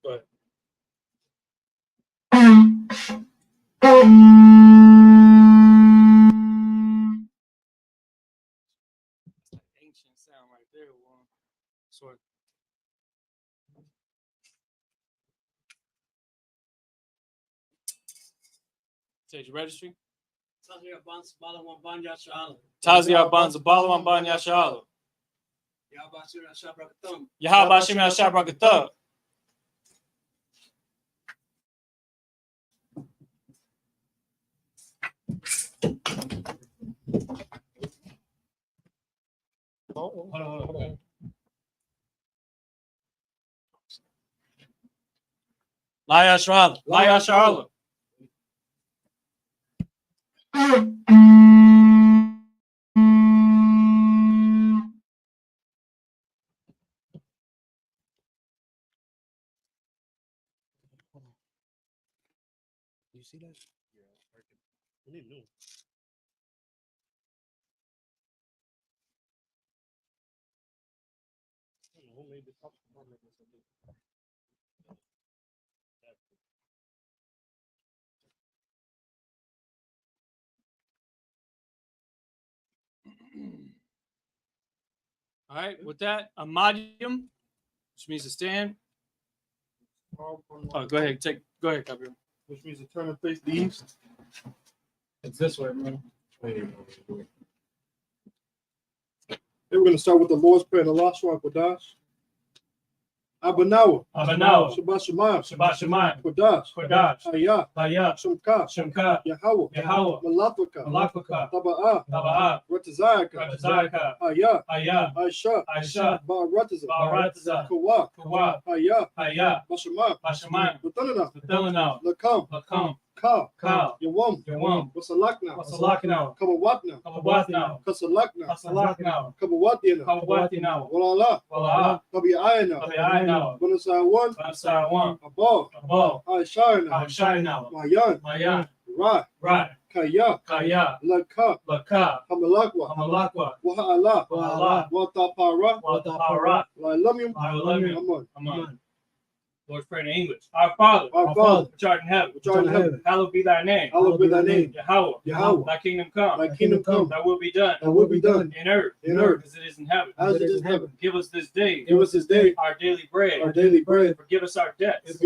Go ahead. Ancient sound right there. Sort. Take your registry. Tazia Banza Balawan Banya Shahala. Tazia Banza Balawan Banya Shahala. Yahabashim Shabrakatub. Yahabashim Shabrakatub. Hold on. Laya Shahala. Laya Shahala. You see that? Yeah, I didn't know. Who made the top? All right, with that, Amadium, which means to stand. Oh, go ahead, go ahead, Gabriel. Which means to turn and face the east. It's this way, man. Hey, we're going to start with the Lord's Prayer and the last one, Kodash. Abanawa. Shabbat Shemayim. Kodash. Hayah. Shemka. Yahweh. Malafaka. Taba'ah. Ratazayaka. Hayah. Aisha. Ba'arataza. Kawa. Hayah. Bashamayim. Batanana. Lakam. Ka. Yawam. Wasalakna. Kabawatna. Kasalakna. Kabawatina. Walala. Kabi'ayna. Banasai one. Above. Aisharna. Mayan. Right. Kaya. Laka. Hamalakwa. Waha'ala. Watapara. Lailamyum. Aman. Lord's Prayer in English. Our Father, which art in heaven, hallowed be thy name. Yahweh. Thy kingdom come. Thy will be done. In earth. As it is in heaven. Give us this day. Our daily bread. Forgive us our debts.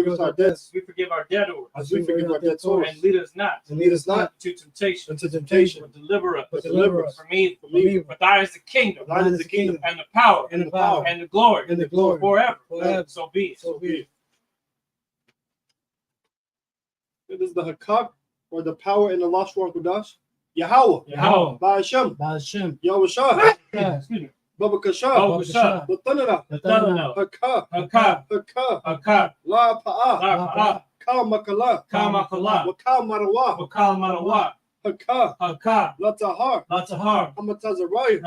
We forgive our debtors. And lead us not to temptation. But deliver us from evil. For thine is the kingdom. And the power. And the glory. Forever. So be it. This is the Hakak, or the power in the last one, Kudash. Yahweh. Ba'ashem. Yahushua. Excuse me. Babakasha. Latanana. Haka. La Pa'a. Kal Makala. Wakal Marawa. Haka. Latahar. Hamatazarayim.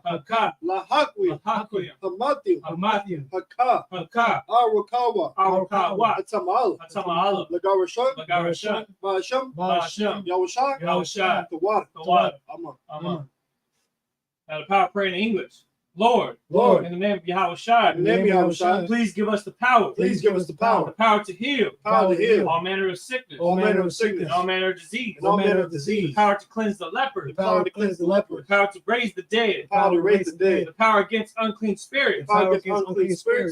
Haka. Lahakwi. Hamathium. Haka. Arakawa. Atama'ala. Lagarashan. Ba'ashem. Yahusha. The water. Amen. Now the power prayer in English. Lord, in the name of Yahushua, please give us the power. The power to heal. All manner of sickness. All manner of disease. The power to cleanse the leper. The power to raise the dead. The power against unclean spirits.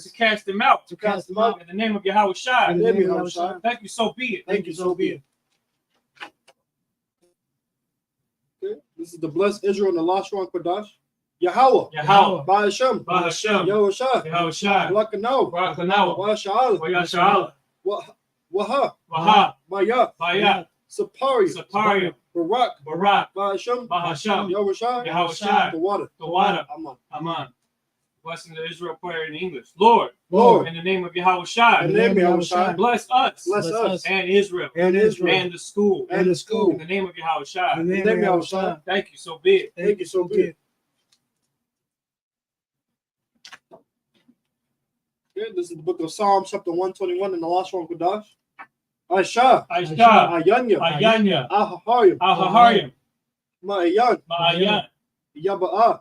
To cast them out. In the name of Yahushua. Thank you, so be it. Okay. This is the blessed Israel and the last one, Kodash. Yahweh. Ba'ashem. Yahushua. Lakanaw. Washa'ala. Waha. Maya. Sapari. Barak. Ba'ashem. Yahushua. The water. Aman. Blessing the Israel prayer in English. Lord, in the name of Yahushua, bless us and Israel and the school in the name of Yahushua. Thank you, so be it. Okay, this is the book of Psalms, chapter 121, and the last one, Kodash. Aisha. Ayanya. Ahaharyam. Ma'ayan. Yaba'a.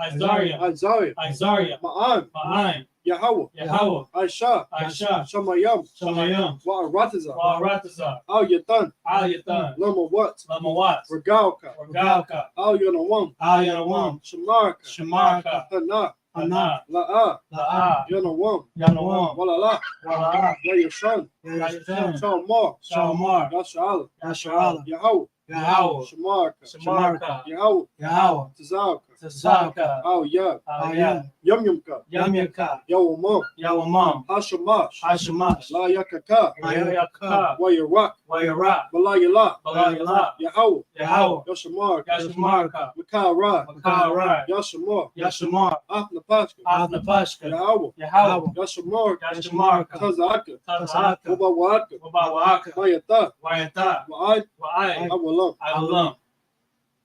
Azariah. Ma'an. Yahweh. Yahweh. Aisha. Aisha. Shamayam. Shamayam. Wa'arataza. Wa'arataza. Al Yatan. Al Yatan. Lama what? Lama what? Regalka. Regalka. Al Yanawam. Al Yanawam. Shamarka. Shamarka. Hana. Hana. La'a. La'a. Yanawam. Yanawam. Walala. Walala. Yayashan. Yayashan. Shalmar. Shalmar. Yasha'ala. Yasha'ala. Yahweh. Yahweh. Shamarka. Shamarka. Yahweh. Yahweh. Tazalka. Tazalka. Al Yad. Al Yad. Yumyumka. Yamyaka. Yawamam. Yawamam. Hashamash. Hashamash. La Yakaka. Layaka. Wayarak. Wayara. Balayala. Balayala. Yahweh. Yahweh. Yashamarka. Yashamarka. Makara. Makara. Yashamar. Yashamar. Afnapashka. Afnapashka. Yahweh. Yahweh. Yashamarka. Yashamarka. Tazaka. Tazaka. Wabawaka. Wabawaka. Wayata. Wayata. Wa'ad. Wa'ai. Awalam. Awalam.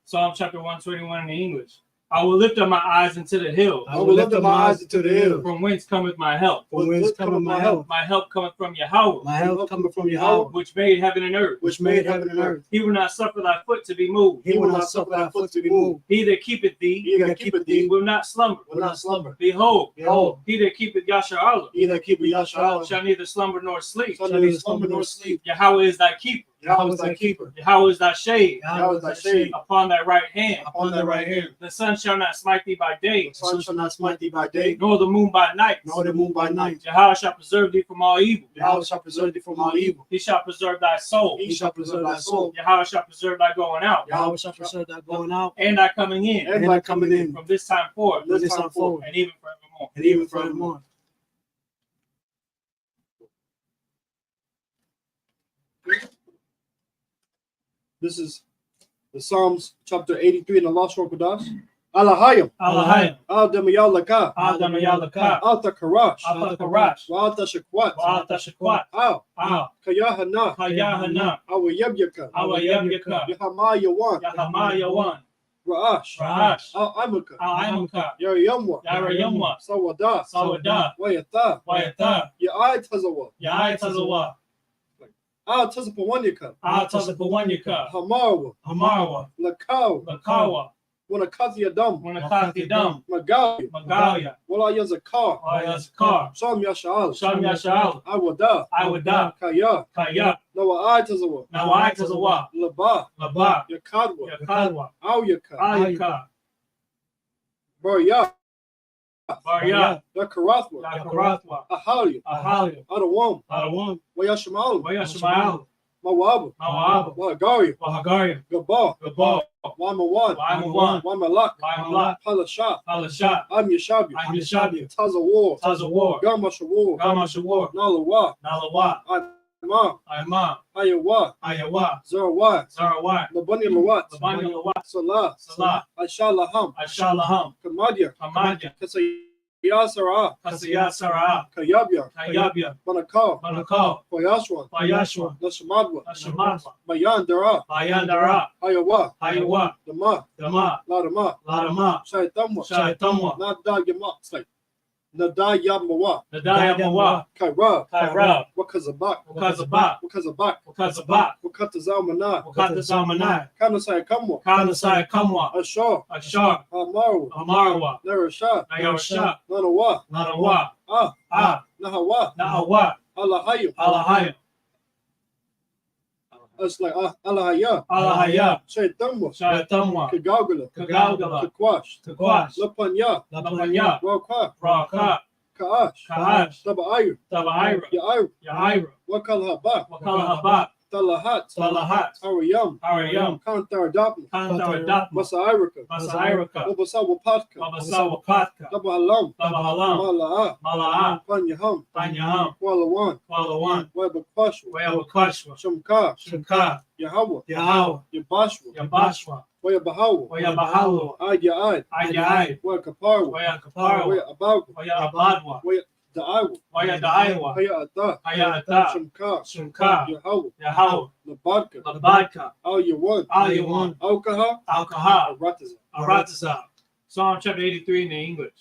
Psalm chapter 121 in the English. I will lift up my eyes into the hills. I will lift up my eyes into the hills. From whence cometh my help? From whence cometh my help? My help cometh from Yahweh. My help cometh from Yahweh, which made heaven and earth. which made heaven and earth. He will not suffer thy foot to be moved. He will not suffer thy foot to be moved. He that keepeth thee, He that keepeth thee will not slumber. will not slumber. Behold, Behold, he that keepeth Yashar'Allah he that keepeth Yahshua shall neither slumber nor sleep. shall neither slumber nor sleep. Yahweh is thy keeper. Yahweh is thy keeper. Yahweh is thy shade. Yahweh is thy shade. Upon thy right hand. Upon thy right hand. The sun shall not smite thee by day, The sun shall not smite thee by day, nor the moon by night. nor the moon by night. Yahweh shall preserve thee from all evil. Yahweh shall preserve thee from all evil. He shall preserve thy soul. He shall preserve thy soul. Yahweh shall preserve thy going out. Yahweh shall preserve thy going out And thy coming in. and thy coming in From this time forth. from this time forward And even forevermore. and even forevermore. This is the Psalms chapter 83 in the Lost Kodash. Alahayim. Alahayim. Al-Damayalaka. Al-Damayalaka. Al-Takarash. Al-Takarash. Wa'al-Tashakwat. Wa'al-Tashakwat. Al. Kayahana. Kayahana. Awayabyaka. Awayabyaka. Yahamayawan. Yahamayawan. Ra'ash. Ra'ash. Al-Amaka. Al-Amaka. Yarayamwa. Yarayamwa. Sawada. Sawada. Wayata. Wayata. Ya'ai Tazawa. Ya'ai Tazawa. Al-Tazapawanyaka. Al-Tazapawanyaka. Hamarwa. Hamarwa. Lakaw. Lakawa. Wanakathiyadam. Wanakathiyadam. Magalia. Magalia. Wala Yazakar. Wayazakar. Sham Yasha'al. Sham Yasha'al. Awada. Awada. Kaya. Kaya. Nawa'ai Tazawa. Nawa'ai Tazawa. Laba. Laba. Yakadwa. Yakadwa. Awyaka. Ayaka. Barya. Barya. Yakarathwa. Yakarathwa. Ahalia. Ahalia. Adawam. Adawam. Wayashamalu. Wayashamalu. Mawaba. Mawaba. Wahagaria. Wahagaria. Gabal. Gabal. Wamawan. Wamawan. Wamalak. Wamalak. Palashat. Palashat. Amyashabi. Amyashabi. Tazawar. Tazawar. Gamashawar. Gamashawar. Nalawa. Nalawa. Imam. Imam. Ayawa. Ayawa. Zarawai. Zarawai. Labani Lawat. Labani Lawat. Salah. Salah. Ashalaham. Ashalaham. Kamadia. Kamadia. Kasayasara. Kasayasara. Kayabya. Kayabya. Banakal. Banakal. Wayashwan. Wayashwa. Nashamadwa. Nashamadwa. Mayandara. Bayandara. Ayawa. Ayawa. Dama. Dama. Ladama. Ladama. Shaitamwa. Shaitamwa. Nadayama. Nadayamawa. Nadayamawa. Kaira. Kaira. Wakazabak. Wakazabak. Wakazabak. Wakazabak. Wakatazalmanai. Wakatazamanai. Kanasai Kamwa. Kanasai Kamwa. Ashar. Ashar. Amaru. Amarwa. Narasha. Nayarasha. Nanawa. Nanawa. Nahawa. Nahawa. Alahayim. Alahayim. It's like Alahaya. Alahaya. Shaitamwa. Shaitamwa. Kagalgala. Kagalgala. Kakwash. Kakwash. Lapanya. Lapanya. Raka. Raka. Kaash. Kaash. Tabaayr. Tabaayra. Yaayr. Yaayra. Wakalhaba. Wakalahabat. Talahat. Talahat. Arayam. Arayam. Kantaradapna. Kantaradapna. Masairaka. Masairaka. Wabasawapatka. Wabasawapatka. Tabahalam. Tabahalam. Mala'a. Mala'a. Panyaham. Panyaham. Walawan. Walawan. Webakashwa. Wayabakashwa. Shumka. Shimka. Yahweh. Yahweh. Yabashwa. Yabashwa. Wayabahawa. Wayabahawa. Aid Yaad. Ayai. Wakaparwa. Wayakaparwa. Wayabagwa. Wayabadwa. Da'awa. Wayadaiwa. Hayata. Hayata. Shumka. Shimka. Yahweh. Yahweh. Labadka. Labadka. Al Yawan. Al-Yawan. Alkaha. Alkaha. Arataza. Aratazah. Psalm chapter 83 in the English.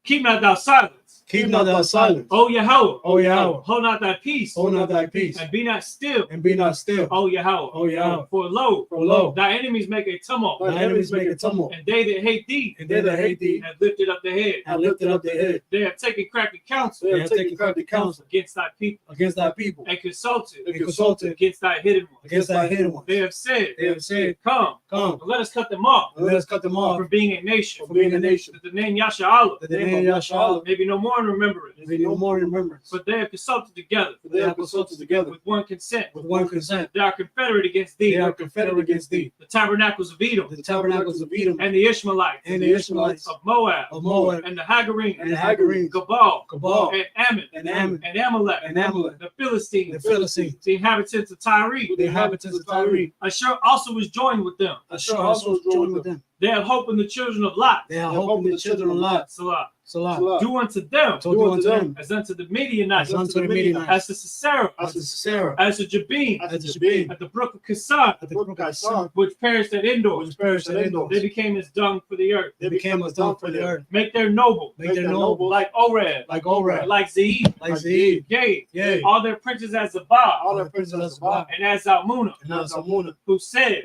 Keep not thou silence, silence. Keep not thy silence. O Yahweh. O Yahweh. Hold not thy peace. Hold not thy peace. And be not still. And be not still. O Yahweh. O Yahweh. For lo, thy enemies make a tumult. Thy enemies make a tumult. And they that hate thee. And they that hate thee. Have lifted up their head. Have lifted up their head. They have taken crafty counsel. They have taken crafty counsel. Against thy people. Against thy people. And consulted. And consulted. Against thy hidden ones. Against thy hidden ones. They have said. They have said. Come. Come. Let us cut them off. Let us cut them off. From being a nation. From being a nation. That the name Yasha'Allah. That the name Yasha'Allah. May be no more in remembrance. May be no more in remembrance. But they have consulted together. But they have consulted together. With one consent. With one consent. They are confederate against thee. They are confederate against thee. The tabernacles of Edom. The tabernacles of Edom. And the Ishmaelites. And the Ishmaelites. Of Moab. Of Moab. And the Hagarenes. And the Hagarenes. Gebal. Gebal. And Ammon. And Ammon. And Amalek. And Amalek. The Philistines. The Philistines. The inhabitants of Tyre. The inhabitants of Tyre. Ashur also was joined with them. Ashur also was joined with them. They have hope in the children of Lot. They have hope in the children of Lot. Salah. Salah. Do unto them. Do unto them. As unto the Midianites. As unto the Midianites. As to Sisera. As to Sisera. As to Jabin. As to Jabin. At the brook of Kissar. At the brook of Kissar. Which perished at Endor. Which perished at Endor. They became as dung for the earth. They became as dung for the earth. Make their noble. Make their noble. Like Oreb. Like Oreb. Like Zeeb. Like Zeeb. Yea. All their princes as Zabah. All their princes as Zabah. And as Zalmunna. And as Zalmunna. Who said.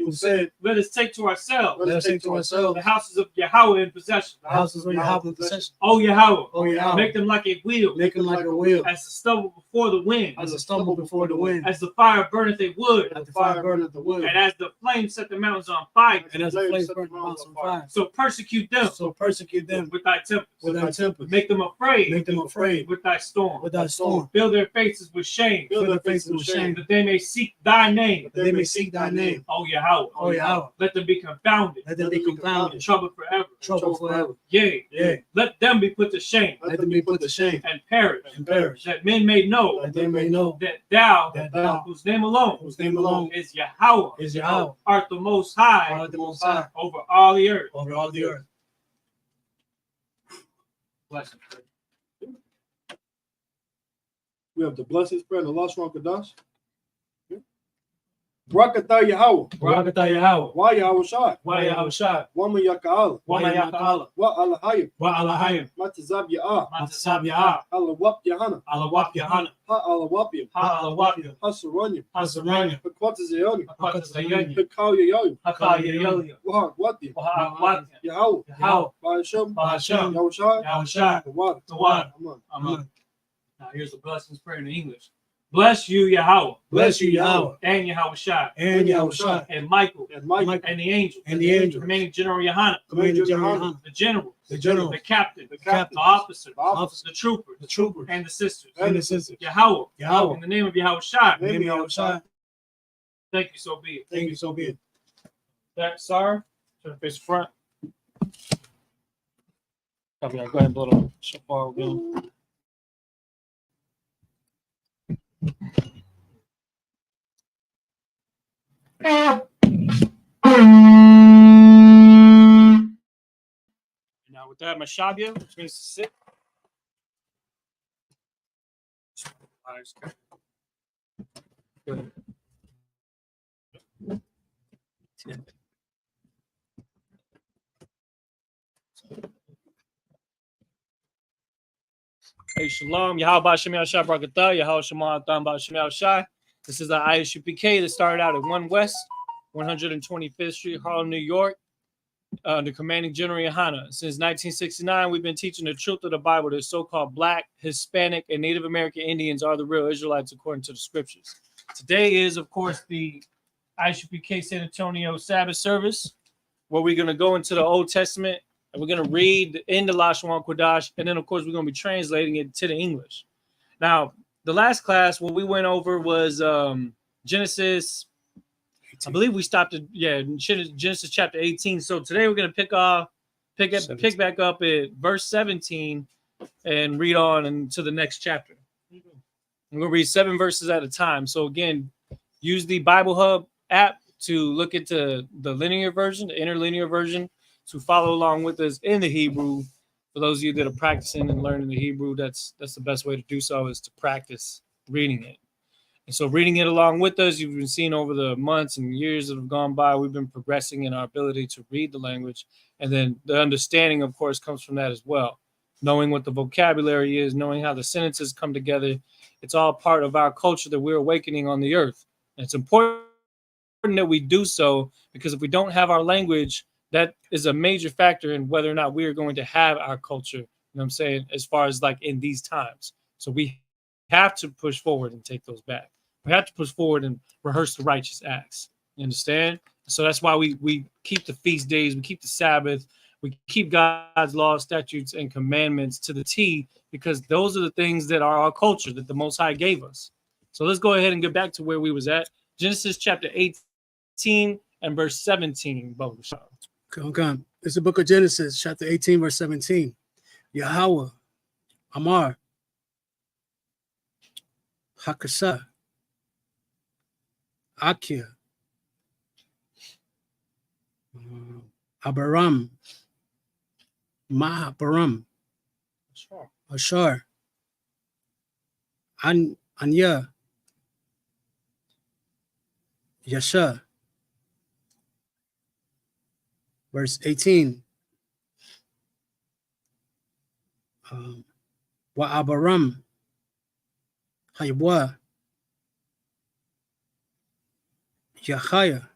Let us take to ourselves. Let us take to ourselves. The houses of Yahweh in possession. The houses of Yahweh in possession. O Yahweh. O Yahweh. Make them like a wheel. Make them like a wheel. As the stubble before the wind. As a stumble before the wind. As the fire burneth a wood. As the fire burneth the wood. And as the flame set the mountains on fire. And as the flames burn the mountains on fire. So persecute them. So persecute them. With thy tempest. With thy tempest. Make them afraid. Make them afraid. With thy storm. With thy storm. Fill their faces with shame. Fill their faces with shame. That they may seek thy name. That they may seek thy name. O Yahweh. O Yahweh. Let them be confounded. Let them be confounded. Troubled forever. Troubled forever. Yea. Let them be put to shame. Let them be put to shame. And perish. And perish. That men may know. That they may know. That thou. Whose name alone. Whose name alone. Is Yahweh. Is Yahweh. Art the most high. Art the most high. Over all the earth. Over all the earth. Bless you. We have the blessed prayer and the last one, Kadash. Barakatah Yahweh. Barakatah Yahweh. Wa Yahweh Shai. Wa Yahweh Shai. Wa Man Yaka'ala. Wa Man Yaka'ala. Wa Alahayim. Wa Alahayim. Matazab Ya'ah. Matazab Ya'ah. Alawap Yahana. Alawap Yahana. Ha Alawapim. Ha Alawapim. Ha Saranyim. Ha Saranyim. Hakwata Zayonim. Hakwata Zayonim. Hakal Yayoyim. Hakal Yayoyim. Wa Watim. Wa Watim. Yahweh. Yahweh. Ba'ashem. Ba'ashem. Yahweh Shai. Yahweh Shai. The water. The water. Amen. Amen. Now here's the blessings prayer in English. Bless you, Yahweh. Bless you, Yahweh. And Yahweh Shai. And Yahweh Shai. And Michael. And Michael. And the angels. And the angels. Commanding General Yohanan. Commanding General Yohanan. The generals. The generals. The captain. The captain. The officers. The officers. The troopers. The troopers. And the sisters. And the sisters. Yahweh. Yahweh. In the name of Yahweh Shai. In the name of Yahweh Shai. Thank you, so be it. Thank you, so be it. That, sorry. Turn the face front. Copy that. Go ahead and blow the shofar again. Now with that, Mashabia, which means to sit. Good. Hey, Shalom, Yahweh Ba'Shem Yahushai Barakatah, Yahweh Shema Atam Ba'Shem Yahushai. This is the Isupk that started out at 1 West, 125th Street, Harlem, New York. The commanding General Yohanan. Since 1969, we've been teaching the truth of the Bible that so-called Black, Hispanic, and Native American Indians are the real Israelites according to the scriptures. Today is, of course, the Isupk San Antonio Sabbath service, where we're going to go into the Old Testament and we're going to read in the Lashon Kodash, and then, of course, we're going to be translating it to the English. Now, the last class, what we went over was Genesis. I believe we stopped at Genesis chapter 18. So today we're going to pick back up at verse 17 and read on into the next chapter. I'm going to read 7 verses at a time. So again, use the Bible Hub app to look into the linear version, the interlinear version, to follow along with us in the Hebrew. For those of you that are practicing and learning the Hebrew, that's the best way to do so, is to practice reading it. And so reading it along with us, you've been seeing over the months and years that have gone by, we've been progressing in our ability to read the language. And then the understanding, of course, comes from that as well. knowing what the vocabulary is, knowing how the sentences come together. It's all part of our culture that we're awakening on the earth. And it's important that we do so, because if we don't have our language, that is a major factor in whether or not we are going to have our culture. You know what I'm saying? As far as like in these times. So we have to push forward and take those back. We have to push forward and rehearse the righteous acts. You understand? So that's why we keep the feast days, we keep the Sabbath, we keep God's laws, statutes, and commandments to the T, because those are the things that are our culture that the Most High gave us. So let's go ahead and get back to where we was at. Genesis chapter 18 and verse 17. Okay. It's the book of Genesis, chapter 18, verse 17. Yahweh, Amar, Hakasa, Akia, Abaram, Mahaparam, Ashar, Anya, Yasha. Verse 18. Wa Abaram, Haywa, Yahaya,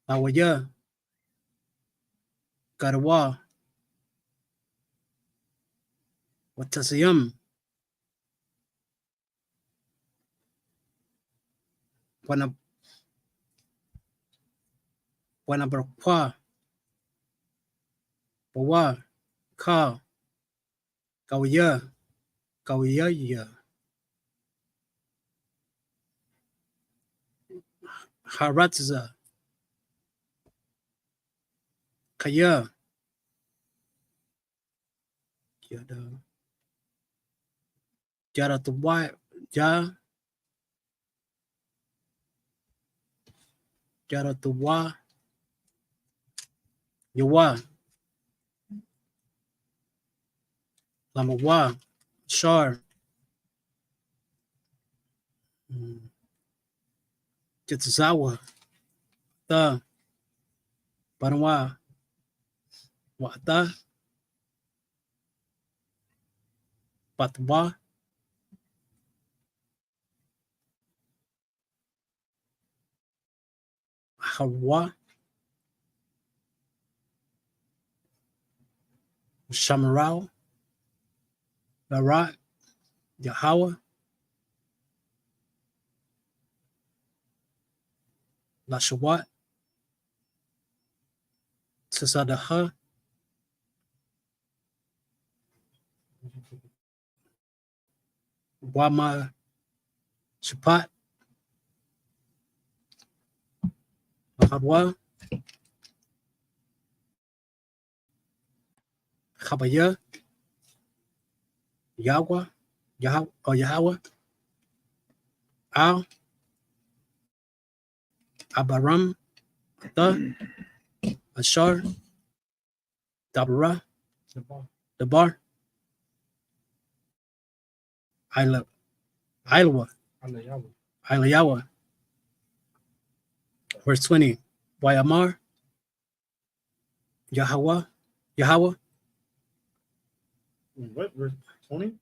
Awaya, Garwa, Watasayam, Wanabarqua, Bawa, Ka, Kawaya, Kawaya, Haratza, Kaya, Jaratuwa, Jaratuwa, Yawa, Lamawa, Shar, Jetzawa, the Banwa, Wata, Patwa, Hawa, Shamarao, Barat, Yahweh, Lashawat, Tsadaha, Wama, Chapat, Mahadwa, Chabaya, Yahweh, Yahweh, Al, Abaram, the Ashar, Dabra, the bar, Ilwa, Ilayawa. Verse 20. Wayamar, Yahweh. What? Verse 20?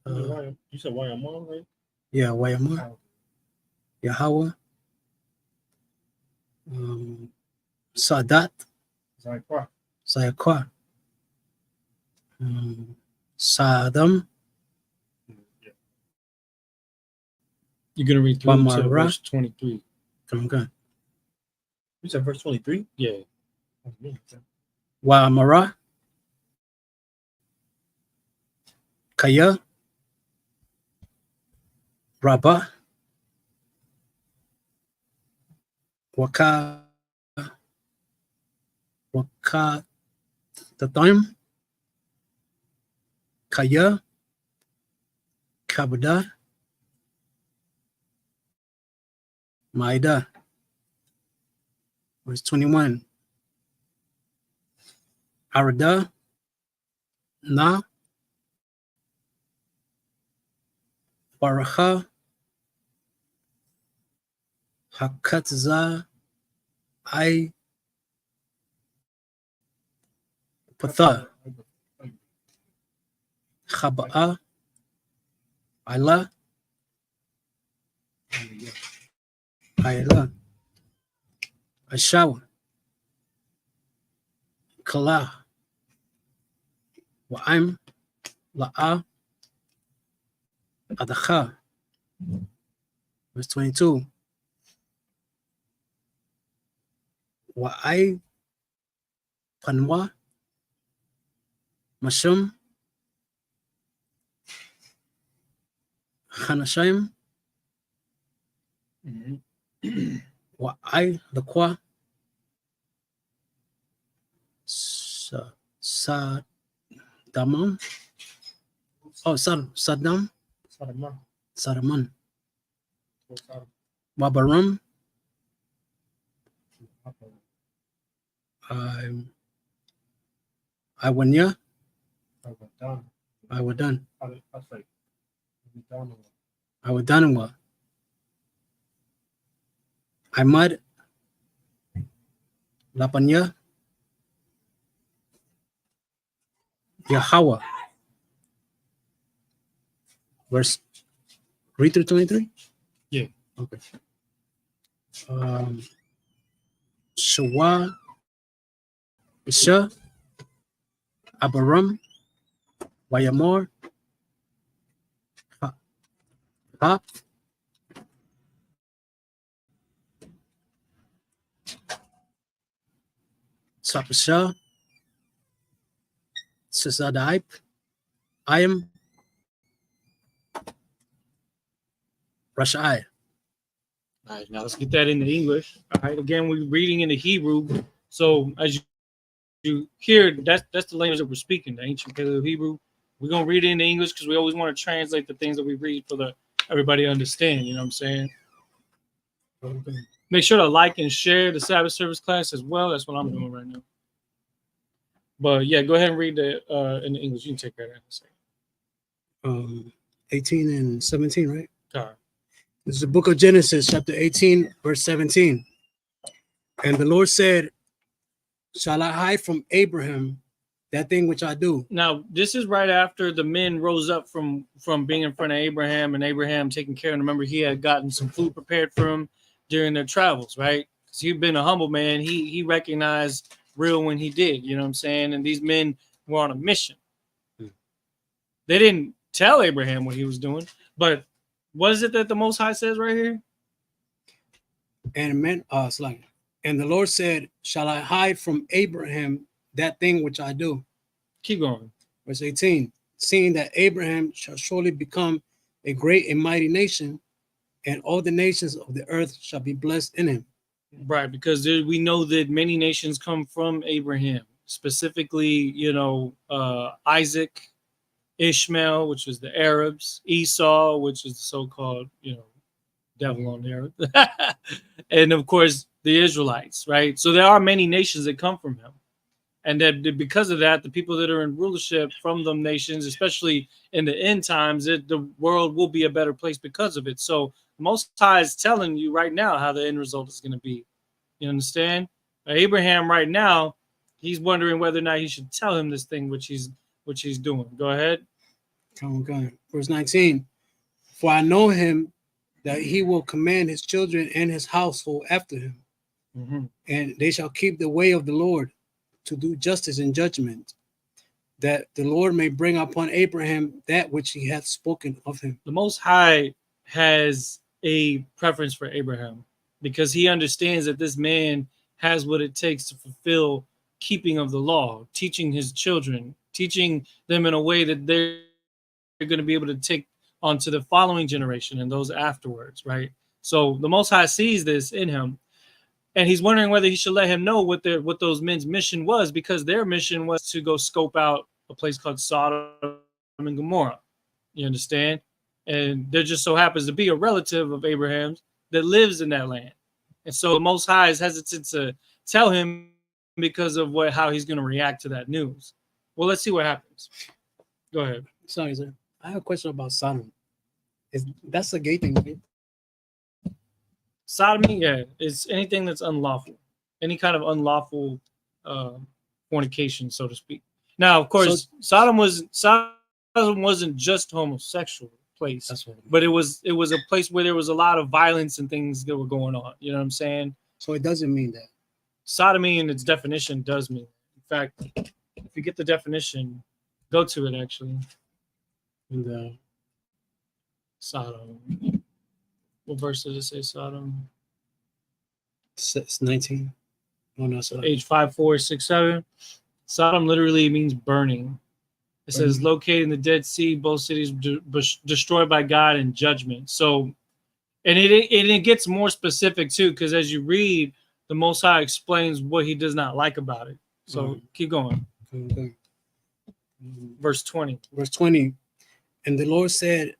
You said Wayamar, right? Yeah, Wayamar. Yahweh. Sadat. Zayakwa. Sadam. You're going to read through to verse 23. Okay. You said verse 23? Yeah. Wa'amara, Kaya, Rabba, Waka, the time, Kaya, Kabada, Maida. Verse 21. Arada, Na, Baraha, Hakatza, I, Patha, Chaba'a, Ayla, Ayla, Ashawa, Kala, Wa'im, La'a, Adacha. Verse 22. Wa'ai, Panwa, Mashum, Hanashim, Wa'ai, Lakwa, Sadamam, Saddam, Sadaman, Wabaram, Iwanya, Iwadan, Iwadanwa, Imad, Lapanya, Yahweh. Verse 3 through 23? Yeah. Okay. Shawa, Isha, Abaram, Wayamor, Ha, Sapasha, Sisadaip, Ayam, Rashai. All right, now let's get that into English. All right, again, we're reading in the Hebrew. So as you hear, that's the language that we're speaking, the ancient Paleo Hebrew. We're gonna read it in English because we always want to translate the things that we read for everybody to understand. You know what I'm saying? Make sure to like and share the Sabbath service class as well. That's what I'm doing right now. But yeah, go ahead and read the in the English. You can take that in a second. 18 and 17, right? All right. This is the book of Genesis, chapter 18, verse 17. And the Lord said, shall I hide from Abraham that thing which I do? Now, this is right after the men rose up from being in front of Abraham, and Abraham taking care. And remember, he had gotten some food prepared for him during their travels, right? Because he'd been a humble man. He recognized real when he did, you know what I'm saying? And these men were on a mission. They didn't tell Abraham what he was doing, but what is it that the Most High says right here? And and the Lord said, shall I hide from Abraham that thing which I do? Keep going. Verse 18, seeing that Abraham shall surely become a great and mighty nation, and all the nations of the earth shall be blessed in him. Right, because we know that many nations come from Abraham, specifically, Isaac, Ishmael, which is the Arabs, Esau, which is the so-called, devil on the earth, and of course the Israelites, right? So there are many nations that come from him, and that because of that, the people that are in rulership from them nations, especially in the end times, the world will be a better place because of it. So the Most High is telling you right now how the end result is going to be. You understand? Abraham right now, he's wondering whether or not he should tell him this thing which he's doing. Go ahead. Okay. Verse 19, for I know him that he will command his children and his household after him, and they shall keep the way of the Lord to do justice and judgment, that the Lord may bring upon Abraham that which he hath spoken of him. The Most High has a preference for Abraham because he understands that this man has what it takes to fulfill keeping of the law, teaching his children, teaching them in a way that they're going to be able to take onto the following generation and those afterwards, right? So the Most High sees this in him, and he's wondering whether he should let him know what those men's mission was, because their mission was to go scope out a place called Sodom and Gomorrah. You understand? And there just so happens to be a relative of Abraham's that lives in that land. And so the Most High is hesitant to tell him because of how he's going to react to that news. Well, let's see what happens. Go ahead. Sorry, sir. I have a question about Sodom. That's a gay thing, right? Sodomy, yeah, it's anything that's unlawful, any kind of unlawful fornication, so to speak. Now, of course, Sodom wasn't just homosexual place. That's what but it was a place where there was a lot of violence and things that were going on. You know what I'm saying? So it doesn't mean that. Sodomy in its definition does mean. In fact, if you get the definition, go to it actually. In the Sodom. What verse does it say Sodom? It's 19. Oh no, so Age 5, 4, 6, 7. Sodom literally means burning. It says located in the Dead Sea, both cities destroyed by God in judgment. So, and it gets more specific too, because as you read, the Most High explains what He does not like about it. So keep going. Okay. Verse 20. Verse 20. And the Lord said,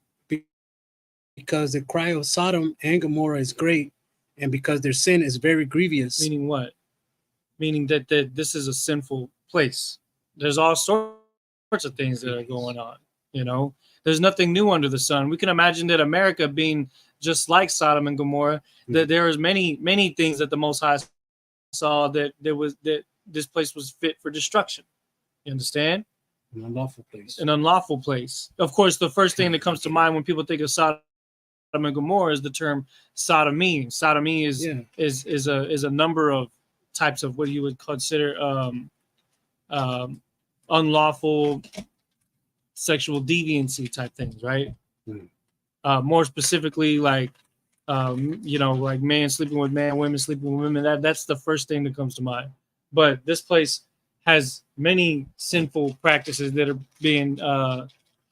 because the cry of Sodom and Gomorrah is great, and because their sin is very grievous. Meaning what? Meaning that this is a sinful place. There's all sorts of things that are going on. You know, there's nothing new under the sun. We can imagine that America being just like Sodom and Gomorrah, that there is many things that the Most High saw that this place was fit for destruction. You understand? An unlawful place. An unlawful place. Of course, the first thing that comes to mind when people think of Sodom and Gomorrah is the term sodomy. Sodomy is a number of types of what you would consider unlawful sexual deviancy type things, right? More specifically, like like man sleeping with man, women sleeping with women. That's the first thing that comes to mind. But this place has many sinful practices that are being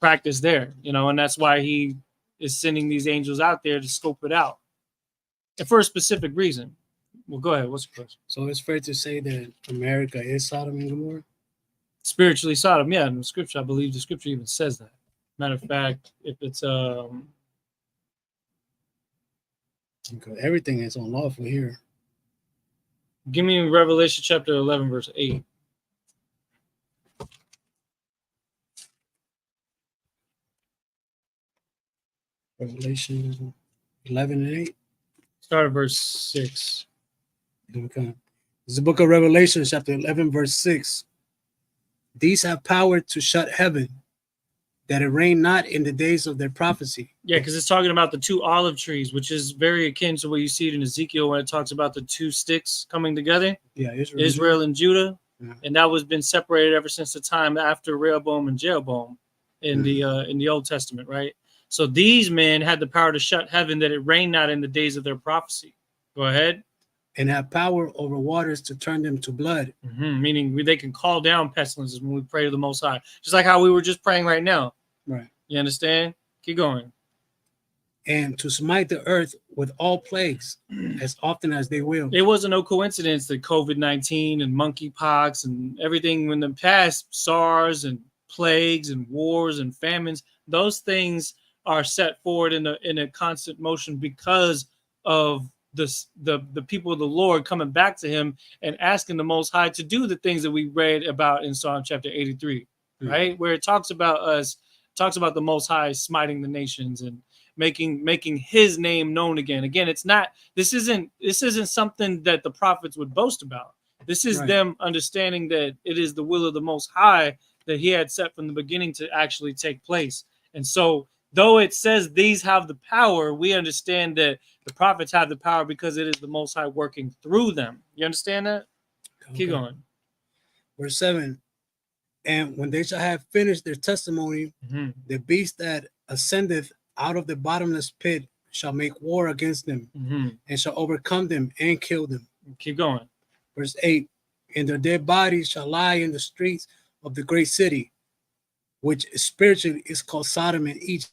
practiced there, and that's why He is sending these angels out there to scope it out, and for a specific reason. Well, go ahead. What's the question? So it's fair to say that America is Sodom and Gomorrah? Spiritually Sodom, yeah. In the scripture, I believe the scripture even says that. Matter of fact, if it's everything is unlawful here. Give me Revelation chapter 11, verse 8. Revelation 11 and 8. Start at verse 6. Okay. It's the book of Revelation, chapter 11, verse 6. These have power to shut heaven, that it rain not in the days of their prophecy. Yeah, because it's talking about the two olive trees, which is very akin to what you see it in Ezekiel when it talks about the two sticks coming together. Yeah, Israel and Judah. Yeah. And that was been separated ever since the time after Rehoboam and Jeroboam in the Old Testament, right? So these men had the power to shut heaven, that it rain not in the days of their prophecy. Go ahead. And have power over waters to turn them to blood. Meaning they can call down pestilences when we pray to the Most High. Just like how we were just praying right now. Right. You understand? Keep going. And to smite the earth with all plagues as often as they will. It wasn't no coincidence that COVID-19 and monkeypox and everything in the past, SARS and plagues and wars and famines, those things are set forward in a constant motion because of the people of the Lord coming back to Him and asking the Most High to do the things that we read about in Psalm chapter 83, right? Where it talks about the Most High smiting the nations and making His name known again. Again, this isn't something that the prophets would boast about. This is them understanding that it is the will of the Most High that He had set from the beginning to actually take place. And so, though it says these have the power, we understand that the prophets have the power because it is the Most High working through them. You understand that? Okay. Keep going. Verse 7. And when they shall have finished their testimony, the beast that ascendeth out of the bottomless pit shall make war against them, and shall overcome them and kill them. Keep going. Verse 8. And their dead bodies shall lie in the streets of the great city, which spiritually is called Sodom and Egypt.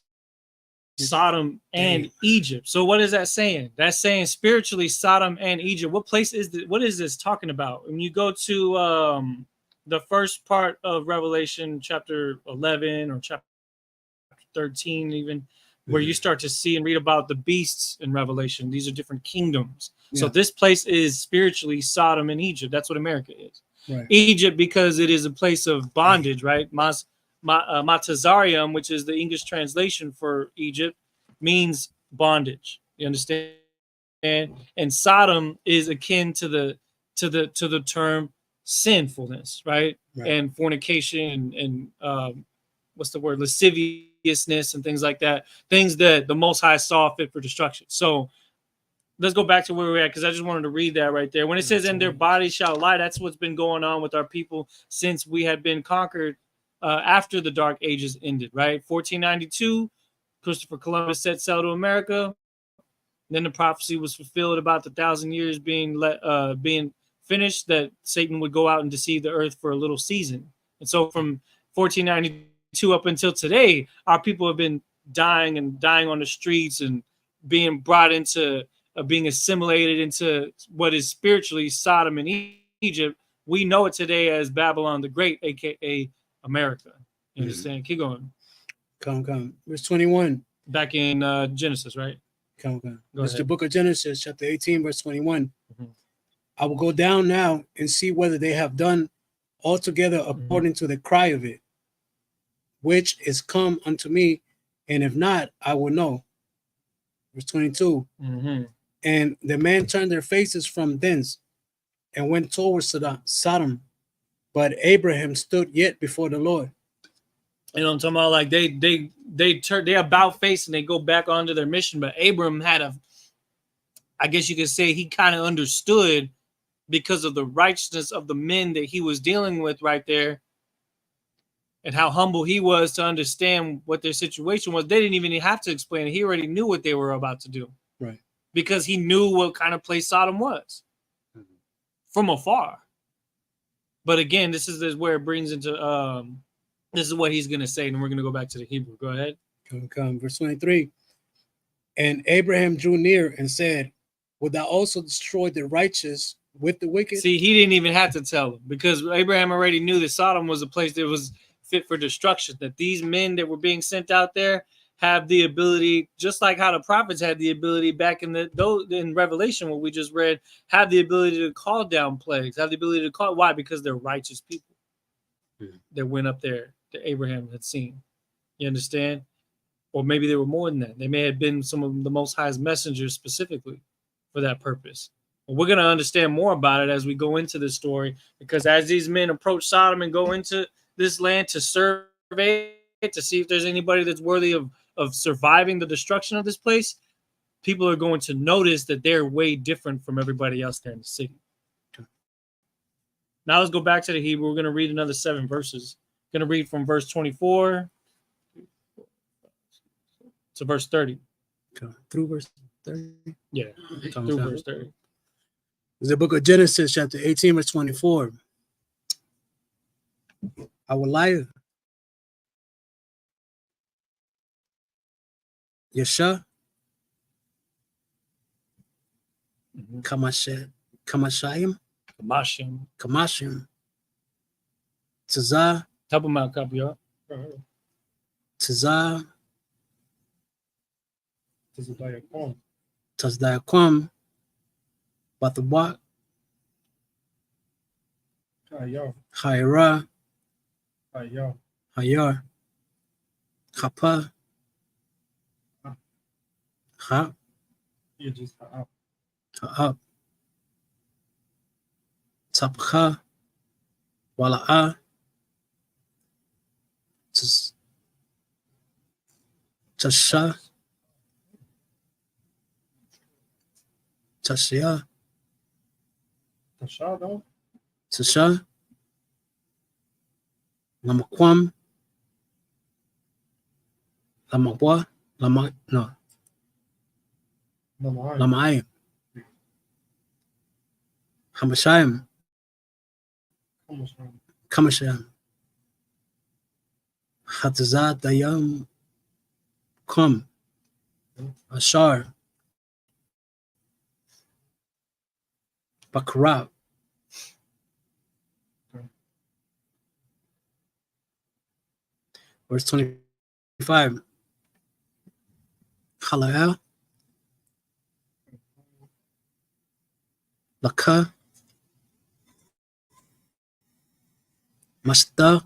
Sodom and Egypt. So what is that saying? That's saying spiritually Sodom and Egypt. What place is this? What is this talking about? When you go to the first part of Revelation chapter 11 or chapter 13 even, where you start to see and read about the beasts in Revelation. These are different kingdoms. So this place is spiritually Sodom and Egypt. That's what America is. Right. Egypt, because it is a place of bondage, right? Matazarium, which is the English translation for Egypt, means bondage. You understand? And Sodom is akin to the term sinfulness, right? And fornication and what's the word, lasciviousness and things like that, things that the Most High saw fit for destruction. So let's go back to where we're at, because I just wanted to read that right there. When it says, "And their bodies shall lie," that's what's been going on with our people since we had been conquered after the Dark Ages ended, right? 1492, Christopher Columbus set sail to America. Then the prophecy was fulfilled about the 1,000 years being finished, that Satan would go out and deceive the earth for a little season. And so from 1492 up until today, our people have been dying on the streets and being brought into being assimilated into what is spiritually Sodom and Egypt. We know it today as Babylon the Great, aka America. You understand? Keep going. Come. Verse 21. Back in Genesis, right? Come. It's the book of Genesis, chapter 18, verse 21. Mm-hmm. I will go down now and see whether they have done altogether according to the cry of it, which is come unto me, and if not, I will know. Verse 22. Mm-hmm. And the men turned their faces from thence and went towards Sodom, but Abraham stood yet before the Lord. You know what I'm talking about? Like they about face and they go back onto their mission. But Abram had I guess you could say, he kind of understood, because of the righteousness of the men that he was dealing with right there, and how humble he was to understand what their situation was. They didn't even have to explain it. He already knew what they were about to do. Right. Because he knew what kind of place Sodom was from afar. But again, this is where it brings into this is what he's going to say, and we're going to go back to the Hebrew. Go ahead. Come. Verse 23. And Abraham drew near and said, "Would thou also destroy the righteous with the wicked?" See, he didn't even have to tell him, because Abraham already knew that Sodom was a place that was fit for destruction, that these men that were being sent out there have the ability, just like how the prophets had the ability back in Revelation, what we just read, have the ability to call down plagues, have the ability to call. Why? Because they're righteous people that went up there that Abraham had seen. You understand? Or maybe there were more than that. They may have been some of the Most High's messengers specifically for that purpose. But we're going to understand more about it as we go into this story, because as these men approach Sodom and go into this land to survey it, to see if there's anybody that's worthy of surviving the destruction of this place, people are going to notice that they're way different from everybody else there in the city. Now let's go back to the Hebrew. We're going to read another 7 verses. Going to read from verse 24 to verse 30. Through verse 30? Yeah, through verse 30. It's the book of Genesis, chapter 18, verse 24. I will lie. Yesha. Kamashayim. Kamashim. Tazah. Help him out, copy y'all. Tazah. Tazdayakum. Bathabak. Hayra. Hayar. Chapa. Ha. Ha'ab. Tapcha. Wala'a. Tasha. Tasha. Tasha. Lamaquam. Lamaqua. Lamayim. Hamashayim. Kamashayim. Hatazat Dayam. Kum. Ashar. Bakrab. Verse 25. Halael. Laka. Masta.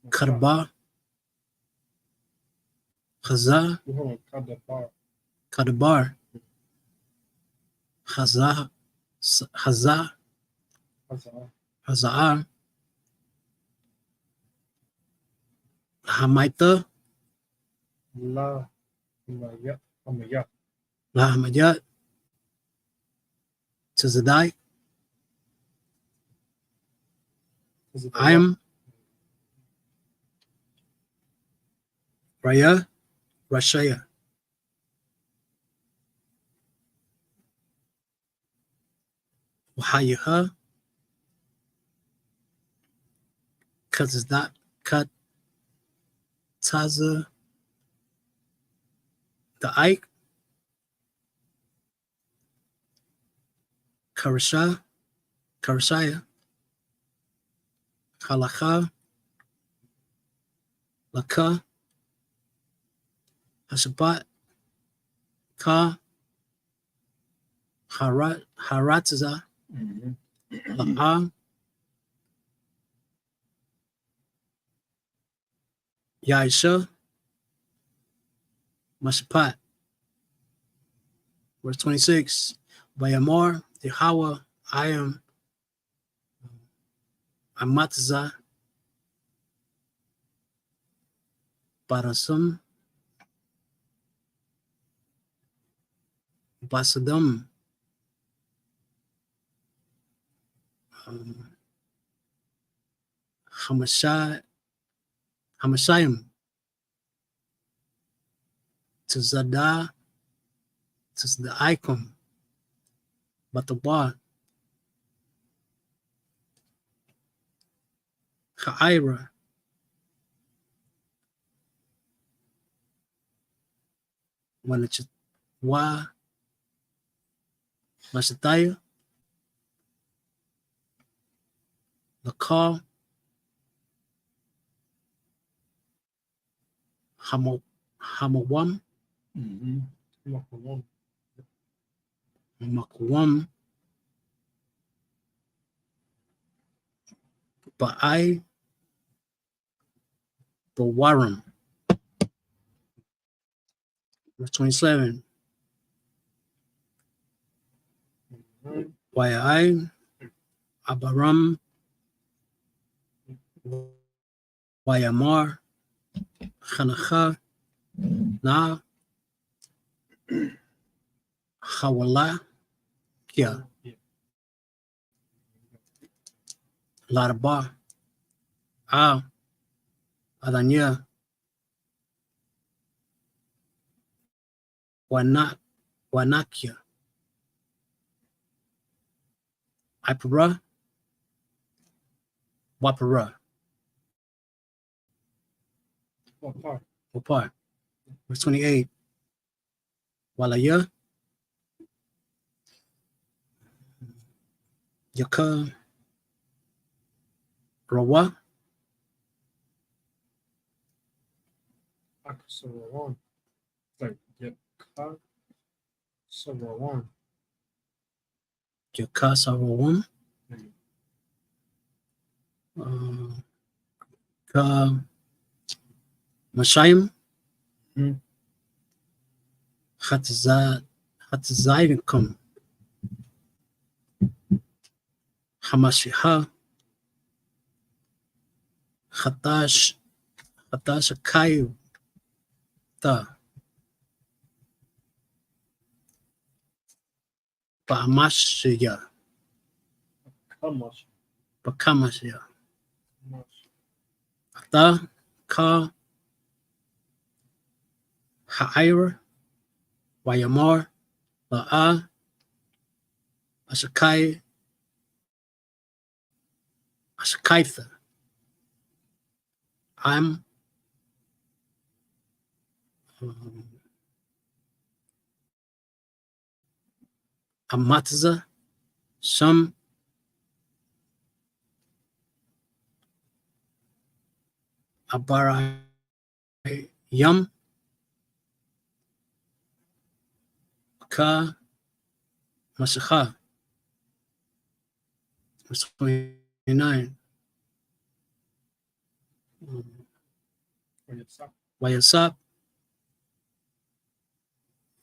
Karba. Khaza. Kadabar. Haza. Haza'ah, Hamaita, La Hamayat. Lahamayat, Tizadai, Ayam, Raya, Rashaya, Wahayaha, Kazazdat, Kat, Taza, the Ike, Karashaya, Halakha, Laka, Hashabat, Ka, Haratza, La'a, Yaisha, Mashapat. Verse 26. By Amor, Yahweh, I am Amatza, Barasum, Basadum, Hamashayim, Tizada, Tizda'ikum, Batabar, Ha'ira, Wa, Mashataya, Lakal, Hamawam, Makwam, Ba'ai, Bawaram. Verse 27. Wa'ai, Abaram, Wayamar, Hanacha, Na, Hawala, Kia, Laraba, Adanya, Wanakia, Ipara, Wapara, Wapar. Verse 28. Walaya, Yaka, Rawa, Aksawawan. Like Yakar Sawawan. Yaka Sarawam, Ka Mashayim, Hatzaikum, Hamashiha, Hatashakayu, Ba'amashya, Kamash. Bakamashya, Ata, Ka, Ha'ira, Wayamar, La'a, Ashakaitha, I'm Amatza, Sham, Abara, Yam, Ka, Masakha. Verse 29. Wayasap,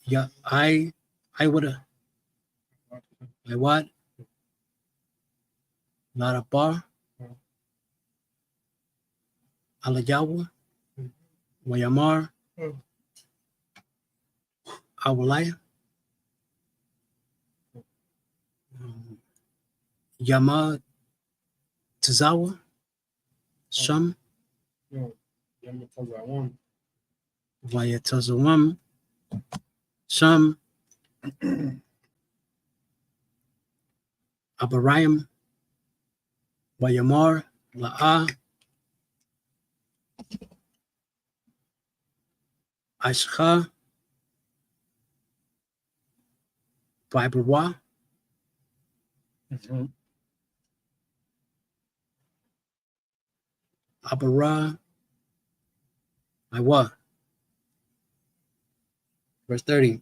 yeah, I would have, I what? Larabar, Alayawa, Wayamar, Awalaya, Yama Tazawa, Sham, Wayatazawam, Sham, Abarayam, Wayamar, La'a, Aishcha, Vibrawa, Abara, Iwa. Verse 30.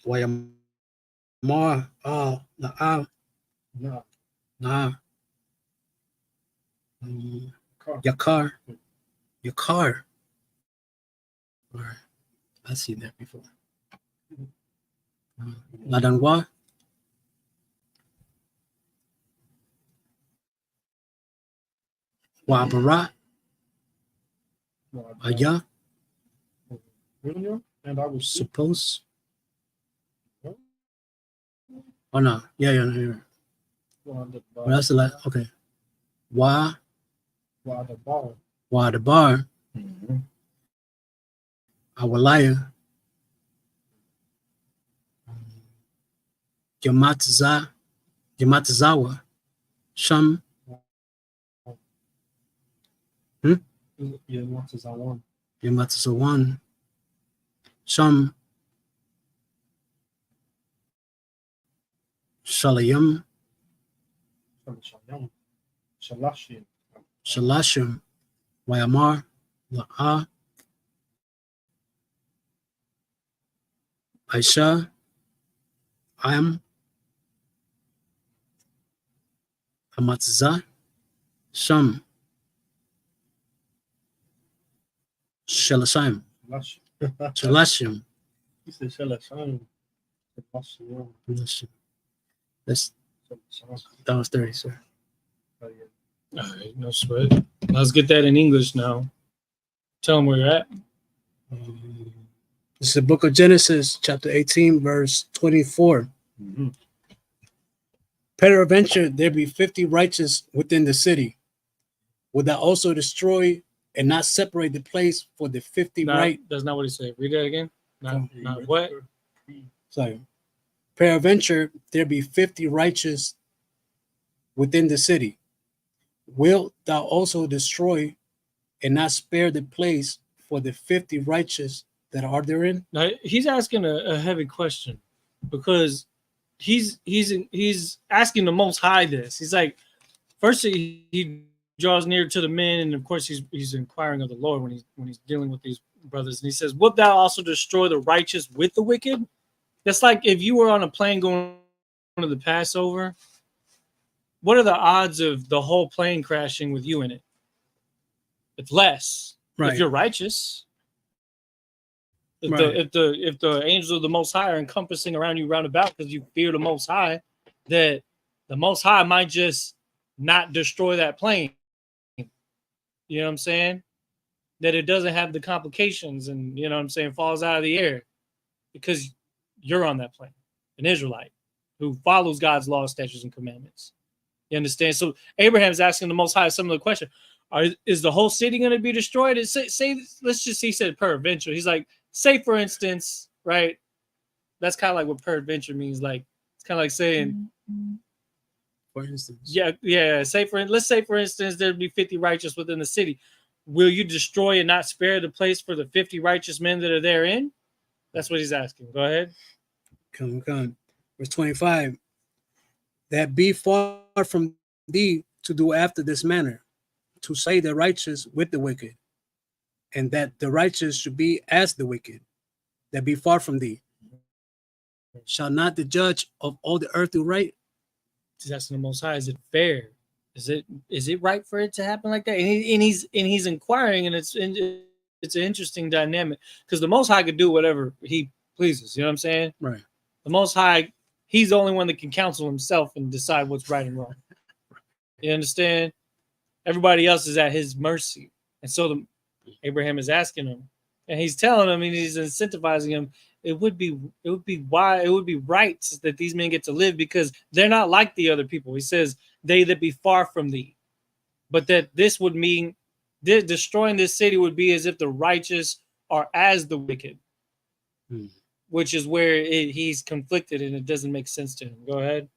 Wayamar, La'a, Na, Yakar, Yakar. All right. I've seen that before. Ladanwa, Wabara, Aya, and I was suppose. Oh no, yeah. Well, that's the last. Okay. Wa the bar. Awalaya. Yamatazawa. Sham. Yamatazawan. Sham. Shalayam. Shalashim. Wayamar. La'a. Aisha. Am. Amatza. Sham. Shalashim. Shalashim. He said Shalashim. That was 30, sir. All right, no sweat. Let's get that in English now. Tell them where you're at. This is the book of Genesis, chapter 18, verse 24. Peradventure there be 50 righteous within the city. Would thou also destroy and not separate the place for the 50 right? That's not what he said. Read that again. Not what? Sorry. Peradventure there be 50 righteous within the city. Wilt thou also destroy and not spare the place for the 50 righteous that are therein? Now he's asking a heavy question because he's asking the Most High this. He's like, first he draws near to the men, and of course he's inquiring of the Lord when he's dealing with these brothers, and he says, "Wilt thou also destroy the righteous with the wicked?" That's like if you were on a plane going to the Passover. What are the odds of the whole plane crashing with you in it? It's less if you're righteous. If the angels of the Most High are encompassing around you round about because you fear the Most High, that the Most High might just not destroy that plane. You know what I'm saying? That it doesn't have the complications and, you know what I'm saying, falls out of the air because you're on that plane, an Israelite who follows God's laws, statutes, and commandments. You understand? So Abraham's asking the Most High a similar question. Is the whole city going to be destroyed? Say, let's just, he said peradventure. He's like, say for instance, right? That's kind of like what peradventure means. Like, it's kind of like saying, for instance. Yeah. Let's say for instance, there'd be 50 righteous within the city. Will you destroy and not spare the place for the 50 righteous men that are therein? That's what he's asking. Go ahead. Come. Verse 25. That be far from thee to do after this manner, to slay the righteous with the wicked, and that the righteous should be as the wicked, that be far from thee. Shall not the judge of all the earth do right? He's asking the Most High, is it fair? Is it right for it to happen like that? And he's inquiring, and it's an interesting dynamic because the Most High could do whatever he pleases. You know what I'm saying? Right. The Most High, he's the only one that can counsel himself and decide what's right and wrong. You understand? Everybody else is at his mercy. And so Abraham is asking him, and he's telling him, and he's incentivizing him. It would be right that these men get to live, because they're not like the other people. He says, they that be far from thee. But that this would mean destroying this city would be as if the righteous are as the wicked, which is where he's conflicted, and it doesn't make sense to him. Go ahead.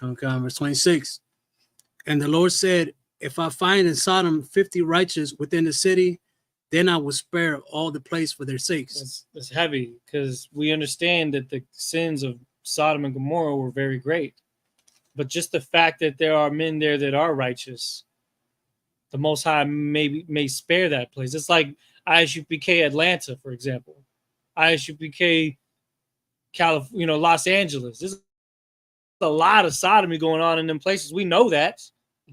Okay, verse 26. And the Lord said, if I find in Sodom 50 righteous within the city, then I will spare all the place for their sakes. It's heavy, because we understand that the sins of Sodom and Gomorrah were very great. But just the fact that there are men there that are righteous, the Most High may spare that place. It's like Isupk Atlanta, for example. Isupk California, Los Angeles. There's a lot of sodomy going on in them places. We know that.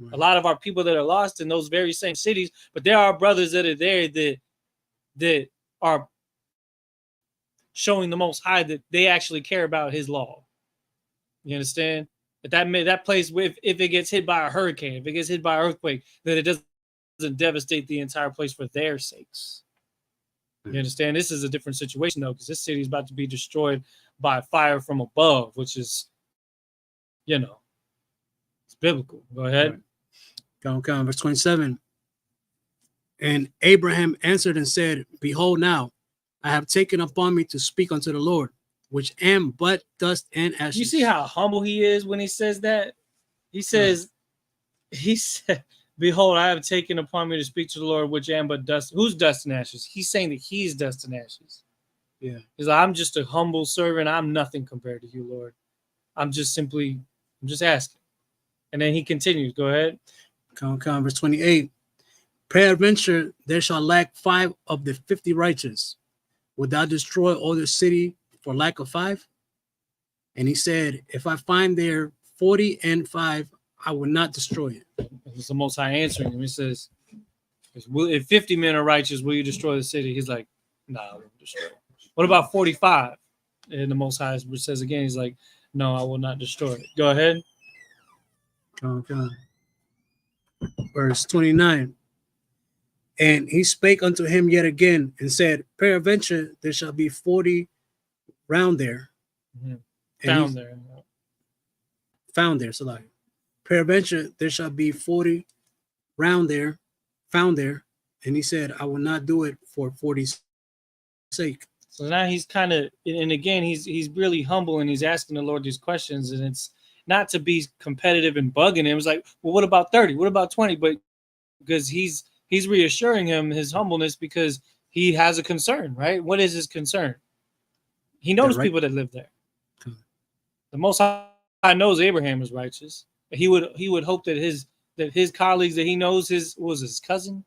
Right. A lot of our people that are lost in those very same cities, but there are brothers that are there that are showing the Most High that they actually care about his law. You understand? That place, if it gets hit by a hurricane, if it gets hit by an earthquake, that it doesn't devastate the entire place for their sakes. You understand? This is a different situation, though, because this city is about to be destroyed by fire from above, which is, it's biblical. Go ahead. Right. Go on, verse 27. And Abraham answered and said, behold, now I have taken upon me to speak unto the Lord, which am but dust and ashes. You see how humble he is when he says that? He said, behold, I have taken upon me to speak to the Lord, which am but dust. Who's dust and ashes? He's saying that he's dust and ashes. Yeah. He's like, I'm just a humble servant. I'm nothing compared to you, Lord. I'm just asking. And then he continues. Go ahead. Come, verse 28. Peradventure there shall lack 5 of the 50 righteous. Wilt thou destroy all the city for lack of 5? And he said, if I find there 40 and 5, I will not destroy it. It's the Most High answering him. He says, if 50 men are righteous, will you destroy the city? He's like, no, I won't destroy it. What about 45? And the Most High says again, he's like, no, I will not destroy it. Go ahead. Come. Verse 29. And he spake unto him yet again and said, peradventure there shall be 40 round there. Mm-hmm. Found there. So like, peradventure there shall be 40 round there, found there. And he said, I will not do it for 40's sake. So now he's kind of, and again, he's really humble, and he's asking the Lord these questions, and it's not to be competitive and bugging him. It's like, well, what about 30? What about 20? But because he's reassuring him his humbleness, because he has a concern, right? What is his concern? He knows people that live there. The Most High knows Abraham is righteous. He would hope that his colleagues that he knows, his cousin,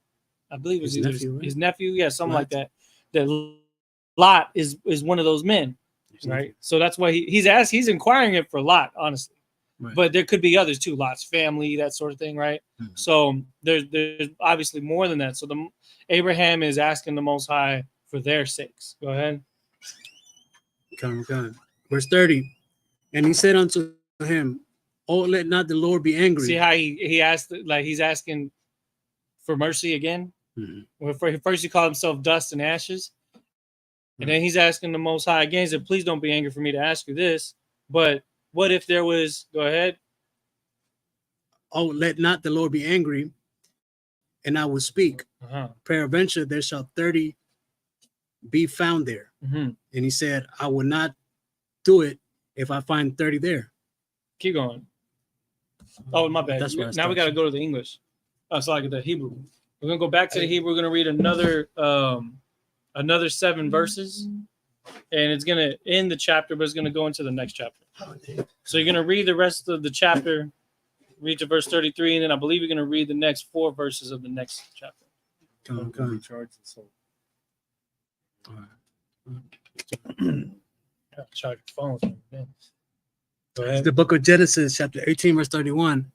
I believe it was his nephew, yeah, something like that. That Lot is one of those men, right? So that's why he's inquiring it for Lot, honestly. Right. But there could be others too, Lot's family, that sort of thing, right? Mm-hmm. So there's obviously more than that. So Abraham is asking the Most High for their sakes. Go ahead. Come. Verse 30. And he said unto him, oh, let not the Lord be angry. See how he asked, like he's asking for mercy again? Mm-hmm. Well, first he called himself dust and ashes. And then he's asking the Most High again. He said, please don't be angry for me to ask you this. But what if there was, go ahead. Oh, let not the Lord be angry, and I will speak. Peradventure there shall 30 be found there. Mm-hmm. And he said, I will not do it if I find 30 there. Keep going. Oh, my bad. Now we got to go to the English. Oh, so like the Hebrew. We're going to go back to the Hebrew. We're going to read another 7 verses. And it's going to end the chapter, but it's going to go into the next chapter. So you're going to read the rest of the chapter, read to verse 33, and then I believe you're going to read the next 4 verses of the next chapter. Come. Charge your phone. It's the book of Genesis, chapter 18, verse 31.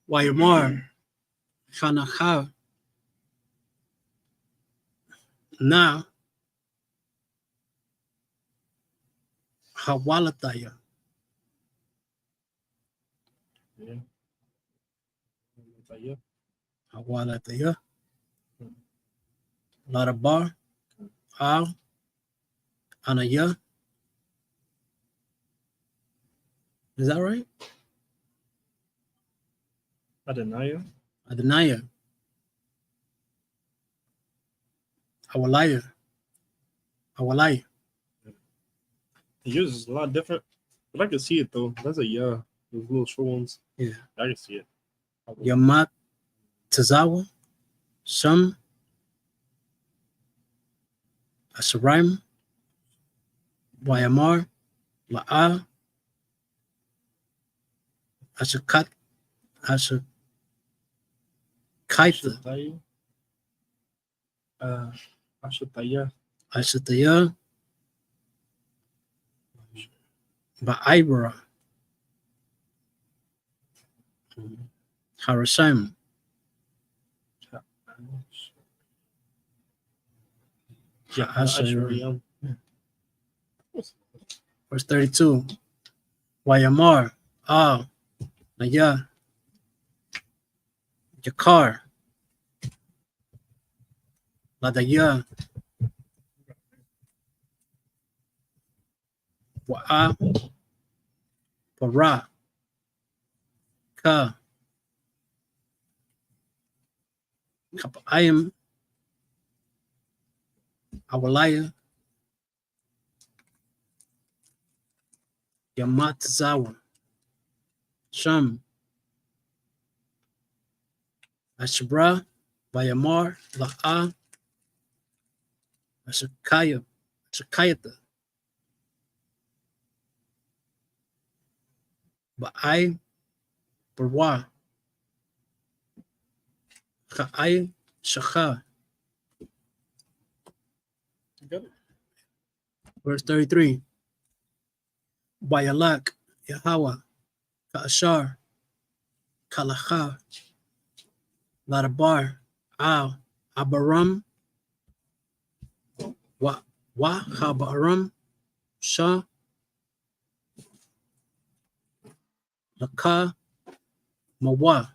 Wayamar, Shanacha, Na, Hawalataya. Awalataya. Larabar. Al. Anaya. Is that right? Adonai. Adonaiah. Awalaya. Awalaya. He uses a lot different, but I can see it though. That's a those little short ones. Yeah. I can see it. Yamat Tazawa. Sham. Asharim. Wayamar. La'a. Ashakat. Ashakaitha. Ashataya. Ashataya. Ba'ibra. Harashim. Asher. Verse 32. Wayamar. Al. Naya. Jakar. Ladaya. Wa'a. Para. Ka. Kapayim. Awalaya. Yamatzawa. Sham. Ashbra. Bayamar. La'a. Ashakaya. Ashakayata. Ba'ai. Barwa. Ka'ai. Shakha. Verse 33. Bayalak. Yahweh. Ka'ashar. Kalacha. Ladabar. Al. Abaram. Wa Habaram. Shah. Laka. Mawa.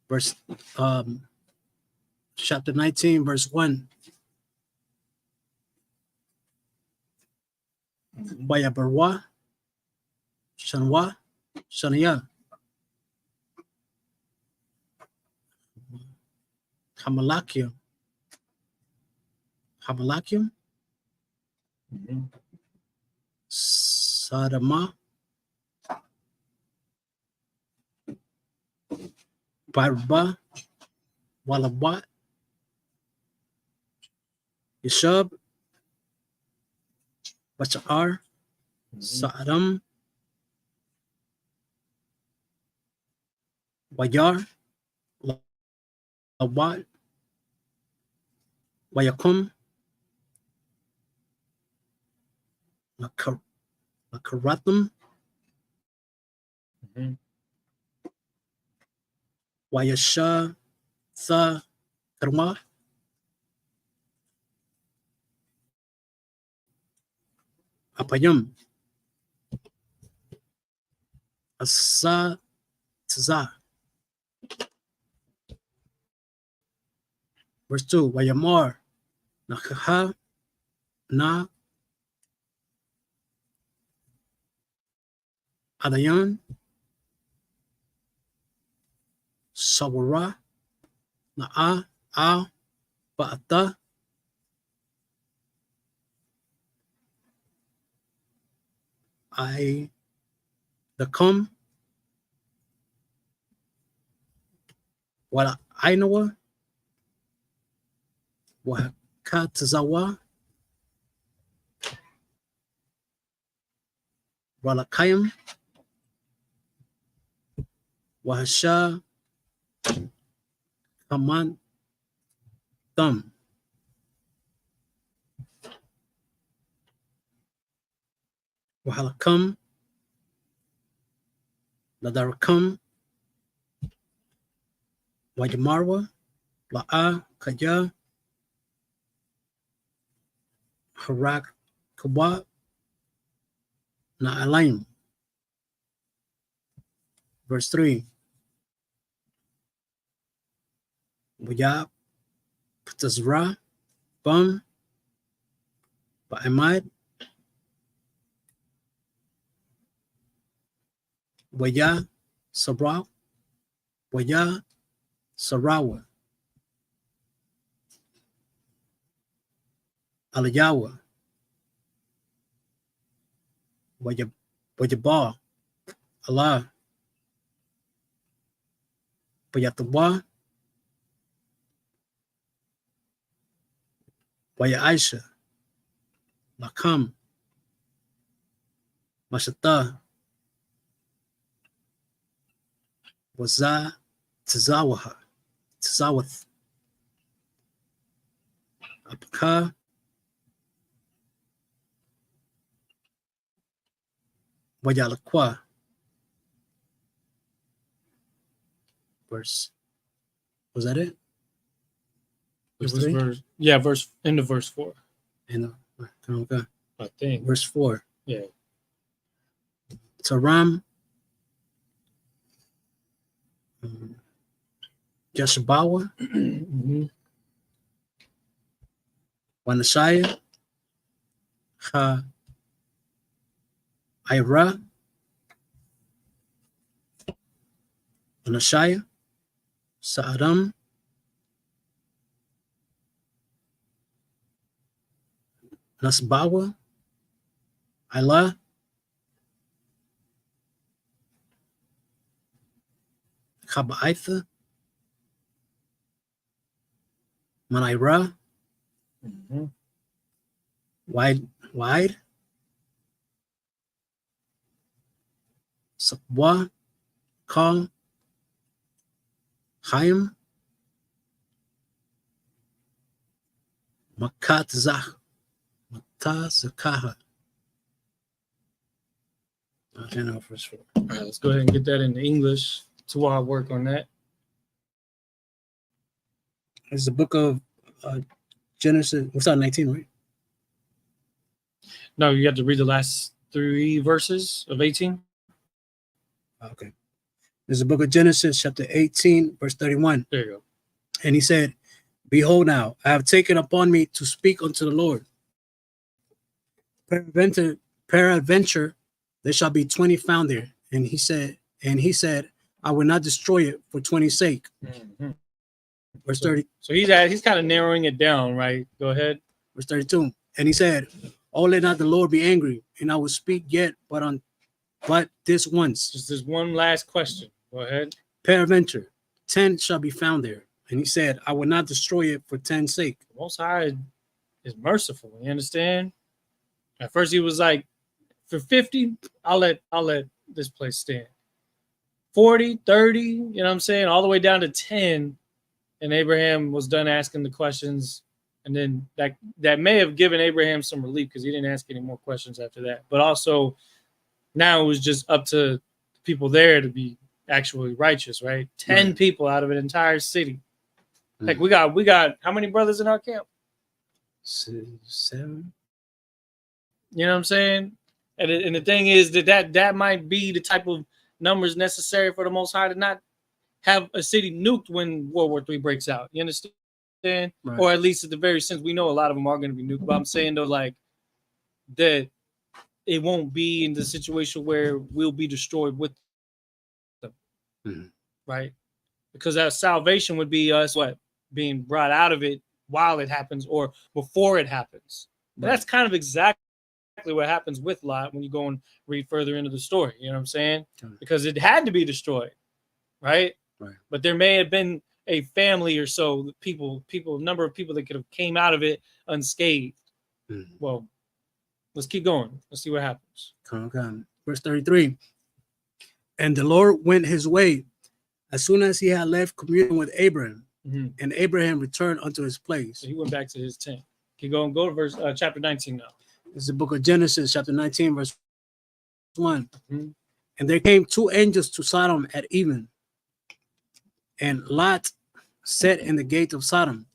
Verse chapter 19, verse 1. Bayabarwa. Shanwa. Shania. Hamalakium. Hamalakium. Sadama. Barba. Walabat. Yeshub. Bachar. Sa'adam. Wayar. Lawat. Wayakum. Lakaratham. Wayasha. Tha. Karma. Apayam. Asa. Tza. Verse 2. Wayamar. Nakaha. Na. Adayan. Sawara. Na'a. Al. Ba'ata. I. The come. Wala Ainawa. Wakatazawa. Wala Kayam. Wahasha. Kaman. Thumb. Wahalakam. Ladarakam. Wajamarwa. La'a. Kaya. Harak. Kawa. Na'alayim. Verse 3. Waya Ptazra Bum Ba'amad Waya Sabra Waya Sarawa Alayawa Wajaba Allah Wayatawa Waya Aisha Lakam Mashata Waza Tazawath Apka Wayalakwa. Verse. Was that it? It was verse, yeah, verse into verse 4. And okay. I think. Verse 4. Yeah. Taram Jashabawa Wanashaya Ha Ira Wanashaya Sa'adam Nasbawa Ila Kabaitha Manaira Wide Sabwa Kal Chaim Matazakaha. I know for sure. All right, let's go ahead and get that into English to while I work on that. It's the book of Genesis. What's that, 19, right? No, you have to read the last 3 verses of 18. Okay. There's the book of Genesis, chapter 18, verse 31. There you go. And he said, Behold now, I have taken upon me to speak unto the Lord. Peradventure, there shall be 20 found there. And he said, I will not destroy it for 20's sake. Mm-hmm. Verse 30. So he's kind of narrowing it down, right? Go ahead. Verse 32. And he said, Oh, let not the Lord be angry, and I will speak yet, but this once. Just this one last question. Go ahead. Peradventure, 10 shall be found there. And he said, I will not destroy it for 10's sake. The Most High is merciful. You understand? At first he was like, for 50, I'll let this place stand. 40, 30, you know what I'm saying? All the way down to 10. And Abraham was done asking the questions. And then that may have given Abraham some relief because he didn't ask any more questions after that. But also now it was just up to people there to be actually righteous, right? 10 people out of an entire city. Like we got how many brothers in our camp? 7. You know what I'm saying? And the thing is that might be the type of numbers necessary for the Most High to not have a city nuked when World War III breaks out. You understand? Right. Or at least at the very sense, we know a lot of them are going to be nuked. But I'm saying though, like that it won't be in the situation where we'll be destroyed with them, right? Because that salvation would be us being brought out of it while it happens or before it happens. Right. That's kind of exactly what happens with Lot when you go and read further into the story. You know what I'm saying? Because it had to be destroyed, right? Right. But there may have been a family or so, number of people that could have came out of it unscathed. Well, let's keep going. Let's see what happens. Okay. Verse 33. And the Lord went his way as soon as he had left communion with Abraham, and Abraham returned unto his place. So he went back to his tent. Keep going. Go to chapter 19 now. It's the book of Genesis, chapter 19, verse 1. And there came 2 angels to Sodom at even, and Lot sat in the gate of Sodom.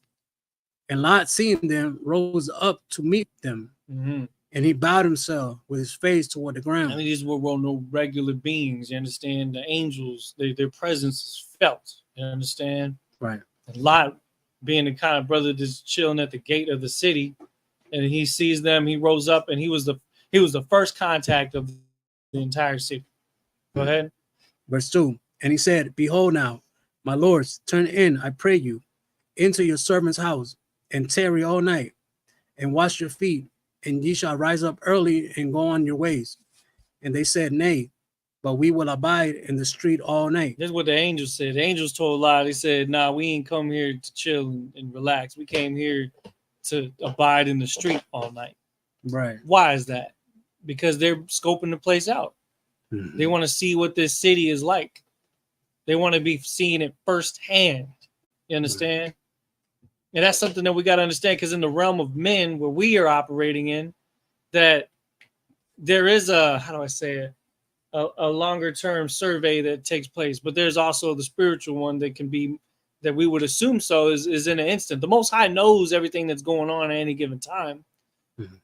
And Lot, seeing them, rose up to meet them. And he bowed himself with his face toward the ground. I mean, these were no regular beings. You understand? The angels, their presence is felt. You understand? Right. Lot, being the kind of brother that's chilling at the gate of the city, and he sees them, he rose up, and he was the first contact of the entire city. Go ahead. Verse 2. And he said, Behold now, my lords, turn in, I pray you, into your servant's house, and tarry all night, and wash your feet, and ye shall rise up early and go on your ways. And they said, Nay, but we will abide in the street all night. This is what the angels said. The angels told Lot, they said, nah, we ain't come here to chill and relax. We came here to abide in the street all night. Right. Why is that? Because they're scoping the place out. Mm-hmm. They want to see what this city is like. They want to be seeing it firsthand. You understand? Right. And that's something that we got to understand, because in the realm of men, where we are operating in, that there is a, how do I say it, a longer term survey that takes place, but there's also the spiritual one that can be, that we would assume so is in an instant. The Most High knows everything that's going on at any given time. Mm-hmm.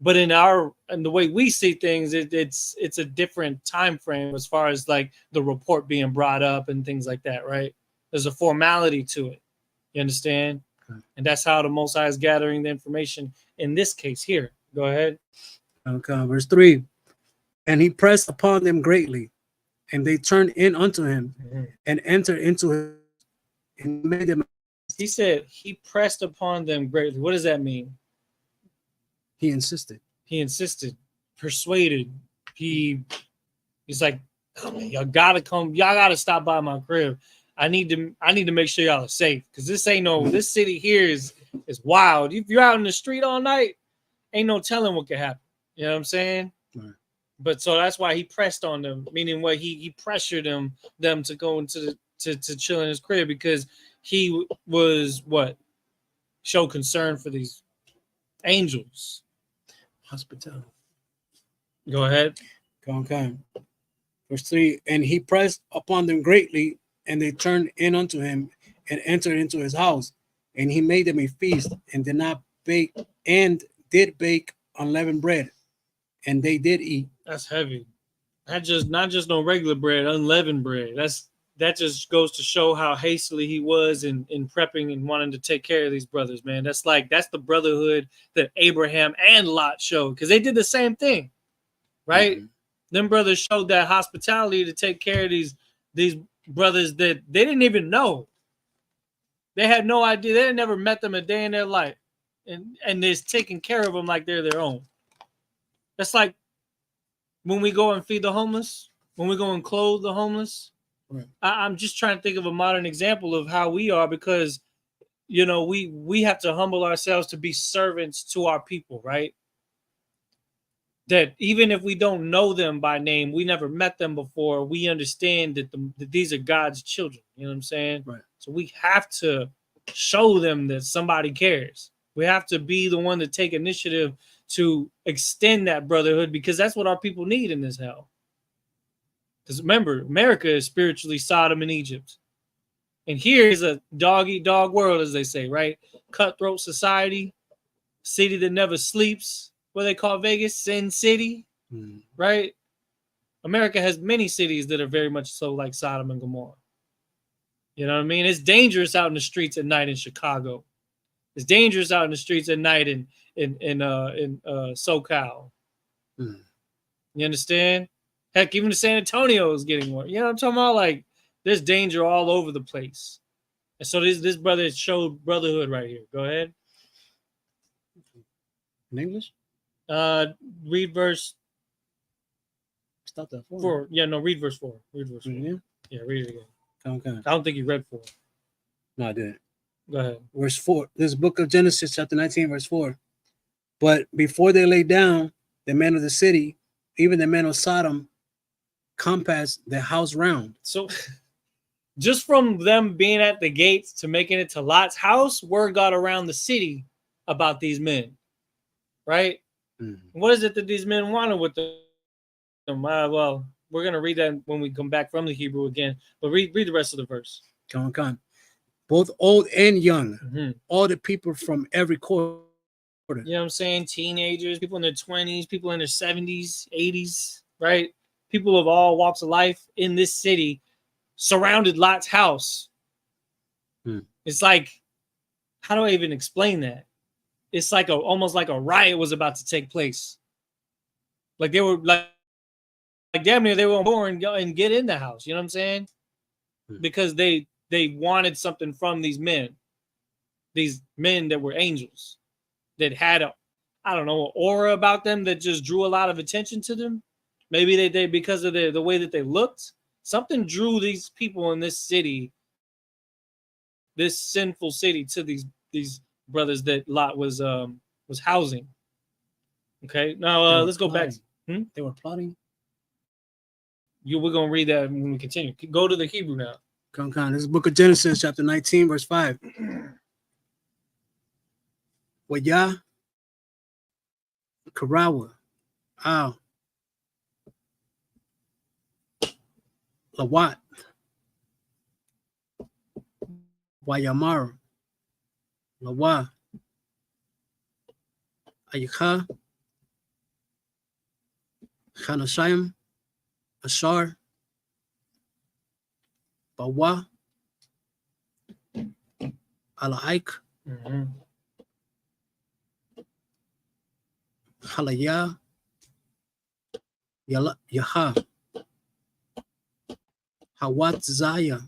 But in the way we see things, it's a different time frame as far as like the report being brought up and things like that, right? There's a formality to it. You understand? Okay. And that's how the Most High is gathering the information in this case here. Go ahead. Okay, verse 3. And he pressed upon them greatly, and they turned in unto him, mm-hmm. and entered into him, and made them. He said he pressed upon them greatly. What does that mean? He insisted. He insisted, persuaded. He's like, oh, man, y'all gotta come. Y'all gotta stop by my crib. I need to make sure y'all are safe, because this city here is wild. If you're out in the street all night, ain't no telling what could happen. You know what I'm saying? Right. But so that's why he pressed on them, meaning what he pressured them to go into to chill in his crib, because he was show concern for these angels. Hospitality. Go ahead. Okay. Verse 3. And he pressed upon them greatly, and they turned in unto him and entered into his house, and he made them a feast, and did bake unleavened bread, and they did eat. That's heavy. Not just no regular bread, unleavened bread. That just goes to show how hastily he was in prepping and wanting to take care of these brothers, man. That's the brotherhood that Abraham and Lot showed, because they did the same thing, right? Mm-hmm. Them brothers showed that hospitality to take care of these brothers that they didn't even know. They had no idea. They had never met them a day in their life, and they're taking care of them like they're their own. That's like when we go and feed the homeless, when we go and clothe the homeless. Right. I'm just trying to think of a modern example of how we are, because, we have to humble ourselves to be servants to our people, right? That even if we don't know them by name, we never met them before, we understand that these are God's children. You know what I'm saying? Right. So we have to show them that somebody cares. We have to be the one to take initiative to extend that brotherhood, because that's what our people need in this hell. Because remember, America is spiritually Sodom and Egypt. And here is a dog-eat-dog world, as they say, right? Cutthroat society, city that never sleeps. What they call Vegas? Sin City, right? America has many cities that are very much so like Sodom and Gomorrah. You know what I mean? It's dangerous out in the streets at night in Chicago. It's dangerous out in the streets at night in SoCal. You understand? Heck, even the San Antonio is getting worse. You know what I'm talking about? Like, there's danger all over the place. And so this brother showed brotherhood right here. Go ahead. In English? Read verse. Stop that 4. Yeah, no, read verse 4. Read verse 4. Yeah, yeah, read it again. Okay. I don't think you read 4. No, I didn't. Go ahead. Verse 4. This book of Genesis, chapter 19, verse 4. But before they lay down, the men of the city, even the men of Sodom, compassed the house round. So just from them being at the gates to making it to Lot's house, word got around the city about these men, right? Mm-hmm. What is it that these men wanted with them? Well, we're going to read that when we come back from the Hebrew again, but read the rest of the verse. Come on. Both old and young, all the people from every quarter. You know what I'm saying? Teenagers, people in their 20s, people in their 70s, 80s, right? People of all walks of life in this city surrounded Lot's house. It's like, how do I even explain that? It's like almost like a riot was about to take place. Like they were like damn near they were born and get in the house. You know what I'm saying? Because they wanted something from these men that were angels, that had I don't know, an aura about them that just drew a lot of attention to them. Maybe they because of the way that they looked, something drew these people in this city, this sinful city, to these brothers that Lot was housing. Okay, now let's go back. They were plotting. We're gonna read that when we continue. Go to the Hebrew now. Come on. This is Book of Genesis, chapter 19, verse 5. Waya Karawa Al Lawat Wayamar Lawa Ayakha Khanashayim Ashar Bawa Alaik Halaya Yaha Hawatzayim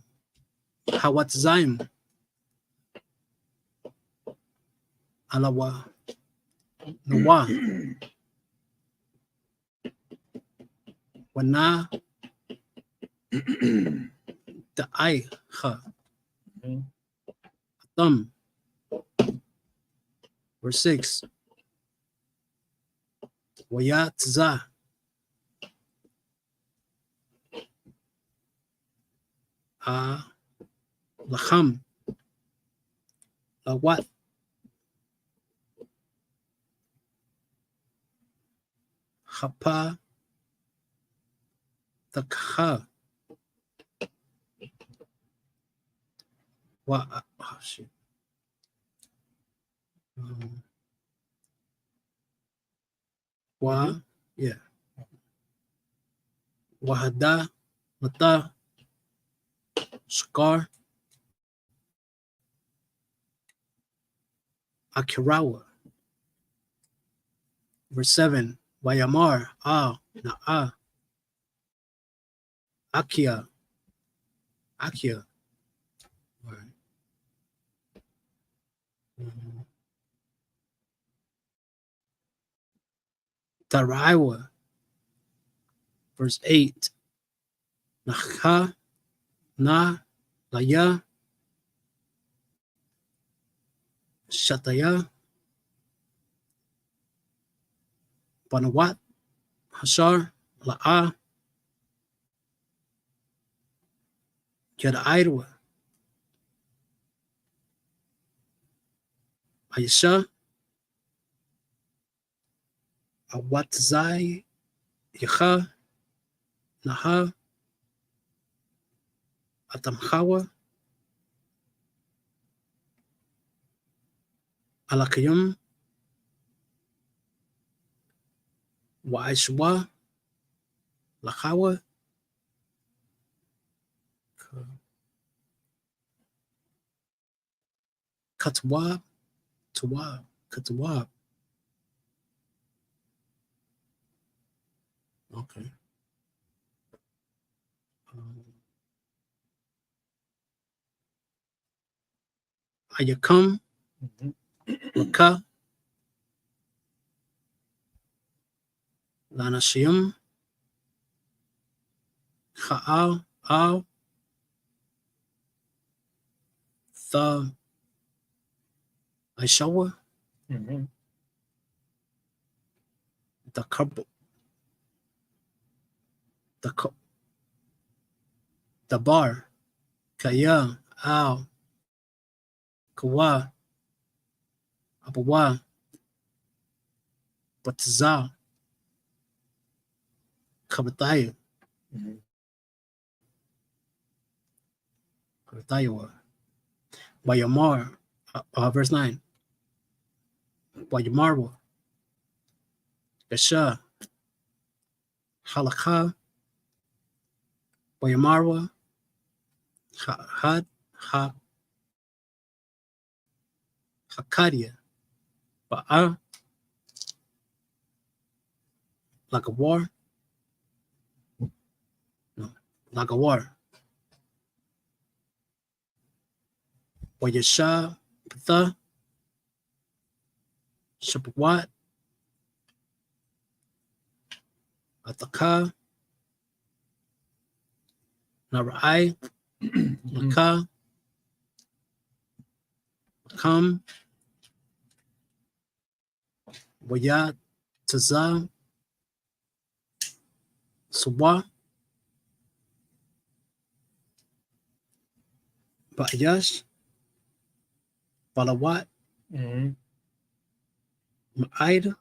Alawa Nawa Wana Da'aiha Atam. Verse 6. Wayatza Lacham Lawat Hapa Takha shit. Yeah. Wahada Mata Scar Akirawa. Verse 7. Wayamar Na'a Akia. Right. Taraiwa. Verse 8. Nacha Na Laya Shataya Banawat Hashar La'a Yadairwa Aisha Awatzai Yacha Naha Atamhawa Alakayum Waishwa Lakawa Katwab Katwab. Okay. Ayakam Laka Lanashim Ha'al Al The Aishawa the couple the bar Kaya Al Kawa Abawa Batza Kabatayu Kabatayu Bayamar verse 9 Bayamarwa Gasha Halakha Bayamarwa Had Ha Hakadia, Ba'a, like a war. No, like a war. Wayasha, Patha, Shapawat, Ataka, Narai, Maka, Kam, Wayat, Taza, Sawa, Ba'yash, Balawat, Ma'ida,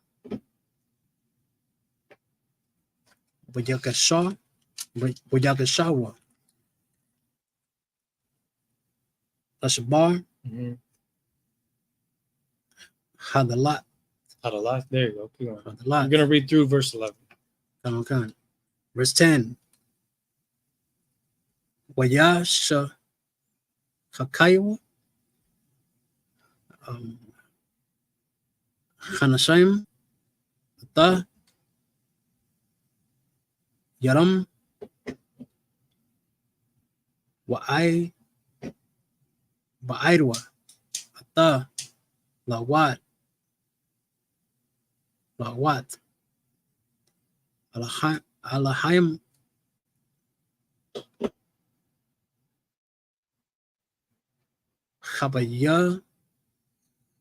Wayakasha, Wayakashawa, Ashabar, Hadalat. Hadalah. There you go. Keep going. Hadalat. I'm going to read through verse 11. Okay. Verse 10. Wayasha Hakaiwa, Hanashim, Ta, Yaram, Wa'ai, Ba'airwa, Ata, Lawat, Alahim, Habaya,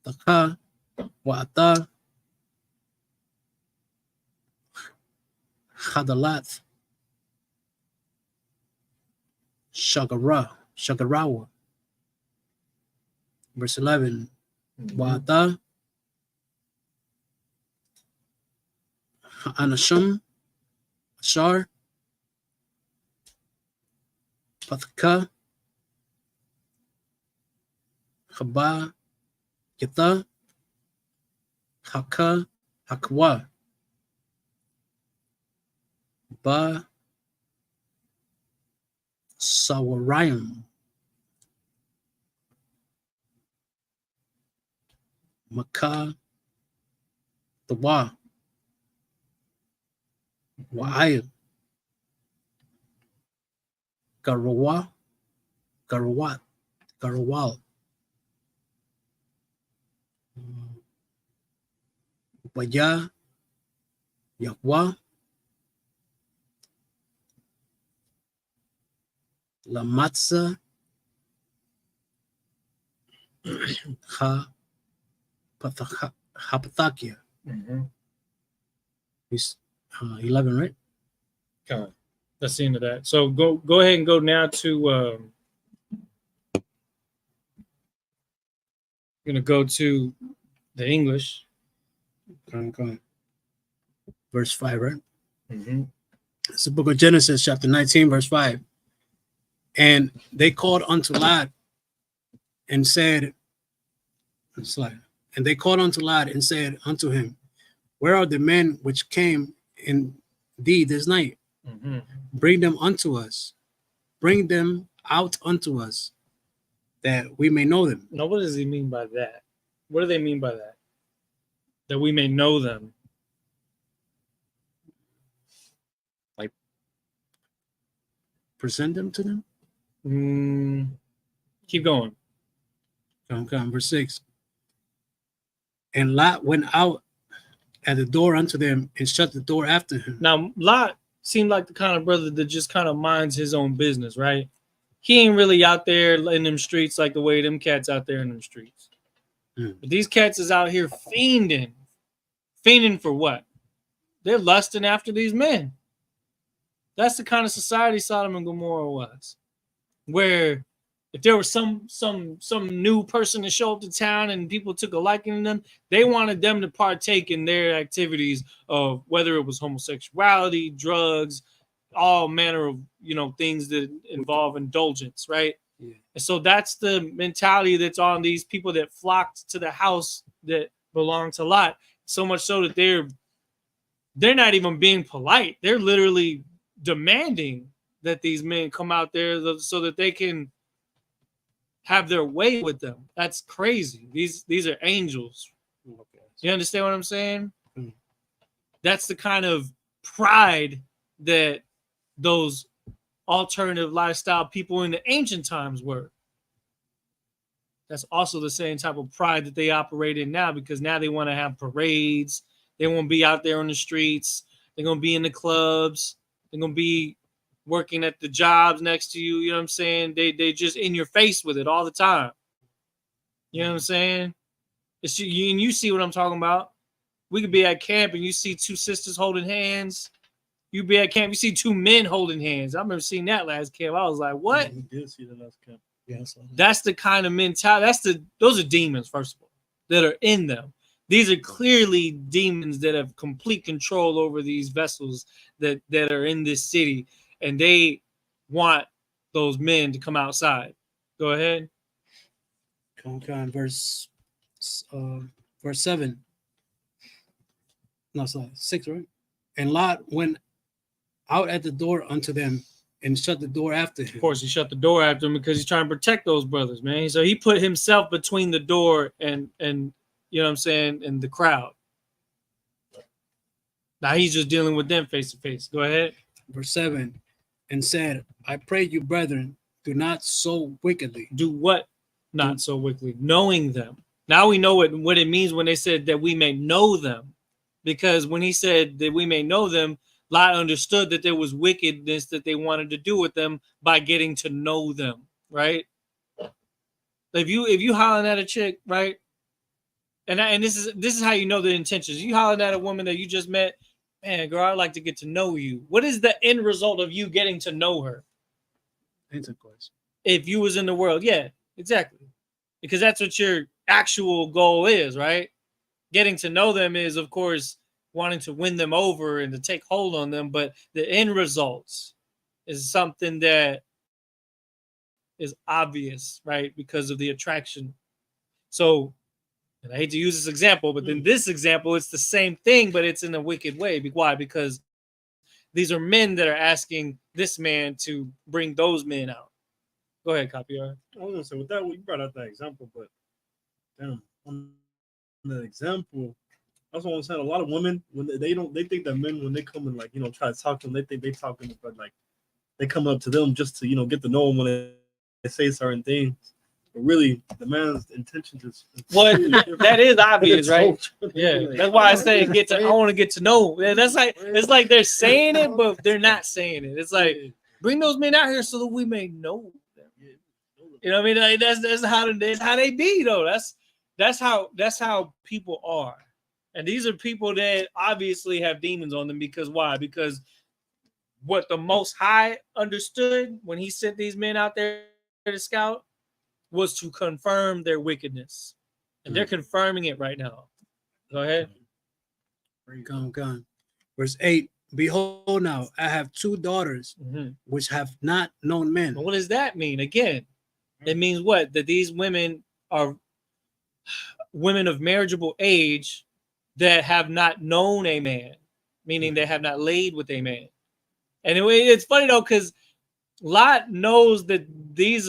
Taka, Wa'ata, Hadalat, Shagarawa. Verse 11. Wa'ata, Anashum, Ashar, Pathka, Haba, Yata, Haka, Hakwa, Ba, Sawarayim, Maka, Tawa, Wa'ayim, Garawat, Garawal, Waya, Yahwa, Lamatza, Ha, Hapathakia. He's 11, right? Okay. That's the end of that. So go ahead and go now to I'm gonna go to the English. Okay. Verse 5, right? It's the book of Genesis, chapter 19, verse 5. And they called unto Lot and said, and they called unto Lot and said unto him, where are the men which came in thee this night? Bring them unto us. Bring them out unto us, that we may know them. Now, what does he mean by that? What do they mean by that? That we may know them. Like, present them to them? Keep going. Come, verse 6. And Lot went out at the door unto them and shut the door after him. Now, Lot seemed like the kind of brother that just kind of minds his own business, right? He ain't really out there in them streets like the way them cats out there in them streets. But these cats is out here fiending. Fiending for what? They're lusting after these men. That's the kind of society Sodom and Gomorrah was. Where if there was some new person to show up to town and people took a liking to them, they wanted them to partake in their activities of whether it was homosexuality, drugs, all manner of things that involve indulgence, right? Yeah. And so that's the mentality that's on these people that flocked to the house that belonged to Lot. So much so that they're not even being polite. They're literally demanding that these men come out there so that they can have their way with them. That's crazy. These are angels. You understand what I'm saying? Mm. That's the kind of pride that those alternative lifestyle people in the ancient times were. That's also the same type of pride that they operate in now, because now they want to have parades. They won't be out there on the streets. They're going to be in the clubs. They're going to be working at the jobs next to you. You know what I'm saying? They just in your face with it all the time. You know what I'm saying? And you see what I'm talking about. We could be at camp and you see two sisters holding hands. You be at camp, you see two men holding hands. I remember seeing that last camp. I was like, what? We did see the last camp. Yeah, that's the kind of mentality. Those are demons, first of all, that are in them. These are clearly demons that have complete control over these vessels that are in this city, and they want those men to come outside. Go ahead. Come on, verse 7. No, sorry, 6, right? And Lot went out at the door unto them and shut the door after him. Of course, he shut the door after him because he's trying to protect those brothers, man. So he put himself between the door and you know what I'm saying, and the crowd. Now he's just dealing with them face to face. Go ahead. Verse 7, and said, I pray you, brethren, do not so wickedly. Do what? Not so wickedly. Knowing them. Now we know what it means when they said that we may know them. Because when he said that we may know them, Lot understood that there was wickedness that they wanted to do with them by getting to know them, right? If you hollering at a chick, right? And this is how you know the intentions. You hollering at a woman that you just met, man, girl, I'd like to get to know you. What is the end result of you getting to know her? Intercourse. If you was in the world, yeah, exactly. Because that's what your actual goal is, right? Getting to know them is, of course, wanting to win them over and to take hold on them, but the end results is something that is obvious, right? Because of the attraction. So, and I hate to use this example, but in this example, it's the same thing, but it's in a wicked way. Why? Because these are men that are asking this man to bring those men out. Go ahead, Copier. I was gonna say with that, you brought out that example, but damn, on the example, that's what I'm saying. A lot of women, when they think that men, when they come and like, you know, try to talk to them, they think they talking, but like they come up to them just to, you know, get to know them when they say certain things. But really, the man's intentions is that is obvious, right? Yeah, that's why I say I want to get to know. That's like it's like they're saying it, but they're not saying it. It's like bring those men out here so that we may know them. You know what I mean? Like, that's how they be though. That's how people are. And these are people that obviously have demons on them because why? Because what the Most High understood when he sent these men out there to scout was to confirm their wickedness. And they're confirming it right now. Go ahead. Come. Verse 8, behold now, I have 2 daughters which have not known men. What does that mean? Again, it means what? That these women are women of marriageable age that have not known a man, meaning they have not laid with a man. And it's funny though, because Lot knows that these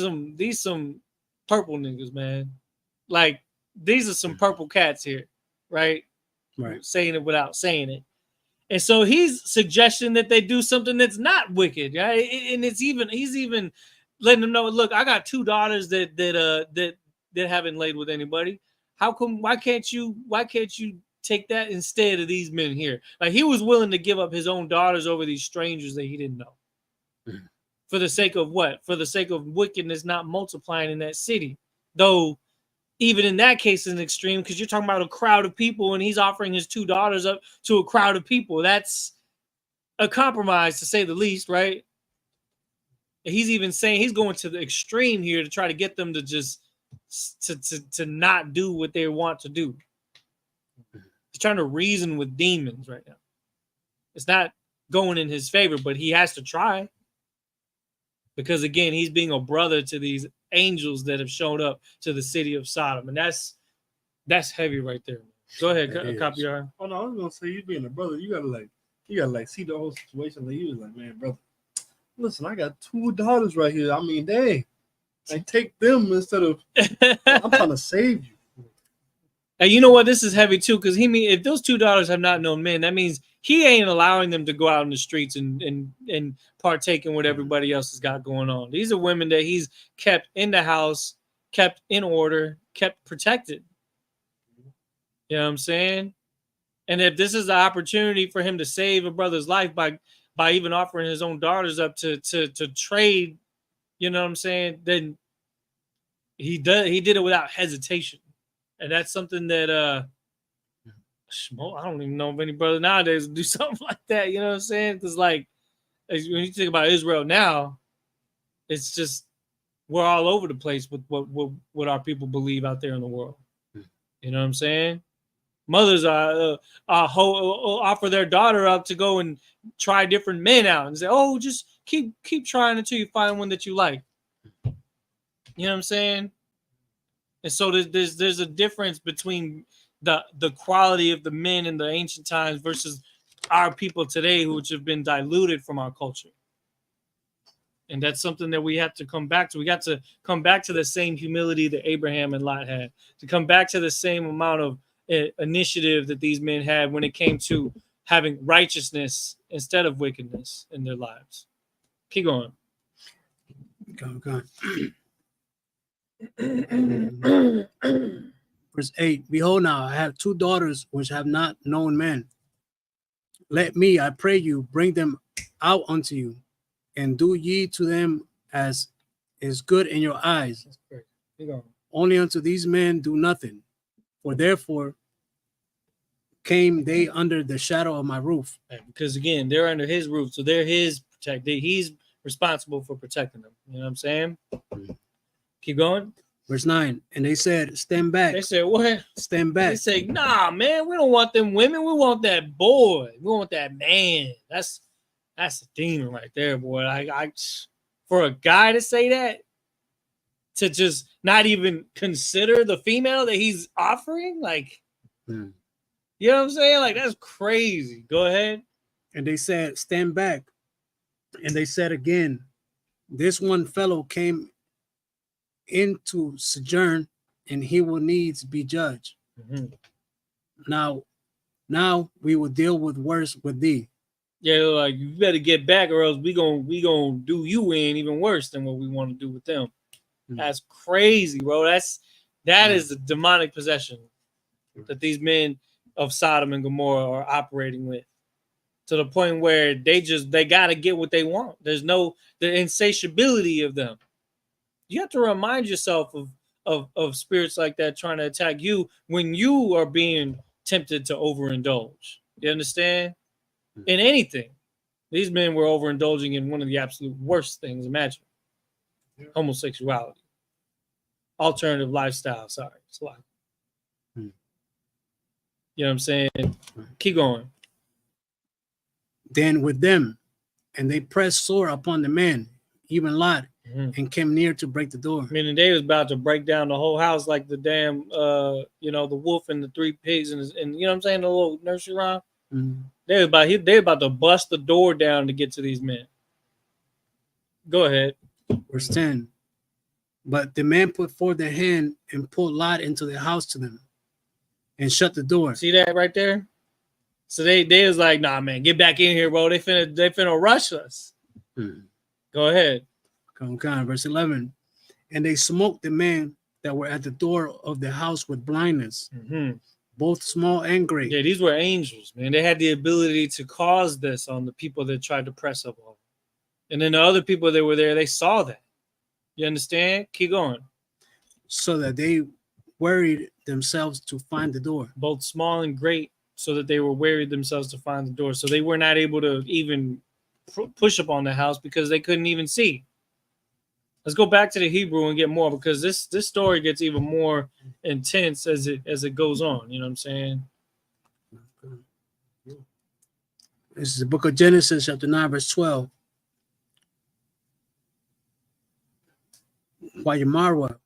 some purple niggas, man. Like these are some purple cats here, right? Right. Saying it without saying it. And so he's suggesting that they do something that's not wicked, right? And he's even letting them know, look, I got 2 daughters that haven't laid with anybody. Why can't you take that instead of these men here? Like he was willing to give up his own daughters over these strangers that he didn't know. For the sake of what? For the sake of wickedness not multiplying in that city. Though even in that case is an extreme, because you're talking about a crowd of people and he's offering his 2 daughters up to a crowd of people. That's a compromise to say the least, right? He's even saying he's going to the extreme here to try to get them to just to not do what they want to do. He's trying to reason with demons right now. It's not going in his favor, but he has to try. Because again, he's being a brother to these angels that have shown up to the city of Sodom. And that's heavy right there. Go ahead, Copier. Oh no, I was gonna say you being a brother, you gotta see the whole situation. Like he was like, man, brother, listen, I got 2 daughters right here. I mean, dang. Like, take them instead of, I'm trying to save you. And you know what? This is heavy too, because if those two daughters have not known men, that means he ain't allowing them to go out in the streets and partake in what everybody else has got going on. These are women that he's kept in the house, kept in order, kept protected. You know what I'm saying? And if this is the opportunity for him to save a brother's life by even offering his own daughters up to trade, you know what I'm saying? Then he did it without hesitation. And that's something that I don't even know if any brother nowadays do something like that. You know what I'm saying? Because like when you think about Israel now, it's just we're all over the place with what our people believe out there in the world. You know what I'm saying? Mothers offer their daughter up to go and try different men out and say, "Oh, just keep trying until you find one that you like." You know what I'm saying? And so there's a difference between the quality of the men in the ancient times versus our people today, which have been diluted from our culture. And that's something that we have to come back to. We got to come back to the same humility that Abraham and Lot had, to come back to the same amount of initiative that these men had when it came to having righteousness instead of wickedness in their lives. Keep going. Go. Verse 8, behold, now I have two daughters which have not known men. Let me, I pray you, bring them out unto you, and do ye to them as is good in your eyes. Only unto these men do nothing, for therefore came they under the shadow of my roof. Because again, they're under his roof, so they're his protected. He's responsible for protecting them. You know what I'm saying? Keep going. Verse 9, and they said, stand back. They said, what? Stand back. They say, nah, man, we don't want them women. We want that boy. We want that man. That's a demon right there, boy. I for a guy to say that, to just not even consider the female that he's offering, like, you know what I'm saying? Like, that's crazy. Go ahead. And they said, stand back. And they said again, this one fellow came into sojourn, and he will needs be judged. Now we will deal with worse with thee. Yeah, like, you better get back, or else we gonna do you in even worse than what we want to do with them. That's crazy, bro. That is the demonic possession that these men of Sodom and Gomorrah are operating with, to the point where they gotta get what they want. There's the insatiability of them. You have to remind yourself of spirits like that trying to attack you when you are being tempted to overindulge. You understand? In anything. These men were overindulging in one of the absolute worst things imaginable. Homosexuality. Alternative lifestyle. Sorry. It's a lot. You know what I'm saying? Keep going. Then with them, and they pressed sore upon the men, even Lot, and came near to break the door. Meaning they was about to break down the whole house like the damn, the wolf and the three pigs and you know what I'm saying, the little nursery rhyme. They about to bust the door down to get to these men. Go ahead. Verse 10. But the man put forth their hand and pulled Lot into the house to them, and shut the door. See that right there? So they was like, nah, man, get back in here, bro. They finna rush us. Go ahead. Come on. Verse 11. And they smote the men that were at the door of the house with blindness, both small and great. Yeah, these were angels, man. They had the ability to cause this on the people that tried to press up on them. And then the other people that were there, they saw that. You understand? Keep going. So that they worried themselves to find the door. Both small and great, so that they were worried themselves to find the door. So they were not able to even push up on the house because they couldn't even see. Let's go back to the Hebrew and get more, because this story gets even more intense as it goes on. You know what I'm saying? This is the book of Genesis, chapter 9, verse 12. Wayamarwa,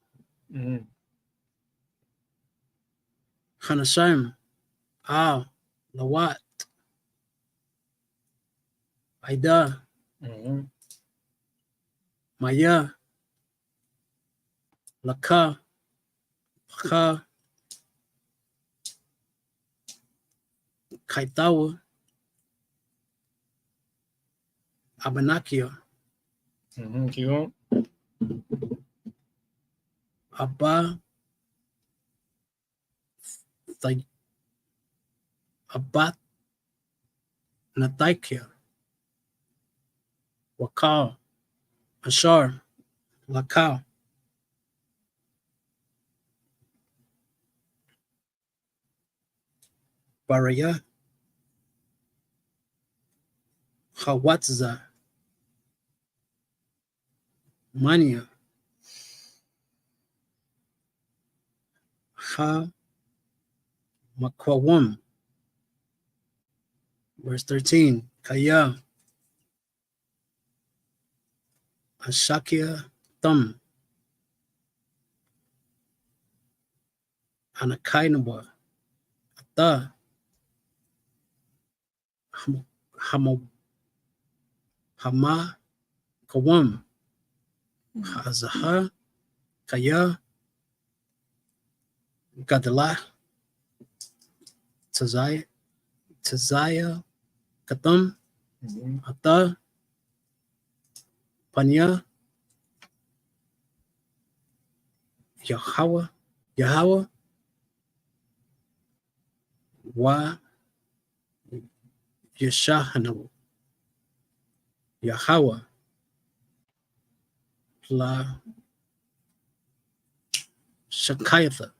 Hanashim, Lawat, Aida, Maya, Laka, Paka, Kaitawa, Abanakia, Keep going. Abba, Abat, Nataikia, Wakal, Ashar, Lakal, Baraya, Hawatza, Mania, Ha Makwawam. Verse 13. Kaya Ashakia Thum Anakainaba Ata Hama Kawam Hazaha Kaya Gadala Tazaya Katam Ata Panya Yahweh Wa Yeshahanu Yahweh La Shakayatha.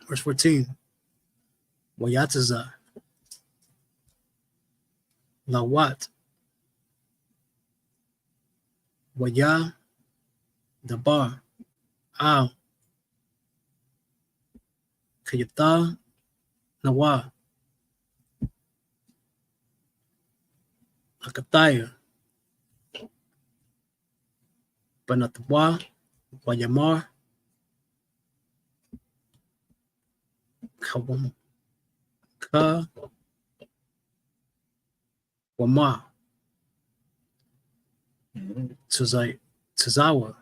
Verse 14. Wayataza Lawat Waya Dabar Al Kayata Nawa Akataya Banatwa Wayamar Kawam Ka Wama Tzawa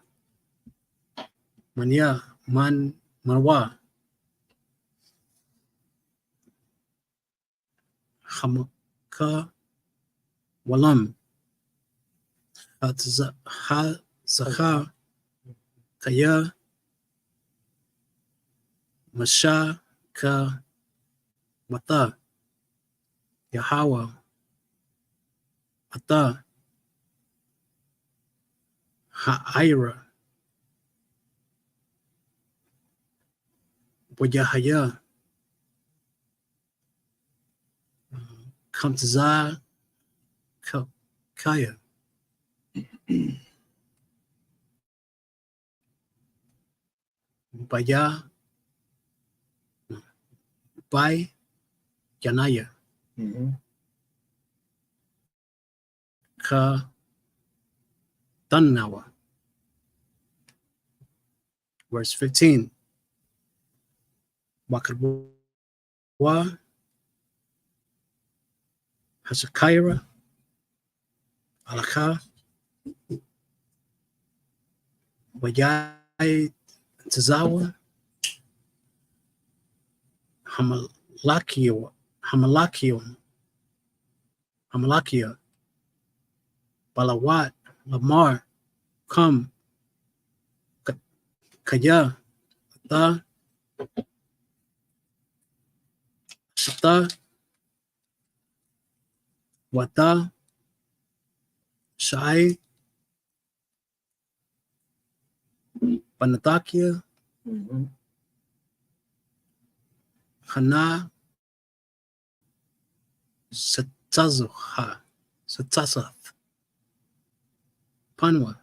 Manya Manwa Hamaka Walam Zahar Kaya Masha Ka Mata Yahweh Ata Ha'ira Wajahaya Kamtazar Kaya Baya Bai Yanaya Ka Tannawa. Verse 15. Wakadwa Hasakaira Alaka Wayai Tazawa Hamalakia Balawat Lamar Kam Kaya Ta Shata Wata Shai Panatakia Hana Satazath Panwa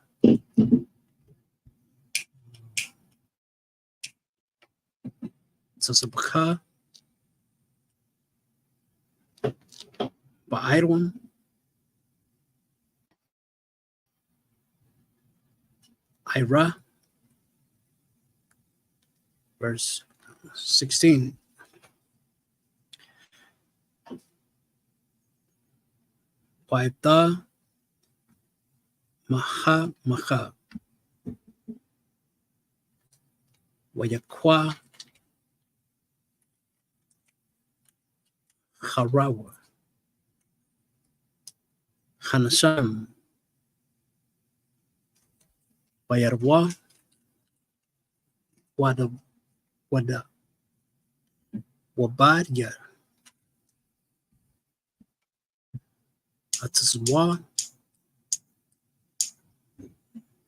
Sasabka Ba'irwan Ira. Verse 16. Waita Maha Wayakwa Harawa Hanasham Bayarwa Wada Wabadia Atswa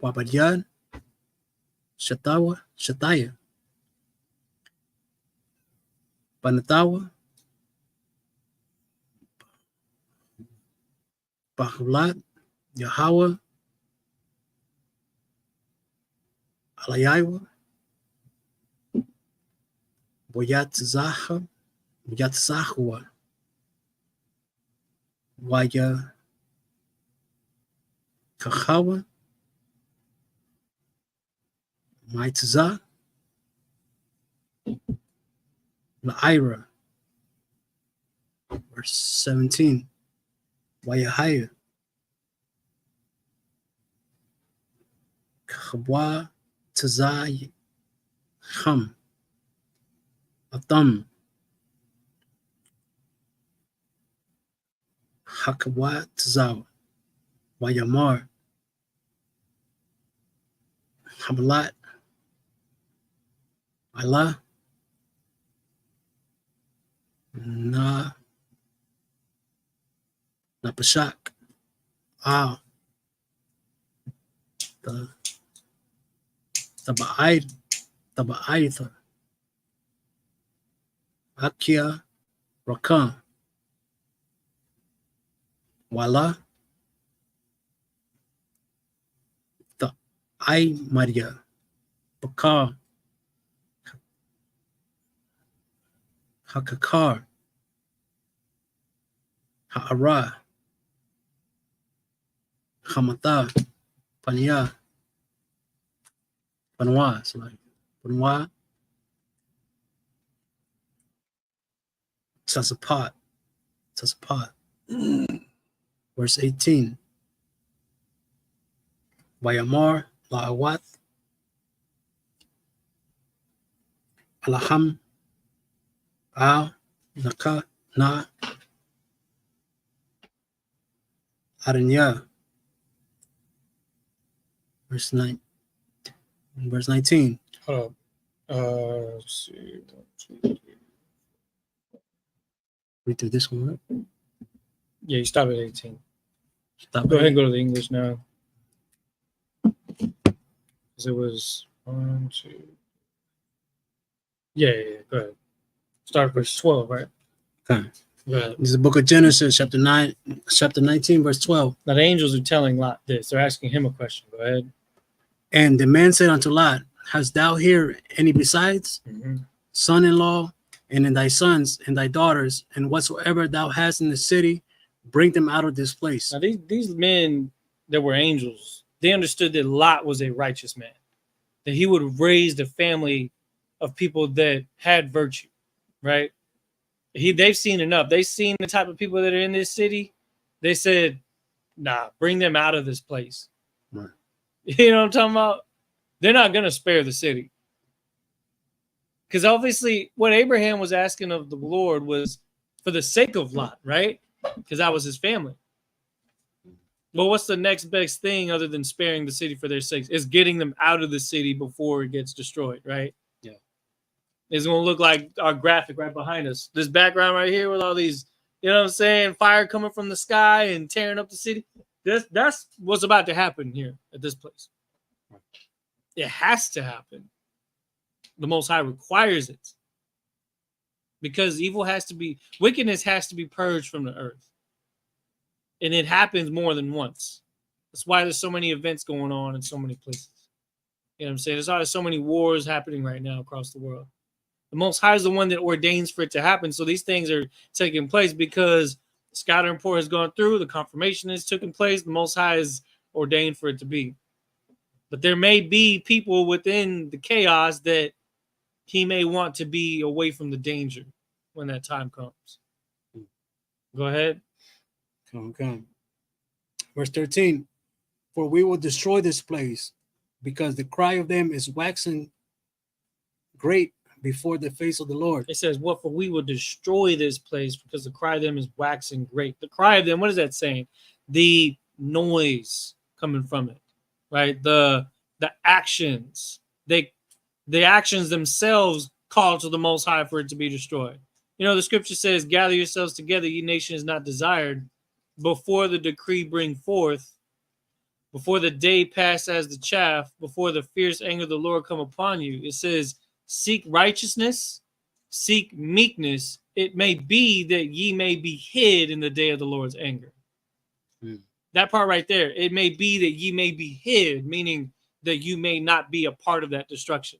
Wabadian Shataya Panatawa Bahulat Yahweh Alayawa Boyatzahua Waya Kahawa Maitza Laira, verse 17. Wayahaya Kabwa Tazai Ham Atam Hakwa Tazawa Wayamar Habalat Allah Napashak the Taba'aitha Akia Rakan Wala the I Maria Bakar Hakakar Ha'ara Hamata Pania Panwa, so like Panwa Sasapat verse 18. Bayamar La'awat Alaham Al Naka Na Aranya, verse 19. Hold up. Let's see. 1, 2, 3. Read through this one, right? Yeah, you stop at 18. Stop Go ahead and it. go to the English now. Because it was 1, 2. Yeah. Go ahead. Start at verse 12, right? Okay. Go ahead. This is the book of Genesis, chapter 19, verse 12. Now the angels are telling Lot this. They're asking him a question. Go ahead. And the man said unto Lot, hast thou here any besides, son-in-law, and in thy sons and thy daughters, and whatsoever thou hast in the city, bring them out of this place. Now these men that were angels, they understood that Lot was a righteous man, that he would raise a family of people that had virtue, right? They've seen enough. They've seen the type of people that are in this city. They said, nah, bring them out of this place. Right. You know what I'm talking about? They're not going to spare the city. Because obviously what Abraham was asking of the Lord was for the sake of Lot, right? Because that was his family. But what's the next best thing other than sparing the city for their sakes? Is getting them out of the city before it gets destroyed, right? Yeah. It's going to look like our graphic right behind us. This background right here with all these, you know what I'm saying, fire coming from the sky and tearing up the city. That's what's about to happen here at this place. It has to happen. The Most High requires it. Because wickedness has to be purged from the earth. And it happens more than once. That's why there's so many events going on in so many places. You know what I'm saying? There's so many wars happening right now across the world. The Most High is the one that ordains for it to happen. So these things are taking place because the scattering report has gone through, the confirmation has taken place, the Most High is ordained for it to be. But there may be people within the chaos that he may want to be away from the danger when that time comes. Go ahead. Come. Verse 13. For we will destroy this place, because the cry of them is waxing great before the face of the Lord. It says, "What for we will destroy this place because the cry of them is waxing great." The cry of them, what is that saying? The noise coming from it, right? The actions, the actions themselves call to the Most High for it to be destroyed. You know, the scripture says, "Gather yourselves together, ye nations not desired, before the decree bring forth, before the day pass as the chaff, before the fierce anger of the Lord come upon you." It says, "Seek righteousness, seek meekness. It may be that ye may be hid in the day of the Lord's anger." That part right there, it may be that ye may be hid, meaning that you may not be a part of that destruction.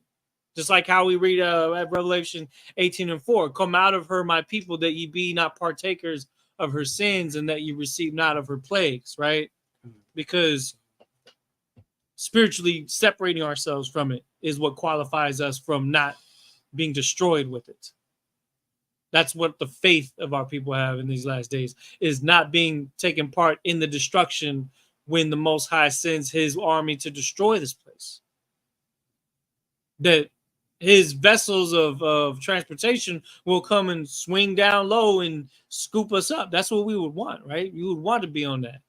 Just like how we read at Revelation 18:4, "Come out of her, my people, that ye be not partakers of her sins and that ye receive not of her plagues," right? Because spiritually separating ourselves from it is what qualifies us from not being destroyed with it. That's what the faith of our people have in these last days, is not being taken part in the destruction when the Most High sends his army to destroy this place. That his vessels of transportation will come and swing down low and scoop us up. That's what we would want, right? You would want to be on that.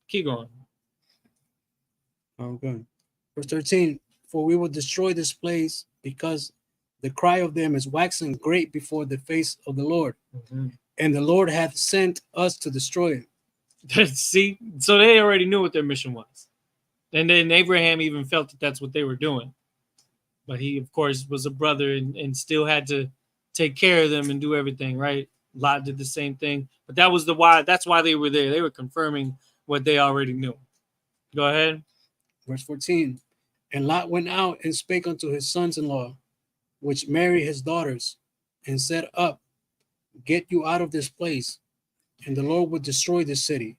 Keep going. Okay. Verse 13, "For we will destroy this place because the cry of them is waxing great before the face of the Lord. And the Lord hath sent us to destroy it." See, so they already knew what their mission was. And then Abraham even felt that that's what they were doing. But he, of course, was a brother and still had to take care of them and do everything, right? Lot did the same thing. But that was that's why they were there. They were confirming what they already knew. Go ahead. Verse 14, "And Lot went out and spake unto his sons-in-law, which marry his daughters, and said, Up, get you out of this place, and the Lord would destroy this city.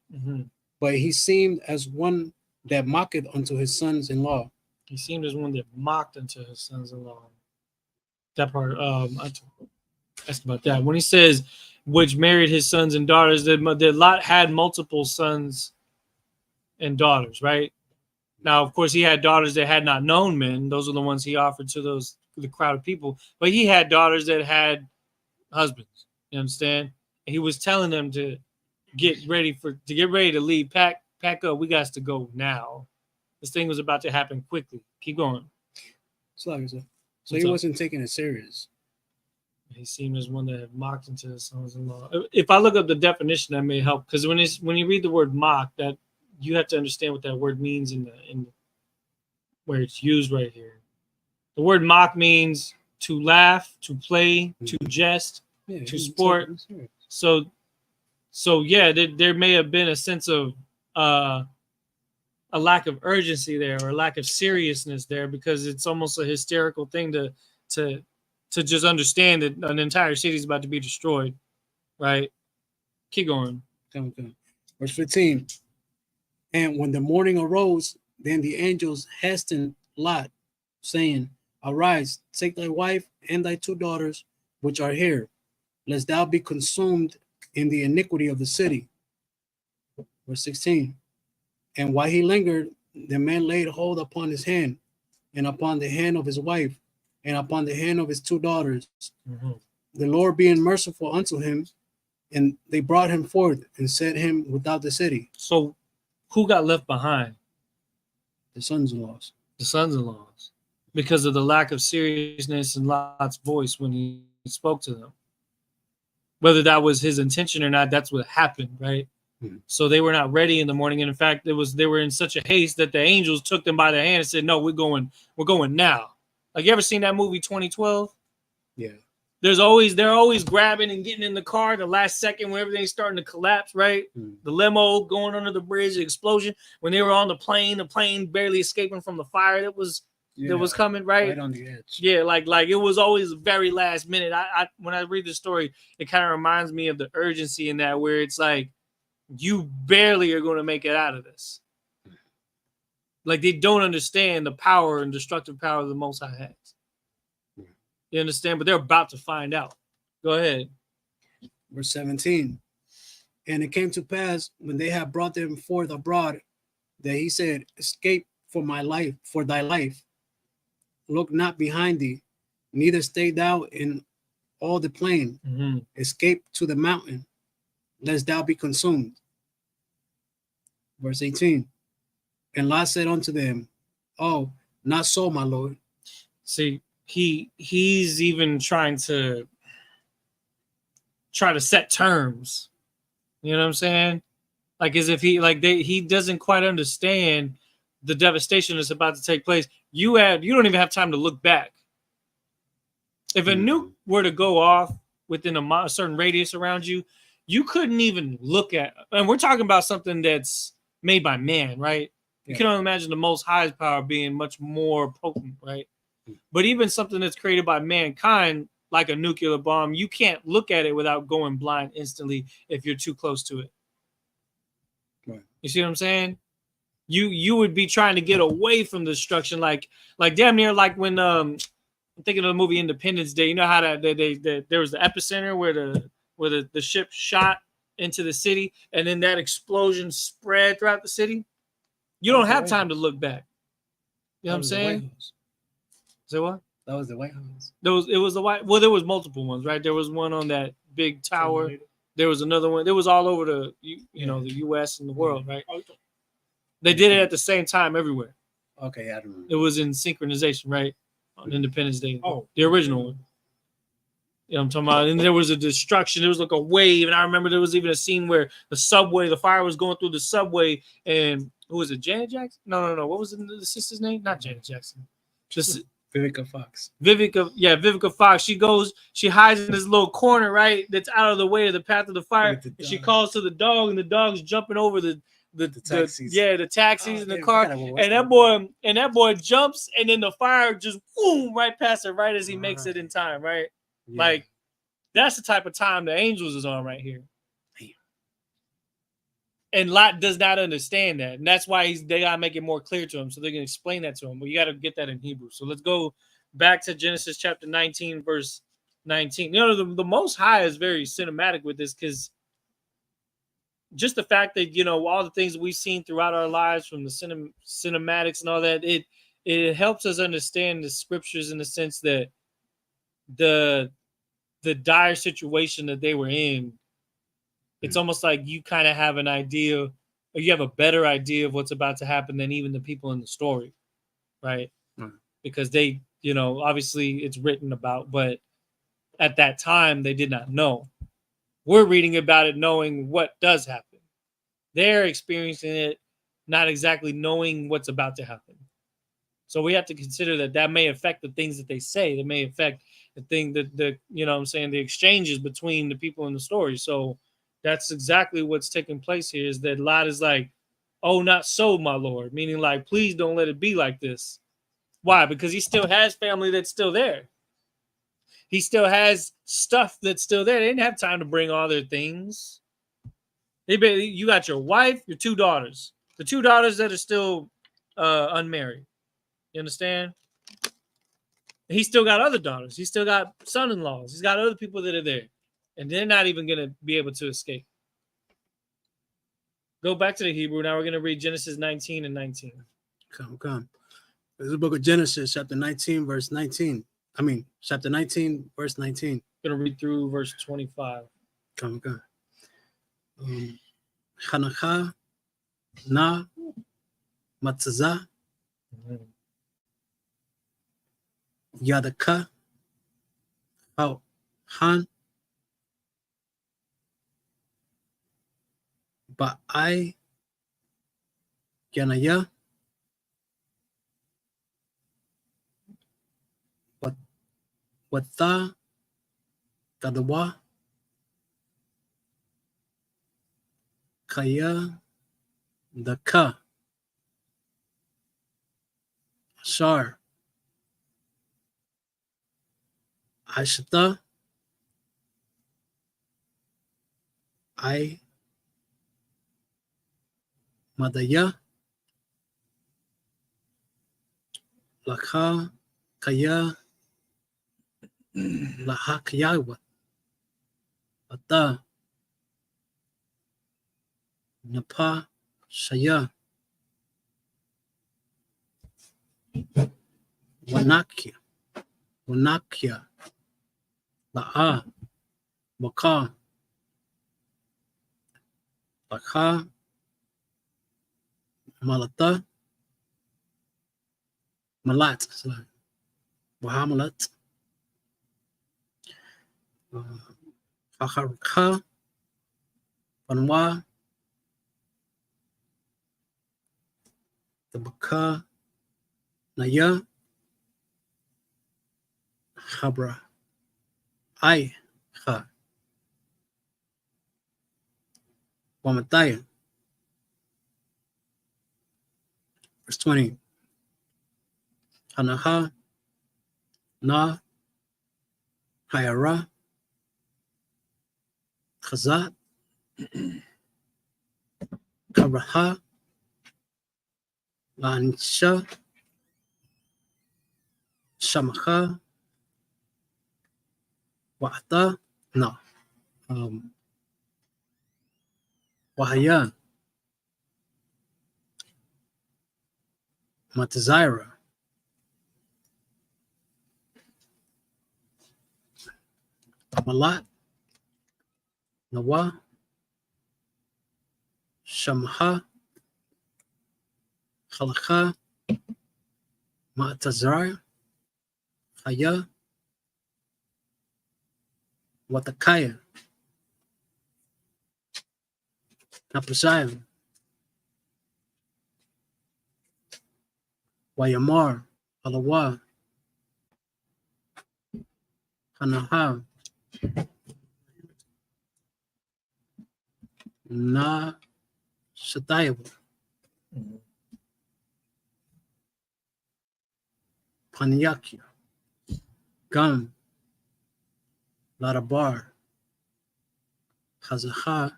But he seemed as one that mocketh unto his sons-in-law." He seemed as one that mocked unto his sons-in-law. That part, I asked about that. When he says, "which married his sons and daughters," that Lot had multiple sons and daughters, right? Now, of course, he had daughters that had not known men. Those are the ones he offered to the crowd of people. But he had daughters that had husbands. You understand? And he was telling them to get ready to leave. Pack up. We got to go now. This thing was about to happen quickly. Keep going. So he wasn't taking it serious. He seemed as one that had mocked into his sons-in-law. If I look up the definition, that may help, because when you read the word mock, that you have to understand what that word means in where it's used right here. The word mock means to laugh, to play, to jest, to sport. So yeah, there may have been a sense of a lack of urgency there, or a lack of seriousness there, because it's almost a hysterical thing to just understand that an entire city is about to be destroyed, right? Keep going. Okay. Verse 15, "And when the morning arose, then the angels hastened Lot, saying, Arise, take thy wife and thy 2 daughters, which are here, lest thou be consumed in the iniquity of the city." Verse 16, "And while he lingered, the man laid hold upon his hand, and upon the hand of his wife, and upon the hand of his 2 daughters, the Lord being merciful unto him, and they brought him forth and set him without the city." So who got left behind? The sons-in-laws. The sons-in-laws, because of the lack of seriousness in Lot's voice when he spoke to them. Whether that was his intention or not, that's what happened, right? So they were not ready in the morning, and in fact, they were in such a haste that the angels took them by the hand and said, "No, we're going now." Like, you ever seen that movie 2012? Yeah. They're always grabbing and getting in the car the last second when everything's starting to collapse, right? The limo going under the bridge, the explosion. When they were on the plane barely escaping from the fire that was coming, right on the edge. Yeah, like it was always very last minute. I when I read the story, it kind of reminds me of the urgency in that, where it's like you barely are going to make it out of this. Like, they don't understand the power and destructive power the Most High has. You understand? But they're about to find out. Go ahead. Verse 17, "And it came to pass, when they had brought them forth abroad, that he said, Escape for thy life. look not behind thee, neither stay thou in all the plain. Escape to the mountain, lest thou be consumed. Verse 18. And Lot said unto them, oh, not so, my lord. See, he's even trying to set terms. You know what I'm saying? Like as if he doesn't quite understand the devastation that's about to take place. You don't even have time to look back. If a nuke were to go off within a certain radius around you, you couldn't even look at. And we're talking about something that's made by man, right? You can only imagine the Most High's power being much more potent, right? But even something that's created by mankind, like a nuclear bomb, you can't look at it without going blind instantly if you're too close to it. Right. You see what I'm saying? You would be trying to get away from destruction, like damn near like when I'm thinking of the movie Independence Day. You know how there was the epicenter where the ship shot into the city, and then that explosion spread throughout the city. You don't have time to look back. You know what I'm saying? Say what? That was the White House. It was the White. Well, there was multiple ones, right? There was one on that big tower. There was another one. It was all over the the U.S. and the world, right? They did it at the same time everywhere. Okay, I don't know. It was in synchronization, right? On Independence Day. Oh, the original one. You know what I'm talking about? And there was a destruction. There was like a wave. And I remember there was even a scene where the fire was going through the subway. And who was it? Janet Jackson? No. What was the sister's name? Not Janet Jackson. Just Vivica Fox. Vivica Fox. She hides in this little corner, right? That's out of the way of the path of the fire. And she calls to the dog, and the dog's jumping over the taxis. The taxis in the car. And that boy jumps, and then the fire just boom right past it, right as he makes it in time, right? Yeah. Like that's the type of time the angels is on right here. And Lot does not understand that. And that's why they got to make it more clear to him so they can explain that to him. But you got to get that in Hebrew. So let's go back to Genesis chapter 19, verse 19. You know, the Most High is very cinematic with this because just the fact that, all the things we've seen throughout our lives from the cinematics and all that, it helps us understand the scriptures in the sense that the dire situation that they were in, it's almost like you kind of have an idea, or you have a better idea of what's about to happen than even the people in the story, right? Because they, obviously it's written about, but at that time they did not know. We're reading about it knowing what does happen. They're experiencing it, not exactly knowing what's about to happen. So we have to consider that may affect the things that they say. That may affect the thing that the exchanges between the people in the story. So that's exactly what's taking place here, is that Lot is like, oh, not so, my Lord. Meaning like, please don't let it be like this. Why? Because he still has family that's still there. He still has stuff that's still there. They didn't have time to bring all their things. You got your wife, your two daughters. The two daughters that are still unmarried. You understand? He still got other daughters. He still got son-in-laws. He's got other people that are there. And they're not even going to be able to escape. Go back to the Hebrew. Now we're going to read Genesis 19 and 19. Come. This is the book of Genesis, chapter 19, verse 19. Chapter 19, verse 19. I'm going to read through verse 25. Come. Hanacha na matzaza yadaka han ba'ai yanaya wata tadawa kaya daka shar ashta I madaya lakha kaya lahakyawa ata napa shaya Wanakia, La'a, Baka, Laka, Malata, Malat, Wahamalat, Haharka, Panwa, the Baka, Naya, Habra, I, Ha, Wamataya. Verse 20. Hanaha, Na, Hayara, Khazat, Kabraha, Lansha, Shamaha, Wa'ata, no. Wahaya, Matazira, Malat, Nawa, Shamha, Khalakha, Matazar, Haya, Watakaya, Napazaya, Wayamar, Alawa, Hanaha, Na Shatayab, Panyakia, Gum, Larabar, Hazaha,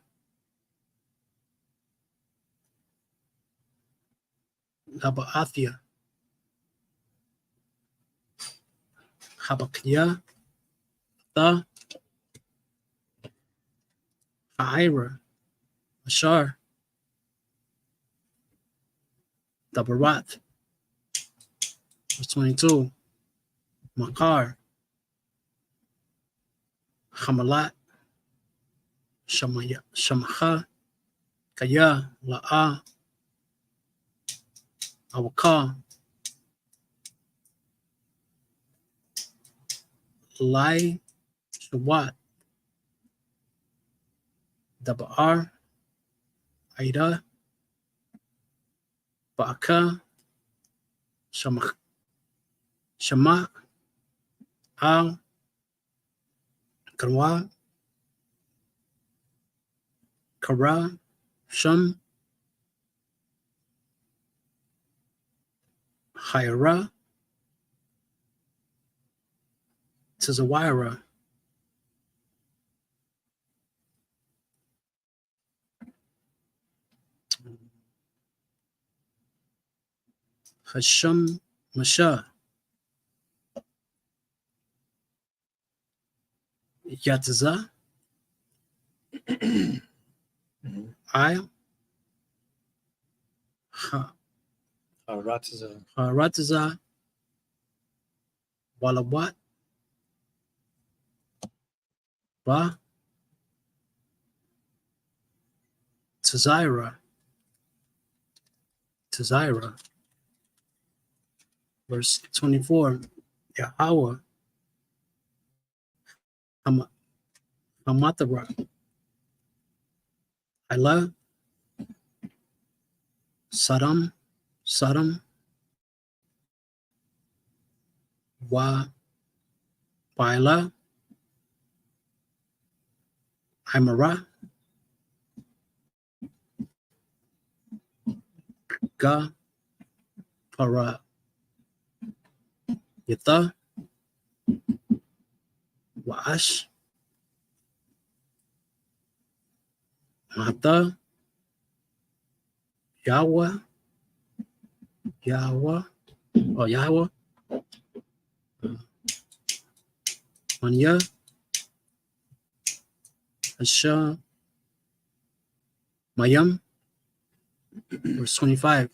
Labaathia, Habakia, Tha, Ha'ira, Ashar, Dabarat. Verse 22. Makar, Hamalat, Shamaya, Shamaha, Kaya, La'a, Awaka, Lai, Shawat, Dabar, Aida, Ba'aka, Shama, Al, Karwa, Kara, Sham, Hayara, Tizawira, Hasham, Masha, Yatza, I, Ratiza, Walawat, Ba, Tazira, verse 24, Yahweh, Hamatara, Ila, Saddam, Wa, Baila, Imara, Ga, Para, Yitha, Waash, Mata, Yahweh, Manya, Asha, Mayam, verse 25,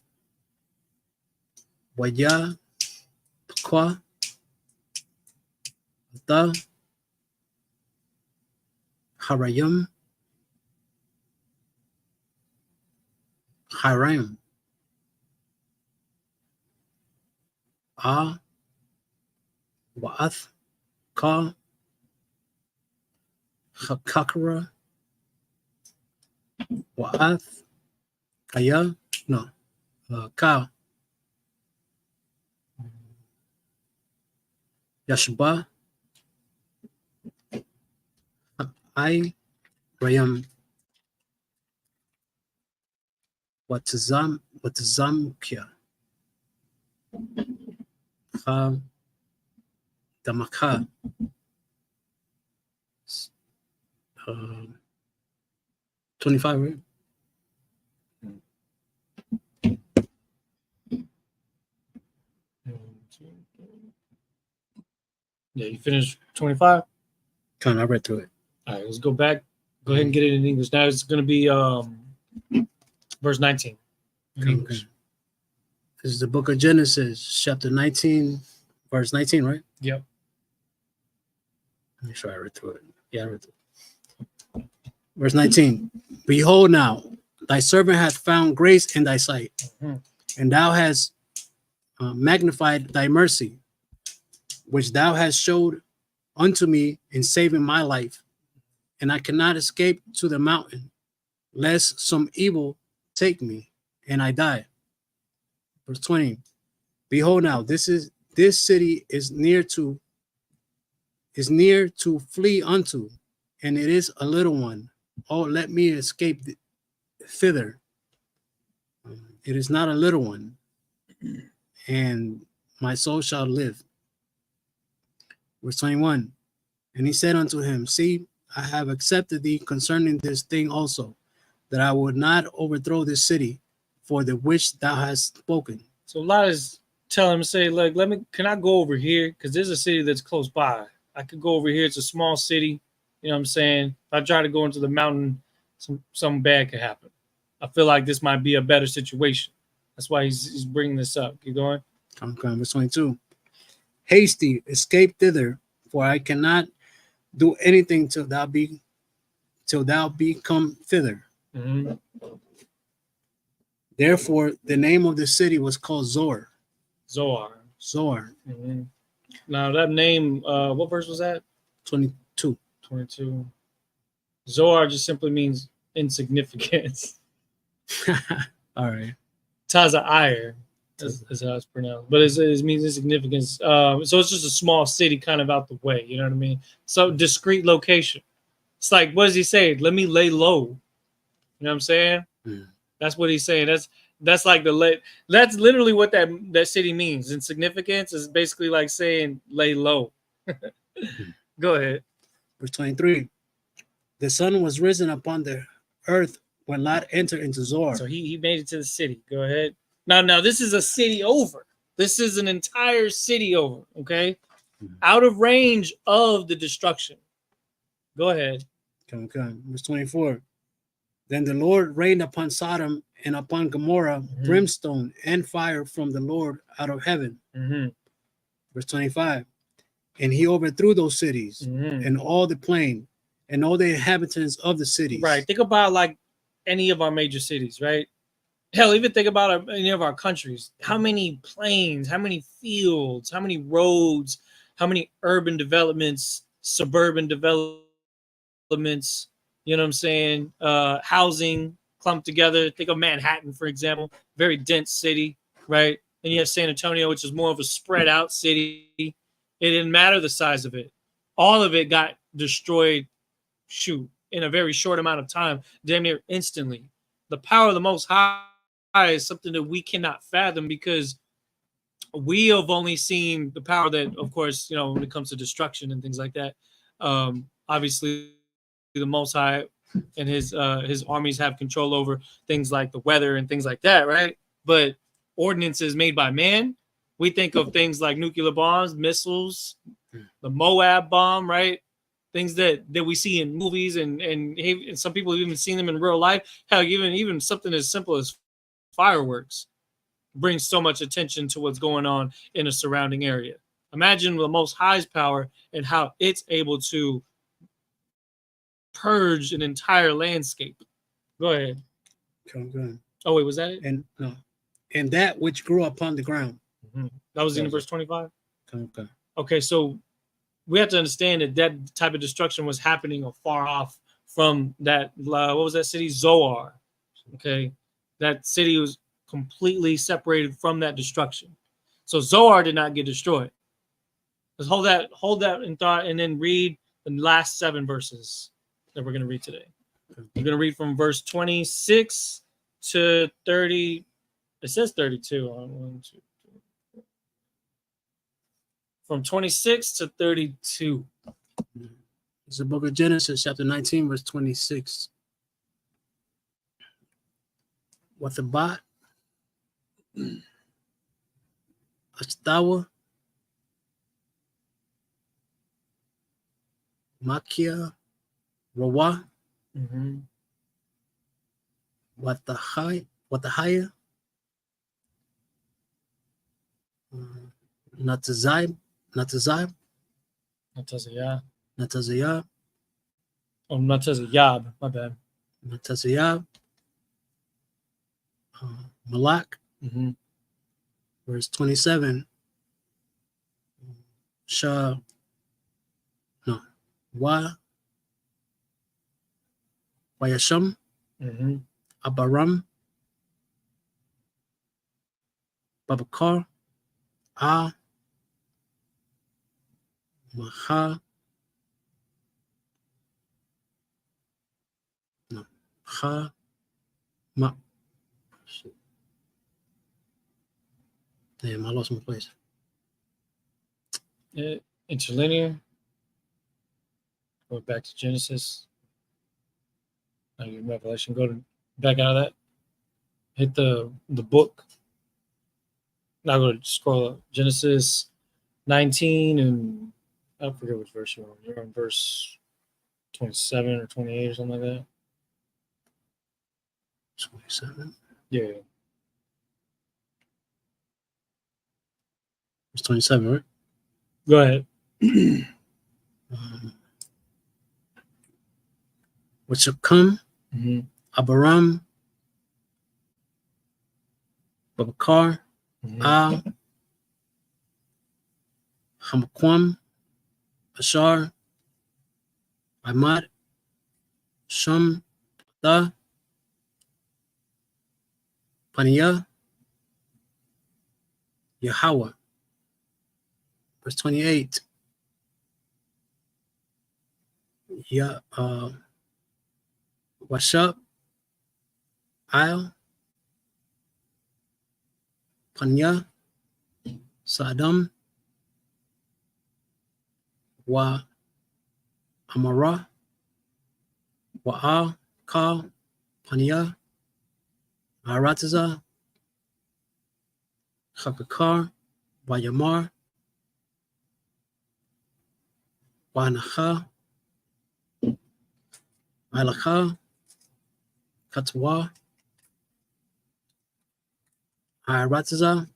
Waya, Kwa, Ata, Harayim, Hiram, Wa'ath, Ka, Hakakara, Wa'ath, Kaya, no, Ka, Yashba, I, Rayam, Watazamkia, Ha, Damaka, 25, right? Yeah, you finished 25? Kind of, I read through it. All right, let's go back. Go ahead and get it in English. Now it's going to be verse 19. Okay. This is the book of Genesis, chapter 19, verse 19, right? Yep. Let me sure I read through it. Yeah, I read through it. Verse 19. Behold now, thy servant hath found grace in thy sight, and thou hast magnified thy mercy, which thou hast showed unto me in saving my life. And I cannot escape to the mountain, lest some evil take me, and I die. Verse 20. Behold now, this city is near to flee unto, and it is a little one. Oh, let me escape thither. It is not a little one, and my soul shall live. Verse 21. And he said unto him, see, I have accepted thee concerning this thing also, that I would not overthrow this city for the which thou hast spoken. So Lot is telling him, say, look, can I go over here? Because there's a city that's close by. I could go over here. It's a small city. You know what I'm saying? If I try to go into the mountain, something bad could happen. I feel like this might be a better situation. That's why he's bringing this up. Keep going. Okay, verse 22. Hasty, escape thither, for I cannot do anything till thou be come thither. Mm-hmm. Therefore, the name of the city was called Zoar. Zoar. Mm-hmm. Now that name, what verse was that? 22. 22. Zoar just simply means insignificance. All right. Taza'ir is how it's pronounced, but it means insignificance. So it's just a small city kind of out the way. You know what I mean? So discrete location. It's like, what does he say? Let me lay low. You know what I'm saying? Mm. That's what he's saying. That's like that's literally what that city means. Insignificance is basically like saying lay low. Go ahead. Verse 23. The sun was risen upon the earth when Lot entered into Zoar. So he made it to the city. Go ahead. Now this is a city over. This is an entire city over. Okay, out of range of the destruction. Go ahead. Okay. Verse 24. Then the Lord rained upon Sodom and upon Gomorrah brimstone and fire from the Lord out of heaven. Verse 25. And he overthrew those cities and all the plain and all the inhabitants of the cities. Right. Think about like any of our major cities, right? Hell, even think about any of our countries. How many plains, how many fields, how many roads, how many urban developments, suburban developments, you know what I'm saying? Housing clumped together. Think of Manhattan, for example, very dense city, right? And you have San Antonio, which is more of a spread out city. It didn't matter the size of it. All of it got destroyed, in a very short amount of time, damn near instantly. The power of the Most High is something that we cannot fathom because we have only seen the power that, of course, when it comes to destruction and things like that. Obviously, the Most High and his armies have control over things like the weather and things like that, right? But ordinances made by man, we think of things like nuclear bombs, missiles, the Moab bomb, right? Things that we see in movies and some people have even seen them in real life. Hell, even something as simple as fireworks. brings so much attention to what's going on in a surrounding area. Imagine the Most High's power and how it's able to purge an entire landscape. Go ahead. Okay. Oh, wait, was that it? And no, and that which grew upon the ground. Mm-hmm. That was in verse 25. Okay. Okay, so we have to understand that that type of destruction was happening afar off from that. What was that city? Zoar. Okay, that city was completely separated from that destruction. So Zoar did not get destroyed. Let's hold that in thought, and then read the last 7 verses that we're going to read today. We're going to read from verse 26 to 30. It says 32 on 1, 2, 3. From 26 to 32. It's the book of Genesis, chapter 19, verse 26. What the bot? Ashtawa, Makia, Rawa, what the higher, Natazayah, Oh, Natazayab, my bad. Natazayah, Malak, verse 27. Wayasham, Abaram, Babakar, Maha, Ma. Damn, I lost my place. Interlinear. Go back to Genesis. Now your Revelation. Go back out of that. Hit the book. Now go to scroll up. Genesis 19 and I forget which verse you're on. You're on verse 27 or 28 or something like that. 27. Yeah. It's 27, right? Go ahead. Which shall come, Abaram, Babakar, Hamaquam, Ashar, Ahmad, Shum, Da, Paniah, Yahweh. Verse 28. Washab, Al, Panya, Saddam, Wa Amara, Wa'al, Kal, Panya, Arataza, Chakakar, Wayamar, Wanacha, Alacha, Katwa, Arataza,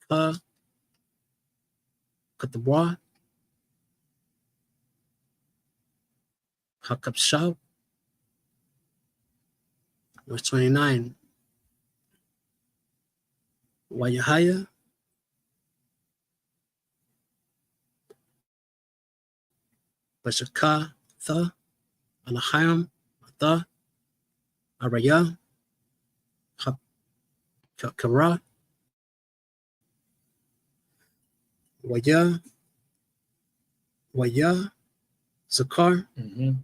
Ka, Katwa, Hakapshaw. Verse 29. Wayahaya, Bashaka, Tha, Anahayam, Tha, Araya, Kara, Waya, Zakar,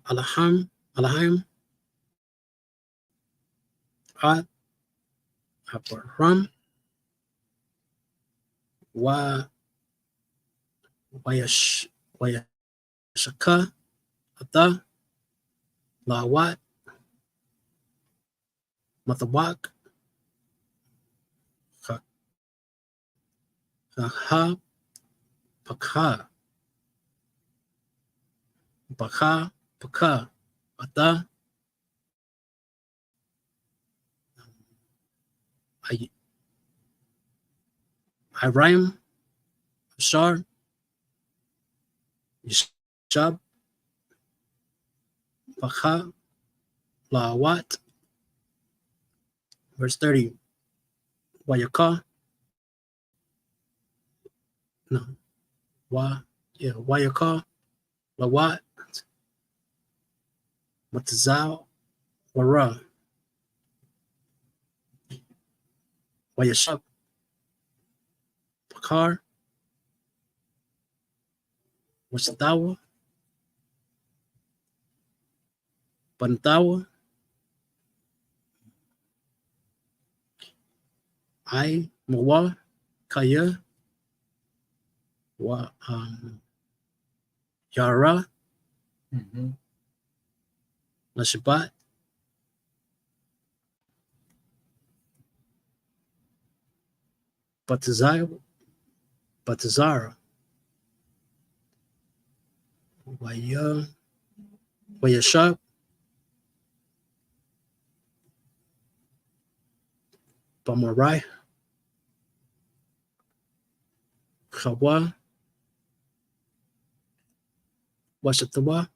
Alahim, Ad, Abaram, Wayashaka, Atha, Lawat, Mathawak, Kaha, Paka, Atha, Iriam, Ashar, Yishab, Bacha, Laawat. Verse 30. Wayaka. No. Wayaka, Lawat, Matazal, Wara, Wayashab, Pakar, Washatawa, Bantawa, Mawa, Kaya, Yara, Lashabat, Batazara, Wayashab, Bamarai, Chawa, Washatawa,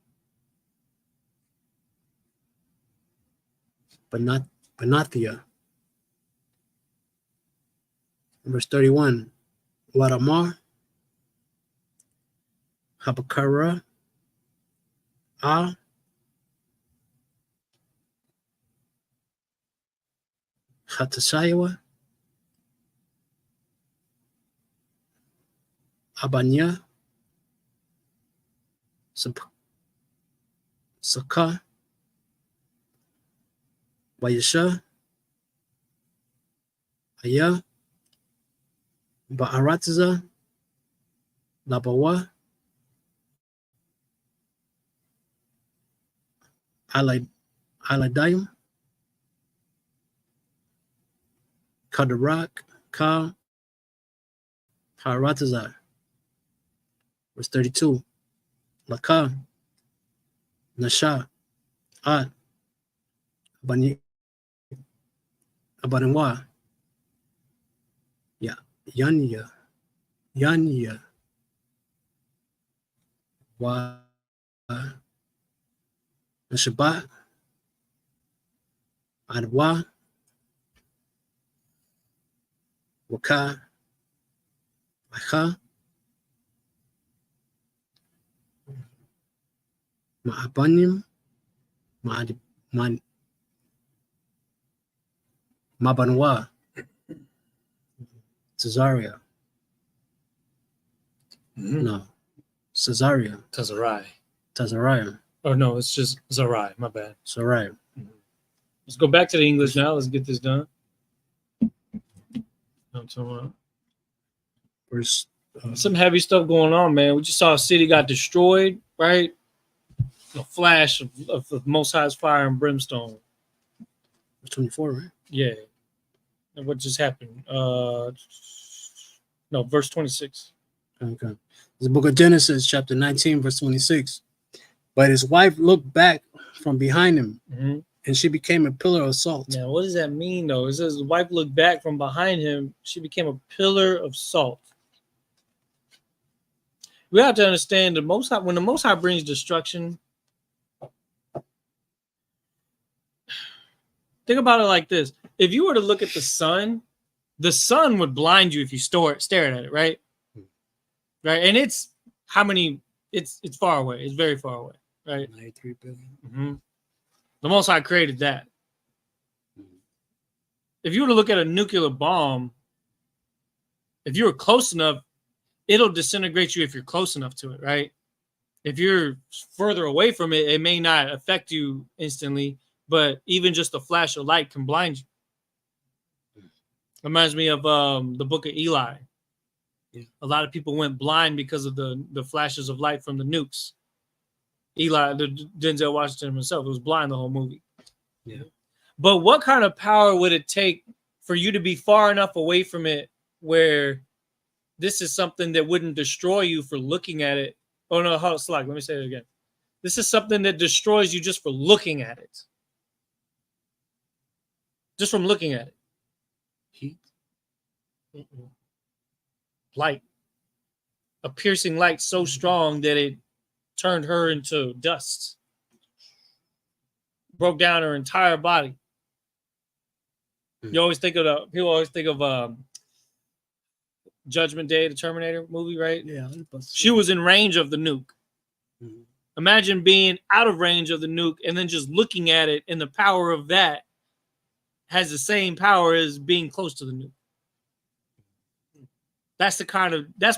Banathia. Verse 31. Waramar, Habakara, Hatasayawa, Abanya, Saka, Wayasha, Aya, Ba'arataza, Labawa, Aladayim, Kadarak, Ka, Haratazar. Verse 32. Laka, Nasha, Ad, Abanwa, Yanya, Wa, Nashabat, Adwa, Waka, Waka, Ma'abanim, Mabanwa, Caesarea. No, Caesarea. Tazariah. Oh no, it's just Zarai. My bad. Sarai. Let's go back to the English now. Let's get this done. I'm talking about. Verse, some heavy stuff going on, man. We just saw a city got destroyed, right? A flash of the Most High's fire and brimstone. 24, right? Yeah. And what just happened? No, verse 26. Okay. The book of Genesis, chapter 19, verse 26. But his wife looked back from behind him, and she became a pillar of salt. Now, what does that mean, though? It says the wife looked back from behind him. She became a pillar of salt. We have to understand the Most High, when the Most High brings destruction, think about it like this. If you were to look at the sun would blind you if you stared at it, right? Right. And it's how many? It's far away. It's very far away, right? 93 billion. The Most High created that. If you were to look at a nuclear bomb, if you were close enough, it'll disintegrate you if you're close enough to it, right? If you're further away from it, it may not affect you instantly, but even just a flash of light can blind you. Reminds me of the book of Eli. Yeah. A lot of people went blind because of the flashes of light from the nukes. Eli, the Denzel Washington himself, was blind the whole movie. Yeah. But what kind of power would it take for you to be far enough away from it where this is something that wouldn't destroy you for looking at it? Oh, no, hold on, Slack. Let me say it again. This is something that destroys you just for looking at it. Just from looking at it. Light. A piercing light so strong that it turned her into dust. Broke down her entire body. You always think of people always think of Judgment Day, the Terminator movie, right? Yeah. She was in range of the nuke. Mm-hmm. Imagine being out of range of the nuke and then just looking at it, and the power of that has the same power as being close to the nuke. That's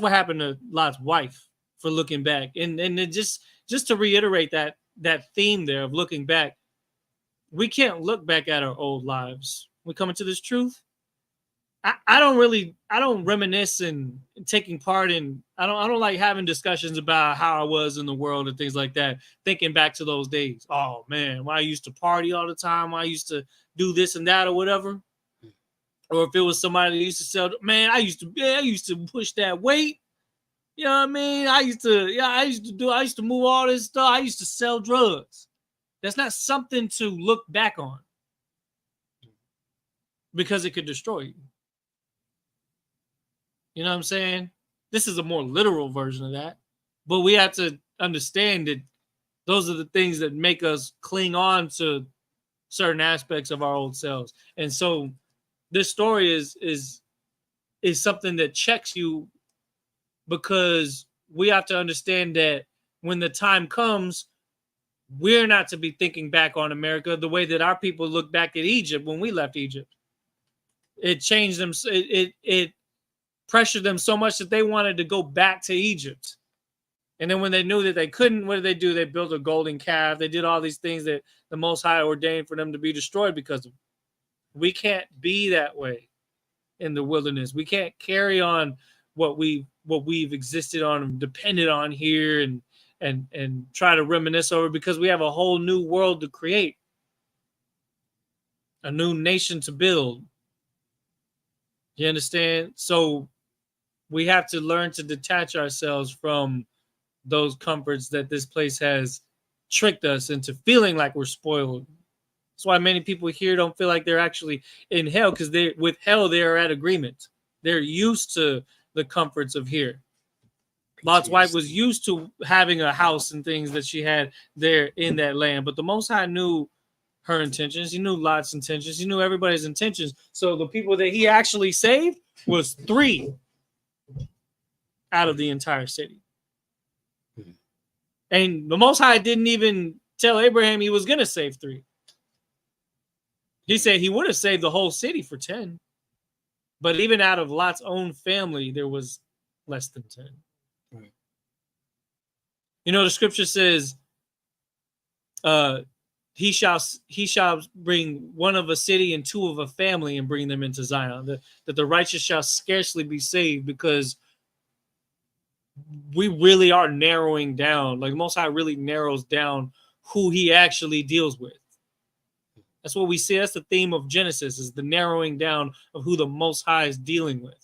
what happened to Lot's wife for looking back. And it just to reiterate that theme there of looking back, we can't look back at our old lives. We come into this truth. I don't reminisce and taking part in, I don't like having discussions about how I was in the world and things like that, thinking back to those days. Oh man, why I used to party all the time, why I used to do this and that or whatever. Or if it was somebody that used to sell, man, I used to push that weight. You know what I mean? I used to move all this stuff. I used to sell drugs. That's not something to look back on because it could destroy you. You know what I'm saying? This is a more literal version of that. But we have to understand that those are the things that make us cling on to certain aspects of our old selves. And so this story is something that checks you, because we have to understand that when the time comes, we're not to be thinking back on America the way that our people look back at Egypt when we left Egypt. It changed them. It pressured them so much that they wanted to go back to Egypt. And then when they knew that they couldn't, what did they do? They built a golden calf. They did all these things that the Most High ordained for them to be destroyed because of. We can't be that way in the wilderness. We can't carry on what we've existed on and depended on here and try to reminisce over, because we have a whole new world to create, a new nation to build. You understand? So we have to learn to detach ourselves from those comforts that this place has tricked us into feeling like we're spoiled. That's why many people here don't feel like they're actually in hell, because with hell they are at agreement. They're used to the comforts of here. Lot's wife was used to having a house and things that she had there in that land, but the Most High knew her intentions. He knew Lot's intentions. He knew everybody's intentions. So the people that he actually saved was 3 out of the entire city. And the Most High didn't even tell Abraham he was going to save 3. He said he would have saved the whole city for 10. But even out of Lot's own family, there was less than 10. Right. You know, the scripture says, he shall bring one of a city and 2 of a family and bring them into Zion. That the righteous shall scarcely be saved, because we really are narrowing down. Like, Most High really narrows down who he actually deals with. That's what we see. That's the theme of Genesis, is the narrowing down of who the Most High is dealing with.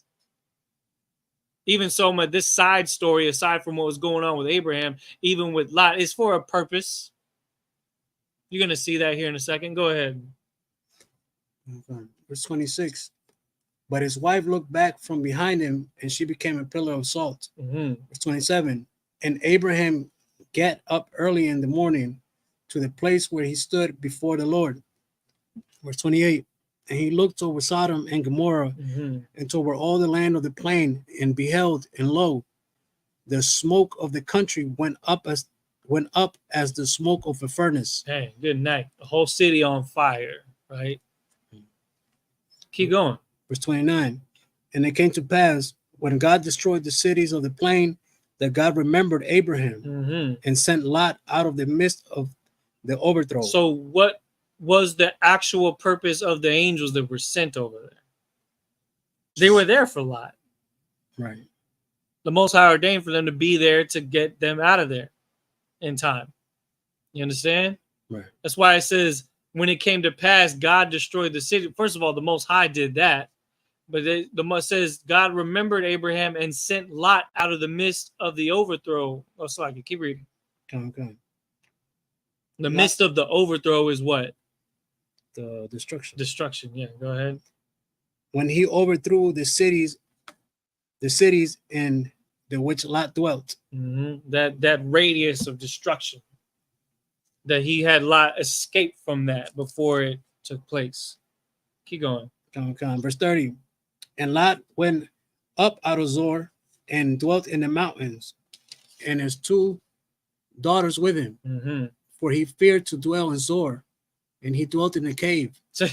Even so, this side story, aside from what was going on with Abraham, even with Lot, is for a purpose. You're going to see that here in a second. Go ahead. Okay. Verse 26. But his wife looked back from behind him, and she became a pillar of salt. Mm-hmm. Verse 27. And Abraham got up early in the morning to the place where he stood before the Lord. Verse 28. And he looked over Sodom and Gomorrah, mm-hmm. and toward all the land of the plain, and beheld, and lo, the smoke of the country went up as the smoke of a furnace. Hey, good night. The whole city on fire, right? Keep going. Verse 29. And it came to pass, when God destroyed the cities of the plain, that God remembered Abraham, mm-hmm. and sent Lot out of the midst of the overthrow. So what was the actual purpose of the angels that were sent over there? They were there for Lot. Right. The Most High ordained for them to be there to get them out of there in time. You understand? Right. That's why it says, when it came to pass, God destroyed the city. First of all, the Most High did that. But the says God remembered Abraham and sent Lot out of the midst of the overthrow. Oh, sorry, I can keep reading. Okay. The midst of the overthrow is what? The destruction. Destruction, yeah. Go ahead. when he overthrew the cities in the which Lot dwelt. That radius of destruction, that he had Lot escape from that before it took place. Keep going. Verse 30. And Lot went up out of Zoar and dwelt in the mountains, and his 2 daughters with him, for he feared to dwell in Zoar, and he dwelt in a cave. So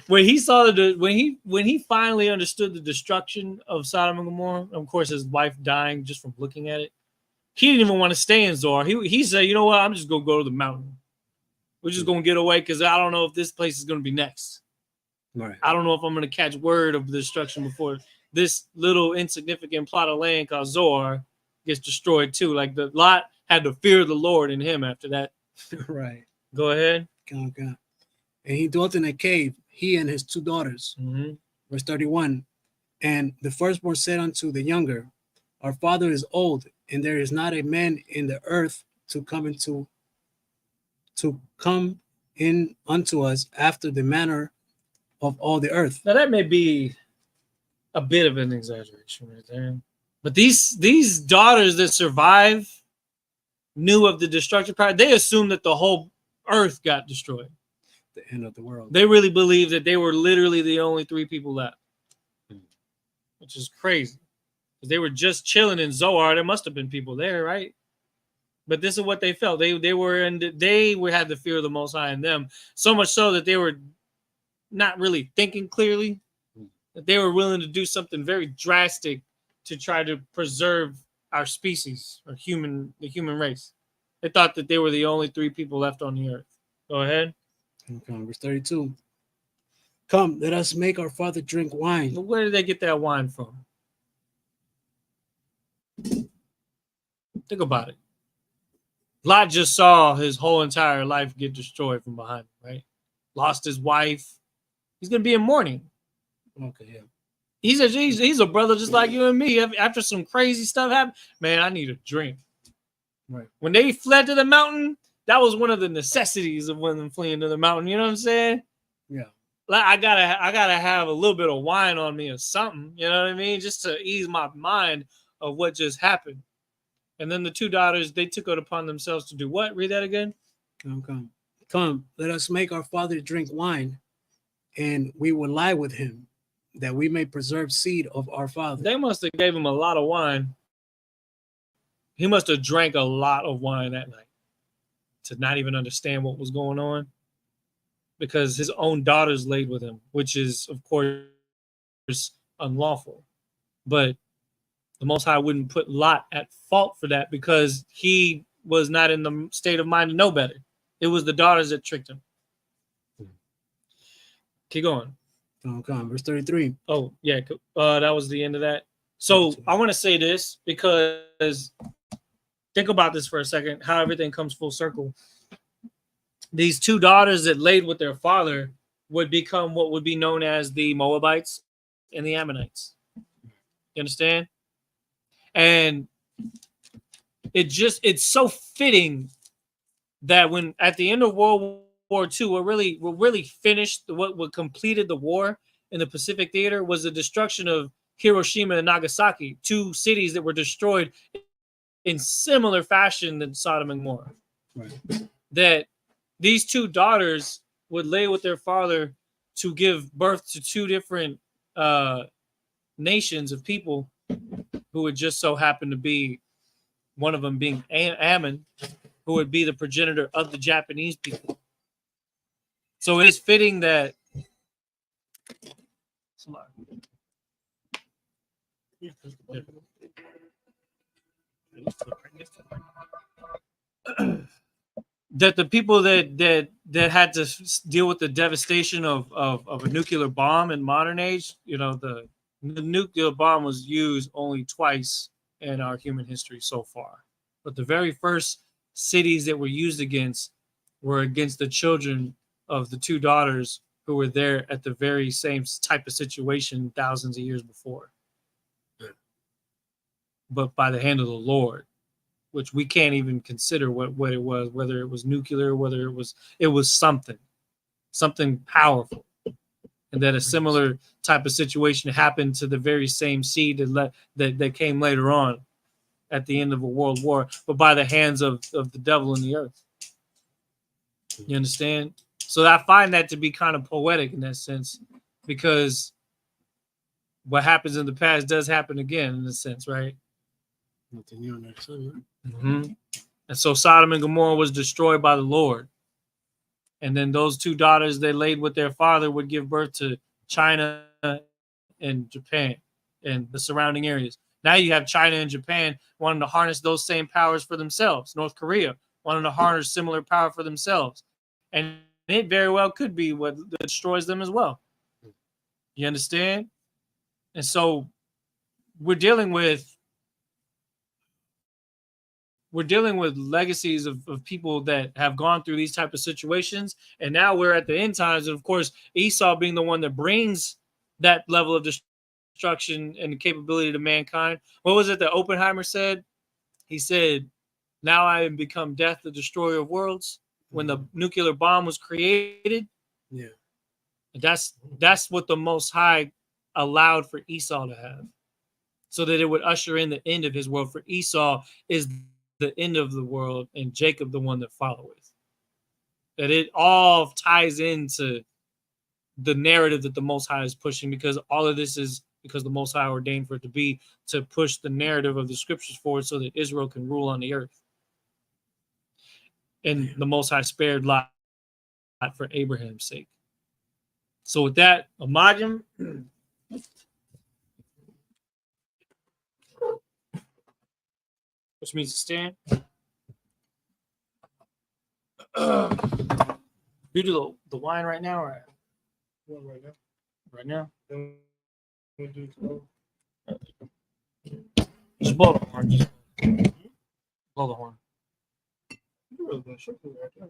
when he finally understood the destruction of Sodom and Gomorrah, of course his wife dying just from looking at it, he didn't even want to stay in Zoar. He said, you know what, I'm just gonna go to the mountain. We're just gonna get away because I don't know if this place is gonna be next. Right. I don't know if I'm gonna catch word of the destruction before this little insignificant plot of land called Zoar gets destroyed too. Like the Lot had the fear of the Lord in him after that. Right. Go ahead. And he dwelt in a cave, he and his 2 daughters. Verse 31. And the firstborn said unto the younger, our father is old, and there is not a man in the earth to come in unto us after the manner of all the earth. Now that may be a bit of an exaggeration right there, but these daughters that survive knew of the destruction prior. They assumed that the whole earth got destroyed, the end of the world. They really believed that they were literally the only 3 people left, which is crazy. Because they were just chilling in Zoar. There must have been people there, right? But this is what they felt. They had the fear of the Most High in them, so much so that they were not really thinking clearly, that they were willing to do something very drastic to try to preserve our species, or the human race. They thought that they were the only 3 people left on the earth. Go ahead. Verse 32. Come, let us make our father drink wine. Well, where did they get that wine from? Think about it. Lot just saw his whole entire life get destroyed from behind him, right? Lost his wife. He's going to be in mourning. Okay, yeah. He's a brother just like you and me. After some crazy stuff happened, man, I need a drink. Right. When they fled to the mountain, that was one of the necessities of when them fleeing to the mountain. You know what I'm saying? Yeah. Like I gotta have a little bit of wine on me or something. You know what I mean? Just to ease my mind of what just happened. And then the 2 daughters, they took it upon themselves to do what? Read that again. Come, let us make our father drink wine, and we will lie with him, that we may preserve seed of our father. They must have gave him a lot of wine. He must have drank a lot of wine that night to not even understand what was going on, because his own daughters laid with him, which is, of course, unlawful. But the Most High wouldn't put Lot at fault for that, because he was not in the state of mind to know better. It was the daughters that tricked him. Keep going. Verse 33. Oh, yeah. That was the end of that. So I want to say this, because think about this for a second, how everything comes full circle. These 2 daughters that laid with their father would become what would be known as the Moabites and the Ammonites. You understand? And it's so fitting that when at the end of World War II, what really finished, what completed the war in the Pacific Theater was the destruction of Hiroshima and Nagasaki, 2 cities that were destroyed in similar fashion than Sodom and Gomorrah. Right. That these 2 daughters would lay with their father to give birth to 2 different nations of people, who would just so happen to be, one of them being Ammon, who would be the progenitor of the Japanese people. So it is fitting that that the people that had to deal with the devastation of a nuclear bomb in modern age, the nuclear bomb was used only twice in our human history so far. But the very first cities that were used against were against the children of the 2 daughters who were there at the very same type of situation thousands of years before. But by the hand of the Lord, which we can't even consider what it was, whether it was nuclear, whether it was something powerful. and that a similar type of situation happened to the very same seed that came later on at the end of a world war, but by the hands of the devil in the earth. You understand? So I find that to be kind of poetic in that sense, because what happens in the past does happen again in a sense, right? Nothing new under the sun. Mm-hmm. And so Sodom and Gomorrah was destroyed by the Lord. And then those two daughters they laid with their father would give birth to China and Japan and the surrounding areas. Now you have China and Japan wanting to harness those same powers for themselves. North Korea wanting to harness similar power for themselves. And it very well could be what destroys them as well. You understand? And so we're dealing with legacies of people that have gone through these type of situations. And now we're at the end times. And of course, Esau being the one that brings that level of destruction and capability to mankind. What was it that Oppenheimer said? He said, now I have become death, the destroyer of worlds. When the nuclear bomb was created. Yeah. That's what the Most High allowed for Esau to have, so that it would usher in the end of his world. For Esau is the end of the world, and Jacob the one that followeth. That it all ties into the narrative that the Most High is pushing, because all of this is because the Most High ordained for it to be, to push the narrative of the scriptures forward so that Israel can rule on the earth. And the Most High spared Lot for Abraham's sake. So with that, Imagine, which means to stand. You do the wine right now, or Right now. right now? Then we do 12. Just blow the horn. Just blow the horn. You really gonna shoot me right there.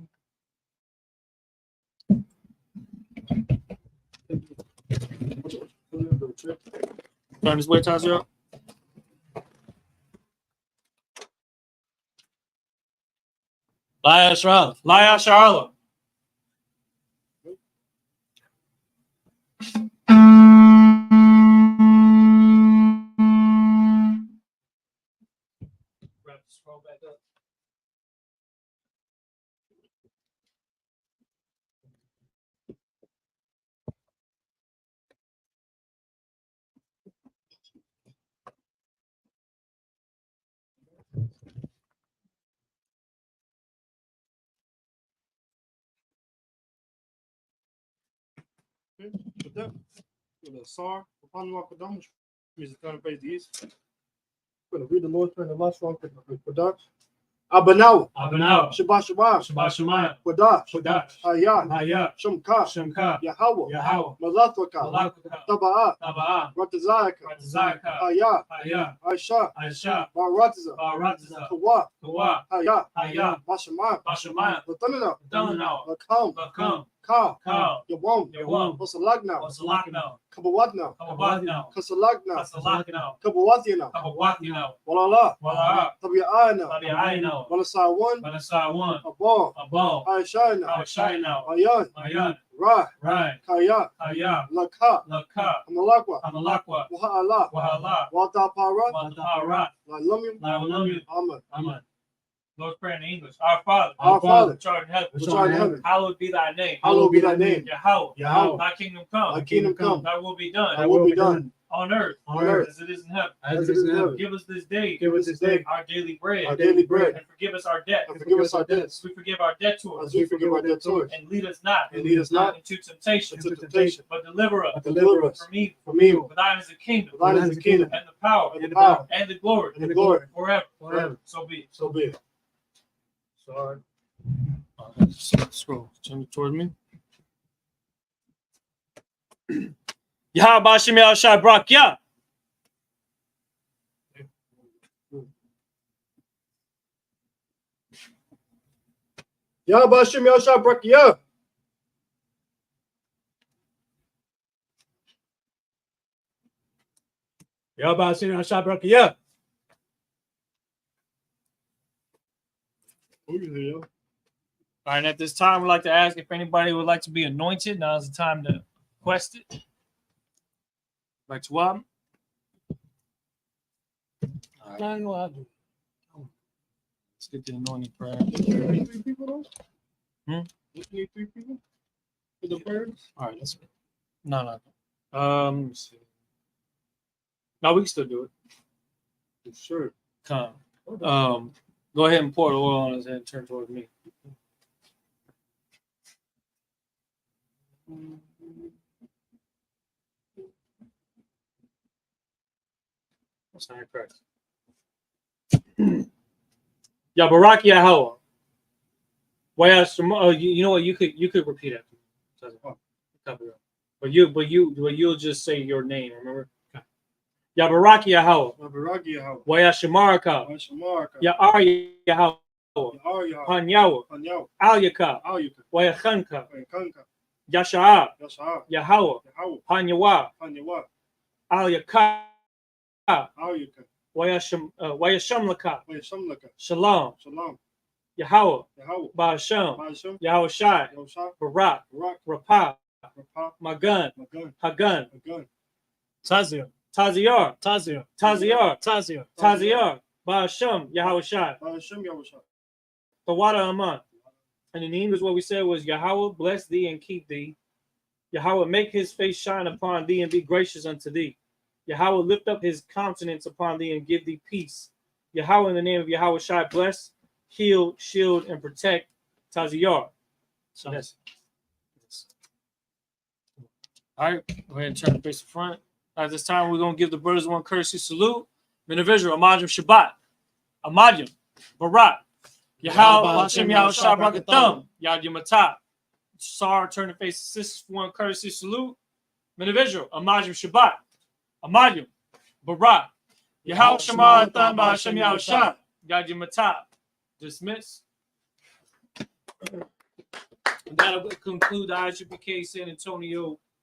Turn this way, Tazio. Laya Sharala. Wrap the scroll back up. With that, with the Sar, upon the Wakadam, which means the turn page the east. We're going to read the Lord's Prayer in the last one, Kodash. Abanaw, Shabbat Shabbat, Kodash, Hayat, Shemka, Yahweh, Malathwaka, Taba'at, Ratazaka, Hayat, Aisha, Baratiza, Kawa, Hayat, Bashamat, Latanana, Lakam, Ka, Yawam, Wasalagna, Kabawatna, Kasalagna, Kabawathiana, Walala, Tabi'ana, Wanasawan, Abal, Aishana, Ayan, Ra, Kaya, Laka, Amalakwa, Wahala, Watapara, Lalumim, Amen. Lord's Prayer in English. Our Father, which art in heaven, hallowed be thy name. Hallowed be thy name. Yahweh. Thy kingdom come. Thy will be done. On earth, as it is in heaven. Give us this day our daily bread. And forgive us our debt. As we forgive our debtors. And lead us not into temptation. But deliver us from evil. For thine is the kingdom. And the power. And the glory. Forever. So be it. Sorry. Scroll. Turn it toward me. Yahweh Hashem Yahushua Barak Yah. Yahweh Hashem Yahushua Barak Yah. Yahweh Hashem Yahushua Barak Yah. All right, and at this time, we'd like to ask if anybody would like to be anointed. Now is the time to requested by Tuam. I don't know how to do it. Let's get the anointing prayer. You need 3 people though? Hmm? You need 3 people for the prayers? All right, let's. No. Let me see. No, we can still do it. Sure. Come. Go ahead and pour the oil on his head and turn towards me. That's not correct. Ya Barak Yahweh. You know what? You could repeat after me. But you'll just say your name. Remember? Ya Barak Yahweh. Waya Shamaraka. Ya Ar Yahweh. Han Yahweh. Al Yaka. Waya Khanka. Yasha'a. Yahweh. Han Yawa. Al Yaka. Waya Shamlaka. Shalom. Yahweh. Ba'ashem. Yahweh Shai. Barak. Rapah. Magun. Hagun. Tazir. Taziar. Tazir. Taziar. Tazir. Taziar. Ba'ashem. Yahweh Shai. Tawada Aman. And in English, what we said was, Yahweh bless thee and keep thee. Yahweh make his face shine upon thee and be gracious unto thee. Yahweh lift up his countenance upon thee and give thee peace. Yahweh, in the name of Yahweh Shai, bless, heal, shield, and protect. Taziyar. So that's all right. Go ahead and turn the face to front. At this time, we're going to give the brothers one courtesy salute. Men of Israel, Amadim Shabbat. Amadim. Barak. Yahweh Hashem Yahweh Shai Barakatham. Yad Yamatah. Sar, turn the face to sisters for one courtesy salute. Men of Israel, Amadim Shabbat. Amadim. Barak. Yahweh Shema Atam Hashem Yahweh Shai. Yad Yamatah. Dismiss. And that'll conclude the Isupk San Antonio